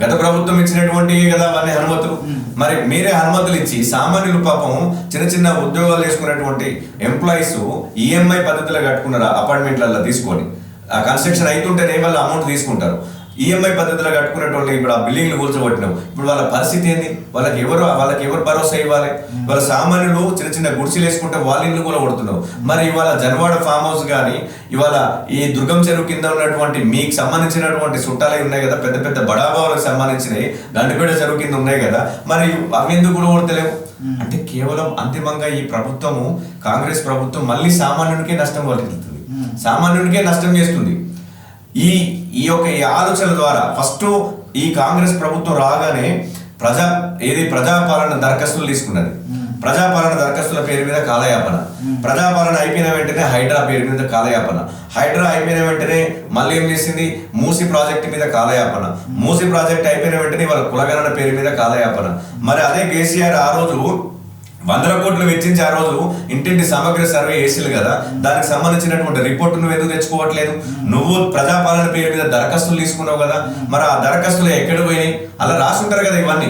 గత ప్రభుత్వం ఇచ్చినటువంటి కదా అవన్నీ అనుమతులు. మరి మీరే అనుమతులు ఇచ్చి సామాన్యులు పాపం చిన్న ఉద్యోగాలు చేసుకున్నటువంటి ఎంప్లాయీస్ ఈఎంఐ పద్ధతిలో కట్టుకున్నారు అపార్ట్మెంట్లలో తీసుకొని. ఆ కన్స్ట్రక్షన్ అవుతుంటేనే వాళ్ళు అమౌంట్ తీసుకుంటారు. ఈఎంఐ పద్ధతిలో కట్టుకునేటువంటి ఇప్పుడు ఆ బిల్డింగ్లు కూల్చబట్టినావు. ఇప్పుడు వాళ్ళ పరిస్థితి ఏంది? వాళ్ళకి ఎవరు భరోసా ఇవ్వాలి? వాళ్ళ సామాన్యులు చిన్న గుడిసెలు వేసుకుంటే వాళ్ళ ఇల్లు కూడా కొడుతున్నావు. మరి ఇవాళ జన్వాడ ఫామ్ హౌస్ కానీ ఇవాళ ఈ దుర్గం చెరువు కింద ఉన్నటువంటి మీకు సంబంధించినటువంటి చుట్టాలే ఉన్నాయి కదా, పెద్ద బడాబావులకు సంబంధించినవి గండిపేట చెరువు కింద ఉన్నాయి కదా, మరి అవి ఎందుకు కూడా కొడతలేవు? అంటే కేవలం అంతిమంగా ఈ ప్రభుత్వము, కాంగ్రెస్ ప్రభుత్వం మళ్ళీ సామాన్యునికే నష్టం కలుగుతుంది, సామాన్యునికే నష్టం చేస్తుంది. ఈ ఆలోచనల ద్వారా ఫస్ట్ ఈ కాంగ్రెస్ ప్రభుత్వం రాగానే ప్రజాపాలన దరఖాస్తులు తీసుకున్నది. ప్రజాపాలన దరఖాస్తుల పేరు మీద కాలయాపన, ప్రజాపాలన అయిపోయిన వెంటనే హైడ్రా పేరు మీద కాలయాపన, హైడ్రా అయిపోయిన వెంటనే మళ్ళీ ఏం చేసింది? మూసీ ప్రాజెక్టు మీద కాలయాపన, మూసీ ప్రాజెక్ట్ అయిపోయిన వెంటనే వాళ్ళ కులగణన పేరు మీద కాలయాపన. మరి అదే కేసీఆర్ ఆ రోజు 100 కోట్లు వెచ్చించి ఆ రోజు ఇంటింటి సమగ్ర సర్వే చేసిలు కదా, దానికి సంబంధించినటువంటి రిపోర్ట్ నువ్వు ఎందుకు తెచ్చుకోవట్లేదు? నువ్వు ప్రజాపాలన పేరు మీద దరఖాస్తులు తీసుకున్నావు కదా, మరి ఆ దరఖాస్తులు ఎక్కడ పోయినాయి? అలా రాసుంటారు కదా ఇవన్నీ.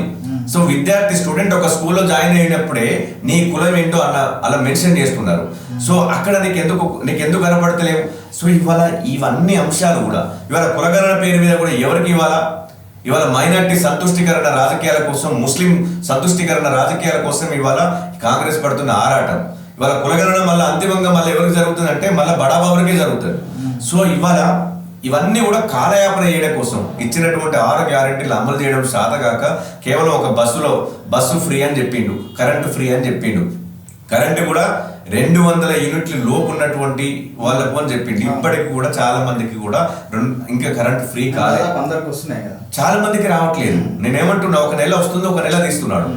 సో విద్యార్థి స్టూడెంట్ ఒక స్కూల్లో జాయిన్ అయినప్పుడే నీ కులం ఏంటో అలా మెన్షన్ చేస్తున్నారు. సో అక్కడ నీకు ఎందుకు కనపడతలేవు? సో ఇవాళ ఇవన్నీ అంశాలు కూడా ఇవాళ కులగణన పేరు మీద కూడా ఎవరికి ఇవాళ మైనార్టీ సంతుష్టికరణ రాజకీయాల కోసం, ముస్లిం సంతుష్టికరణ రాజకీయాల కోసం ఇవాళ కాంగ్రెస్ పడుతున్న ఆరాటం. ఇవాళ కులగణన మళ్ళీ అంతిమంగా మళ్ళీ ఎవరికి జరుగుతుంది అంటే మళ్ళీ బడాబాబులకే జరుగుతుంది. సో ఇవాళ ఇవన్నీ కూడా కాలయాపన చేయడం కోసం ఇచ్చినటువంటి 6 గ్యారెంటీలు అమలు చేయడం సాధగాక కేవలం ఒక బస్సు ఫ్రీ అని చెప్పిండు, కరెంటు ఫ్రీ అని చెప్పిండు. కరెంటు కూడా 200 యూనిట్లు లోపు ఉన్నటువంటి వాళ్ళకు అని చెప్పిండు. ఇప్పటికి కూడా చాలా మందికి కూడా ఇంకా కరెంట్ ఫ్రీ కాలేదు, చాలా మందికి రావట్లేదు. నేనేమంటున్నా, ఒక నెల వస్తుంది, ఒక నెల తీస్తున్నాడు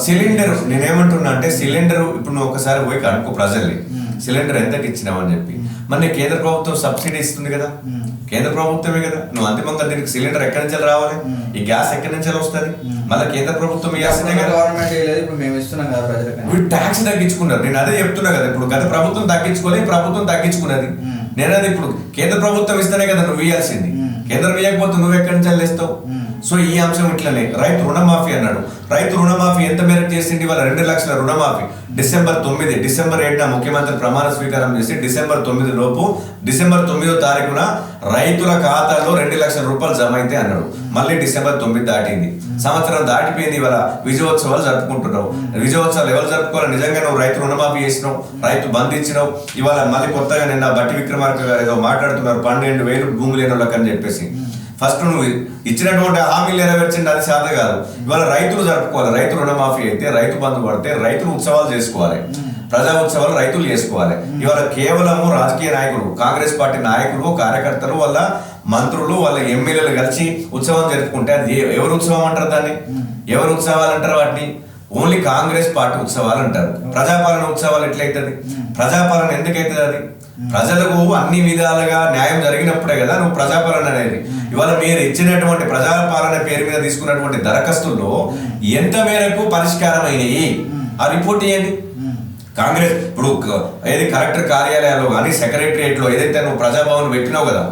సిలిండర్. నేనేమంటున్నా అంటే సిలిండర్ ఇప్పుడు నువ్వు ఒకసారి పోయి కనుక్కో ప్రజల్ని, సిలిండర్ ఎంతకి ఇచ్చినావని చెప్పి. మరి కేంద్ర ప్రభుత్వం సబ్సిడీ ఇస్తుంది కదా, కేంద్ర ప్రభుత్వమే కదా. నువ్వు అంతిమంగా దీనికి సిలిండర్ ఎక్కడి నుంచి రావాలి, ఈ గ్యాస్ ఎక్కడి నుంచి వస్తుంది, మళ్ళీ కేంద్ర ప్రభుత్వం ఇవ్వాల్సిందే కదా. వీళ్ళు ట్యాక్స్ తగ్గించుకున్నారు. నేను అదే చెప్తున్నా కదా, ఇప్పుడు గత ప్రభుత్వం తగ్గించుకోలేదు, ప్రభుత్వం తగ్గించుకున్నది. నేనది ఇప్పుడు కేంద్ర ప్రభుత్వం ఇస్తేనే కదా నువ్వు ఇవ్వాల్సింది. కేంద్రం ఇవ్వకపోతే నువ్వు ఎక్కడి నుంచి వెళ్ళేస్తావు? సో ఈ అంశం ఇట్లనే. రైతు రుణమాఫీ అన్నాడు. రైతు రుణమాఫీ ఎంత మేరకు చేసింది? వాళ్ళ 2 లక్షల రుణమాఫీ డిసెంబర్ 7న ముఖ్యమంత్రి ప్రమాణ స్వీకారం చేసి డిసెంబర్ 9 లోపు, డిసెంబర్ 9వ తారీఖున రైతుల ఖాతాలో 2 లక్షల రూపాయలు జమ అయితే అన్నాడు. మళ్ళీ డిసెంబర్ 9 దాటింది, సంవత్సరం దాటిపోయింది. ఇవాళ విజయోత్సవాలు జరుపుకుంటున్నావు. విజయోత్సవాలు ఎవరు జరుపుకోవాలి? నిజంగా నువ్వు రైతు రుణమాఫీ చేసినావు, రైతు బంద్ ఇచ్చినావు. ఇవాళ మళ్ళీ కొత్తగా నిన్న బట్టి విక్రమార్క గారు ఏదో మాట్లాడుతున్నారు, 12,000 భూమి లేని వాళ్ళకి అని చెప్పేసి. ఫస్ట్ నువ్వు ఇచ్చినటువంటి హామీలు నెరవేర్చండి, అది సాధ కాదు. ఇవాళ రైతులు జరుపుకోవాలి. రైతు రుణమాఫీ అయితే, రైతు బంధు పడితే రైతులు ఉత్సవాలు చేసుకోవాలి, ప్రజా ఉత్సవాలు రైతులు చేసుకోవాలి. ఇవాళ కేవలము రాజకీయ నాయకులు, కాంగ్రెస్ పార్టీ నాయకులు, కార్యకర్తలు, వాళ్ళ మంత్రులు, వాళ్ళ ఎమ్మెల్యేలు కలిసి ఉత్సవం జరుపుకుంటే అది ఎవరు ఉత్సవం అంటారు? దాన్ని ఎవరు ఉత్సవాలు అంటారు? వాటిని ఓన్లీ కాంగ్రెస్ పార్టీ ఉత్సవాలు అంటారు. ప్రజాపాలన ఉత్సవాలు ఎట్లయితుంది? ప్రజాపాలన ఎందుకైతుంది? అది ప్రజలకు అన్ని విధాలుగా న్యాయం జరిగినప్పుడే కదా నువ్వు ప్రజాపాలన అనేది. ఇవాళ మీరు ఇచ్చినటువంటి ప్రజాపాలన పేరు మీద తీసుకున్నటువంటి దరఖాస్తుల్లో ఎంత మేరకు పరిష్కారం అయినాయి ఆ రిపోర్ట్ ఇవ్వండి. కాంగ్రెస్ ఇప్పుడు ఏది కలెక్టర్ కార్యాలయాల్లో కానీ సెక్రటరియట్ లో ఏదైతే నువ్వు ప్రజాభవన్ పెట్టినావు కదా,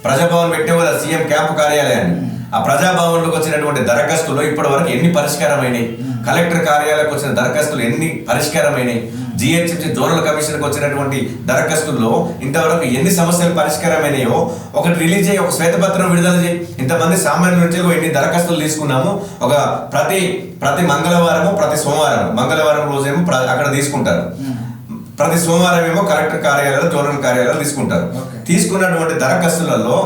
ప్రజాభవన్ పెట్టావు కదా, సీఎం క్యాంపు కార్యాలయాన్ని, ఆ ప్రజాభవన్లోకి వచ్చినటువంటి దరఖాస్తుల్లో ఇప్పటి వరకు ఎన్ని పరిష్కారమైనాయి? కలెక్టర్ కార్యాలయాలకు వచ్చిన దరఖాస్తులు ఎన్ని పరిష్కారమైనాయి? జిహెచ్ఎంసీ జోనల్ కమిషన్కి వచ్చినటువంటి దరఖాస్తుల్లో ఇంతవరకు ఎన్ని సమస్యలు పరిష్కారమైనాయో ఒకటి రిలీజ్ అయ్యి ఒక శ్వేతపత్రం విడుదల చేయి. ఇంతమంది సామాన్యుల నుంచి ఎన్ని దరఖాస్తులు తీసుకున్నాము, ఒక ప్రతి మంగళవారము, ప్రతి సోమవారం, మంగళవారం రోజేమో అక్కడ తీసుకుంటారు, ప్రతి సోమవారం ఏమో కలెక్టర్ కార్యాలయాలు, జోనల్ కార్యాలయాలు తీసుకుంటారు. తీసుకున్నటువంటి దరఖాస్తులలో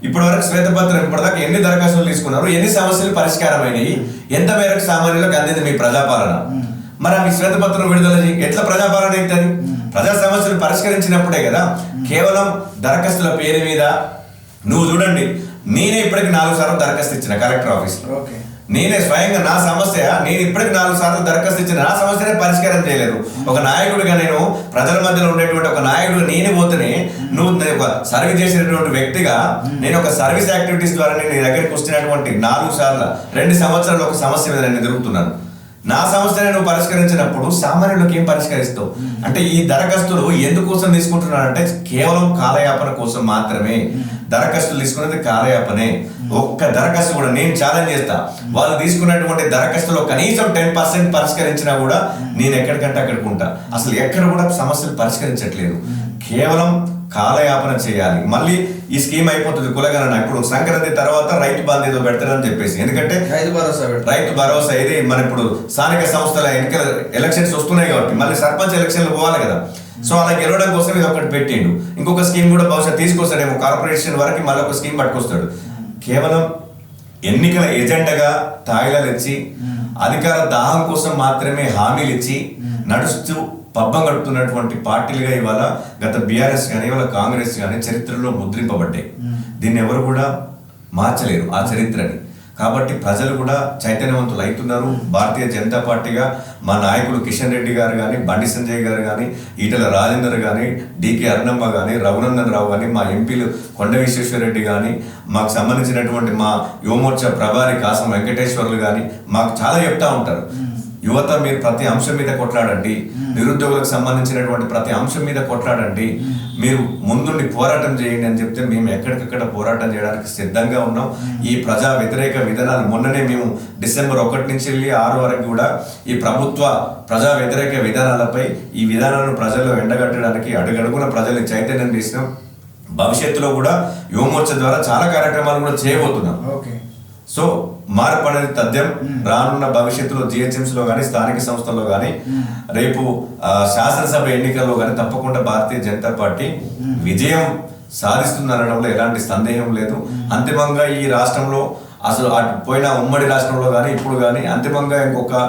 ఇప్పటి వరకు శ్వేతపత్రం ఇప్పటిదాకా ఎన్ని దరఖాస్తులు తీసుకున్నారు, ఎన్ని సమస్యలు పరిష్కారమైనవి, ఎంత మేరకు సామాన్యులకు అందింది మీ ప్రజాపాలన? మరి మీ శ్వేతపత్రం విడుదల ఎట్లా ప్రజాపాలన అవుతుంది? ప్రజా సమస్యలు పరిష్కరించినప్పుడే కదా. కేవలం దరఖాస్తుల పేరు మీద నువ్వు చూడండి, నేనే ఇప్పటికి 4 సార్లు దరఖాస్తు ఇచ్చిన కలెక్టర్ ఆఫీస్లో. నేనే స్వయంగా నా సమస్య, నేను ఇప్పటికి 4 సార్లు దరఖాస్తు ఇచ్చిన, నా సమస్యనే పరిష్కారం చేయలేదు. ఒక నాయకుడిగా, నేను ప్రజల మధ్యలో ఉండేటువంటి ఒక నాయకుడిగా నేనే పోతేనే, నువ్వు ఒక సర్వీస్ చేసినటువంటి వ్యక్తిగా నేను ఒక సర్వీస్ యాక్టివిటీస్ ద్వారా నేను నీ దగ్గరికి వస్తున్నటువంటి 4 సార్లు 2 సంవత్సరాలు ఒక సమస్య మీద నేను తిరుగుతున్నాను. నా సమస్యను నువ్వు పరిష్కరించినప్పుడు సామాన్యులకు ఏం పరిష్కరిస్తావు? అంటే ఈ దరఖాస్తులు ఎందుకోసం తీసుకుంటున్నారంటే కేవలం కాలయాపన కోసం మాత్రమే. దరఖాస్తులు తీసుకున్నది కాలయాపనే. ఒక్క దరఖాస్తు కూడా నేను ఛాలెంజ్ చేస్తా, వాళ్ళు తీసుకున్నటువంటి దరఖాస్తులో కనీసం 10% పరిష్కరించినా కూడా నేను ఎక్కడికంటే అక్కడికి ఉంటా. అసలు ఎక్కడ కూడా సమస్యలు పరిష్కరించట్లేదు, కేవలం కాలయాపన చేయాలి. మళ్ళీ ఈ స్కీమ్ అయిపోతుంది కులగణన. ఇప్పుడు సంక్రాంతి తర్వాత రైతు బంధు ఏదో పెడతారని చెప్పేసి, ఎందుకంటే రైతు భరోసా ఇది మన ఇప్పుడు స్థానిక సంస్థల ఎలక్షన్స్ వస్తున్నాయి కాబట్టి మళ్ళీ సర్పంచ్ ఎలక్షన్లు పోవాలి కదా. సో అలా గెలవడం కోసం ఇది ఒకటి పెట్టిండు. ఇంకొక స్కీమ్ కూడా బహుశా తీసుకొస్తాడేమో, కార్పొరేషన్ వరకు మళ్ళీ ఒక స్కీమ్ పట్టుకొస్తాడు. కేవలం ఎన్నికల ఏజెండాగా తాయిలాలు ఇచ్చి అధికార దాహం కోసం మాత్రమే హామీలు ఇచ్చి నడుస్తూ పబ్బం గడుపుతున్నటువంటి పార్టీలుగా ఇవాళ గత బీఆర్ఎస్ కానీ ఇవాళ కాంగ్రెస్ కానీ చరిత్రలో ముద్రింపబడ్డాయి. దీన్ని ఎవరు కూడా మార్చలేరు ఆ చరిత్రని. కాబట్టి ప్రజలు కూడా చైతన్యవంతులు అవుతున్నారు. భారతీయ జనతా పార్టీగా మా నాయకులు కిషన్ రెడ్డి గారు కానీ, బండి సంజయ్ గారు కానీ, ఈటల రాజేందర్ కానీ, డికే అరుణమ్మ కానీ, రఘునందన్ రావు కానీ, మా ఎంపీలు కొండ విశ్వేశ్వరరెడ్డి కానీ, మాకు సంబంధించినటువంటి మా యువమోర్చా ప్రభారి కాసం వెంకటేశ్వర్లు కానీ మాకు చాలా చెప్తా ఉంటారు. యువత మీరు ప్రతి అంశం మీద కొట్లాడండి, నిరుద్యోగులకు సంబంధించినటువంటి ప్రతి అంశం మీద కొట్లాడండి, మీరు ముందుండి పోరాటం చేయండి అని చెప్తే మేము ఎక్కడికక్కడ పోరాటం చేయడానికి సిద్ధంగా ఉన్నాం. ఈ ప్రజా వ్యతిరేక విధానాలు మొన్ననే మేము డిసెంబర్ 1 నుంచి వెళ్ళి 6 వరకు కూడా ఈ ప్రభుత్వ ప్రజా వ్యతిరేక విధానాలపై ఈ విధానాలను ప్రజల్లో ఎండగట్టడానికి అడుగడుగున ప్రజల్ని చైతన్యం చేసినాం. భవిష్యత్తులో కూడా యువమోర్చ ద్వారా చాలా కార్యక్రమాలు కూడా చేయబోతున్నాం. సో మార్పు అనేది తథ్యం. రానున్న భవిష్యత్తులో జిహెచ్ఎంసీలో కానీ స్థానిక సంస్థల్లో కానీ రేపు శాసనసభ ఎన్నికల్లో కానీ తప్పకుండా భారతీయ జనతా పార్టీ విజయం సాధిస్తుందనడంలో ఎలాంటి సందేహం లేదు. అంతిమంగా ఈ రాష్ట్రంలో అసలు పోయిన ఉమ్మడి రాష్ట్రంలో కానీ ఇప్పుడు కానీ అంతిమంగా ఇంకొక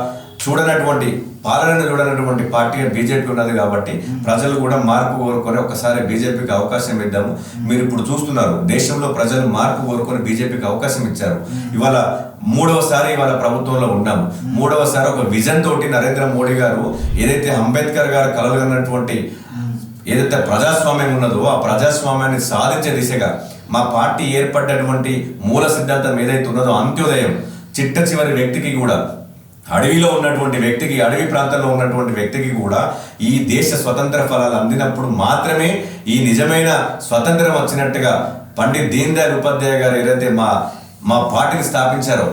పాలనను చూడనటువంటి పార్టీ బీజేపీ ఉన్నది. కాబట్టి ప్రజలు కూడా మార్పు కోరుకొని ఒకసారి బీజేపీకి అవకాశం ఇద్దాము. మీరు ఇప్పుడు చూస్తున్నారు, దేశంలో ప్రజలు మార్పు కోరుకొని బీజేపీకి అవకాశం ఇచ్చారు. ఇవాళ 3వసారి ఇవాళ ప్రభుత్వంలో ఉన్నాము. 3వసారి ఒక విజన్ తోటి నరేంద్ర మోడీ గారు ఏదైతే అంబేద్కర్ గారు కలలుగన్నటువంటి ఏదైతే ప్రజాస్వామ్యం ఉన్నదో ఆ ప్రజాస్వామ్యాన్ని సాధించే దిశగా మా పార్టీ ఏర్పడ్డటువంటి మూల సిద్ధాంతం ఏదైతే ఉన్నదో అంత్యోదయం, చిట్ట చివరి వ్యక్తికి కూడా, అడవిలో ఉన్నటువంటి వ్యక్తికి, అడవి ప్రాంతంలో ఉన్నటువంటి వ్యక్తికి కూడా ఈ దేశ స్వతంత్ర ఫలాలు అందినప్పుడు మాత్రమే ఈ నిజమైన స్వతంత్రం వచ్చినట్టుగా పండిత్ దీన్ దయాళ్ ఉపాధ్యాయ గారు ఏదైతే మా పార్టీని స్థాపించారో,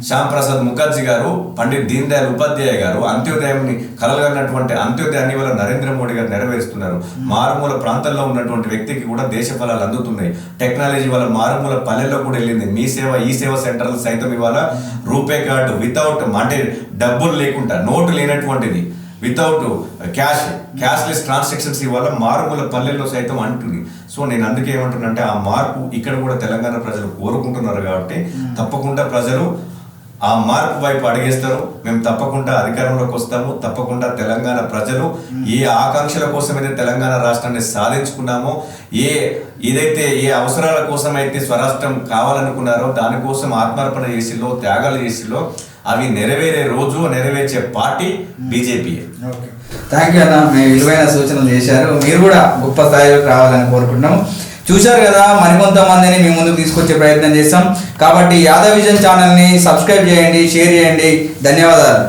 శ్యామ్ ప్రసాద్ ముఖర్జీ గారు, పండిత్ దీన్ దయాళ్ ఉపాధ్యాయ గారు అంత్యోదయాన్ని కలగన్నటువంటి అంత్యోదయాన్ని వల్ల నరేంద్ర మోడీ గారు నెరవేరుస్తున్నారు. మారుమూల ప్రాంతాల్లో ఉన్నటువంటి వ్యక్తికి కూడా దేశ ఫలాలు అందుతున్నాయి. టెక్నాలజీ వల్ల మారుమూల పల్లెల్లో కూడా వెళ్ళింది. మీ సేవ ఈ సేవ సెంటర్లు సైతం ఇవాళ రూపే కార్డు వితౌట్ అంటే డబ్బులు లేకుండా, నోటు లేనటువంటిది, వితౌట్ క్యాష్లెస్ ట్రాన్సాక్షన్స్ ఇవాళ మారుమూల పల్లెల్లో సైతం అంటుంది. సో నేను అందుకే ఏమంటున్నానంటే ఆ మార్పు ఇక్కడ కూడా తెలంగాణ ప్రజలు కోరుకుంటున్నారు. కాబట్టి తప్పకుండా ప్రజలు ఆ మార్పు వైపు అడిగేస్తారు. మేము తప్పకుండా అధికారంలోకి వస్తాము. తప్పకుండా తెలంగాణ ప్రజలు ఏ ఆకాంక్షల కోసమైతే తెలంగాణ రాష్ట్రాన్ని సాధించుకున్నామో, ఏదైతే ఏ అవసరాల కోసం అయితే స్వరాష్ట్రం కావాలనుకున్నారో దానికోసం ఆత్మార్పణ చేసిలో, త్యాగాలు చేసిలో అవి నెరవేరే రోజు, నెరవేర్చే పార్టీ బీజేపీ. థ్యాంక్ యూ అన్న, మీ విలువైన సూచనలు చేశారు. మీరు కూడా గొప్ప స్థాయిలోకి రావాలని కోరుకుంటున్నాము. చూశారు కదా, మరికొంతమందిని మీ ముందుకు తీసుకొచ్చే ప్రయత్నం చేస్తాం. కాబట్టి యాదవ్ విజన్ ఛానల్ని సబ్స్క్రైబ్ చేయండి, షేర్ చేయండి. ధన్యవాదాలు.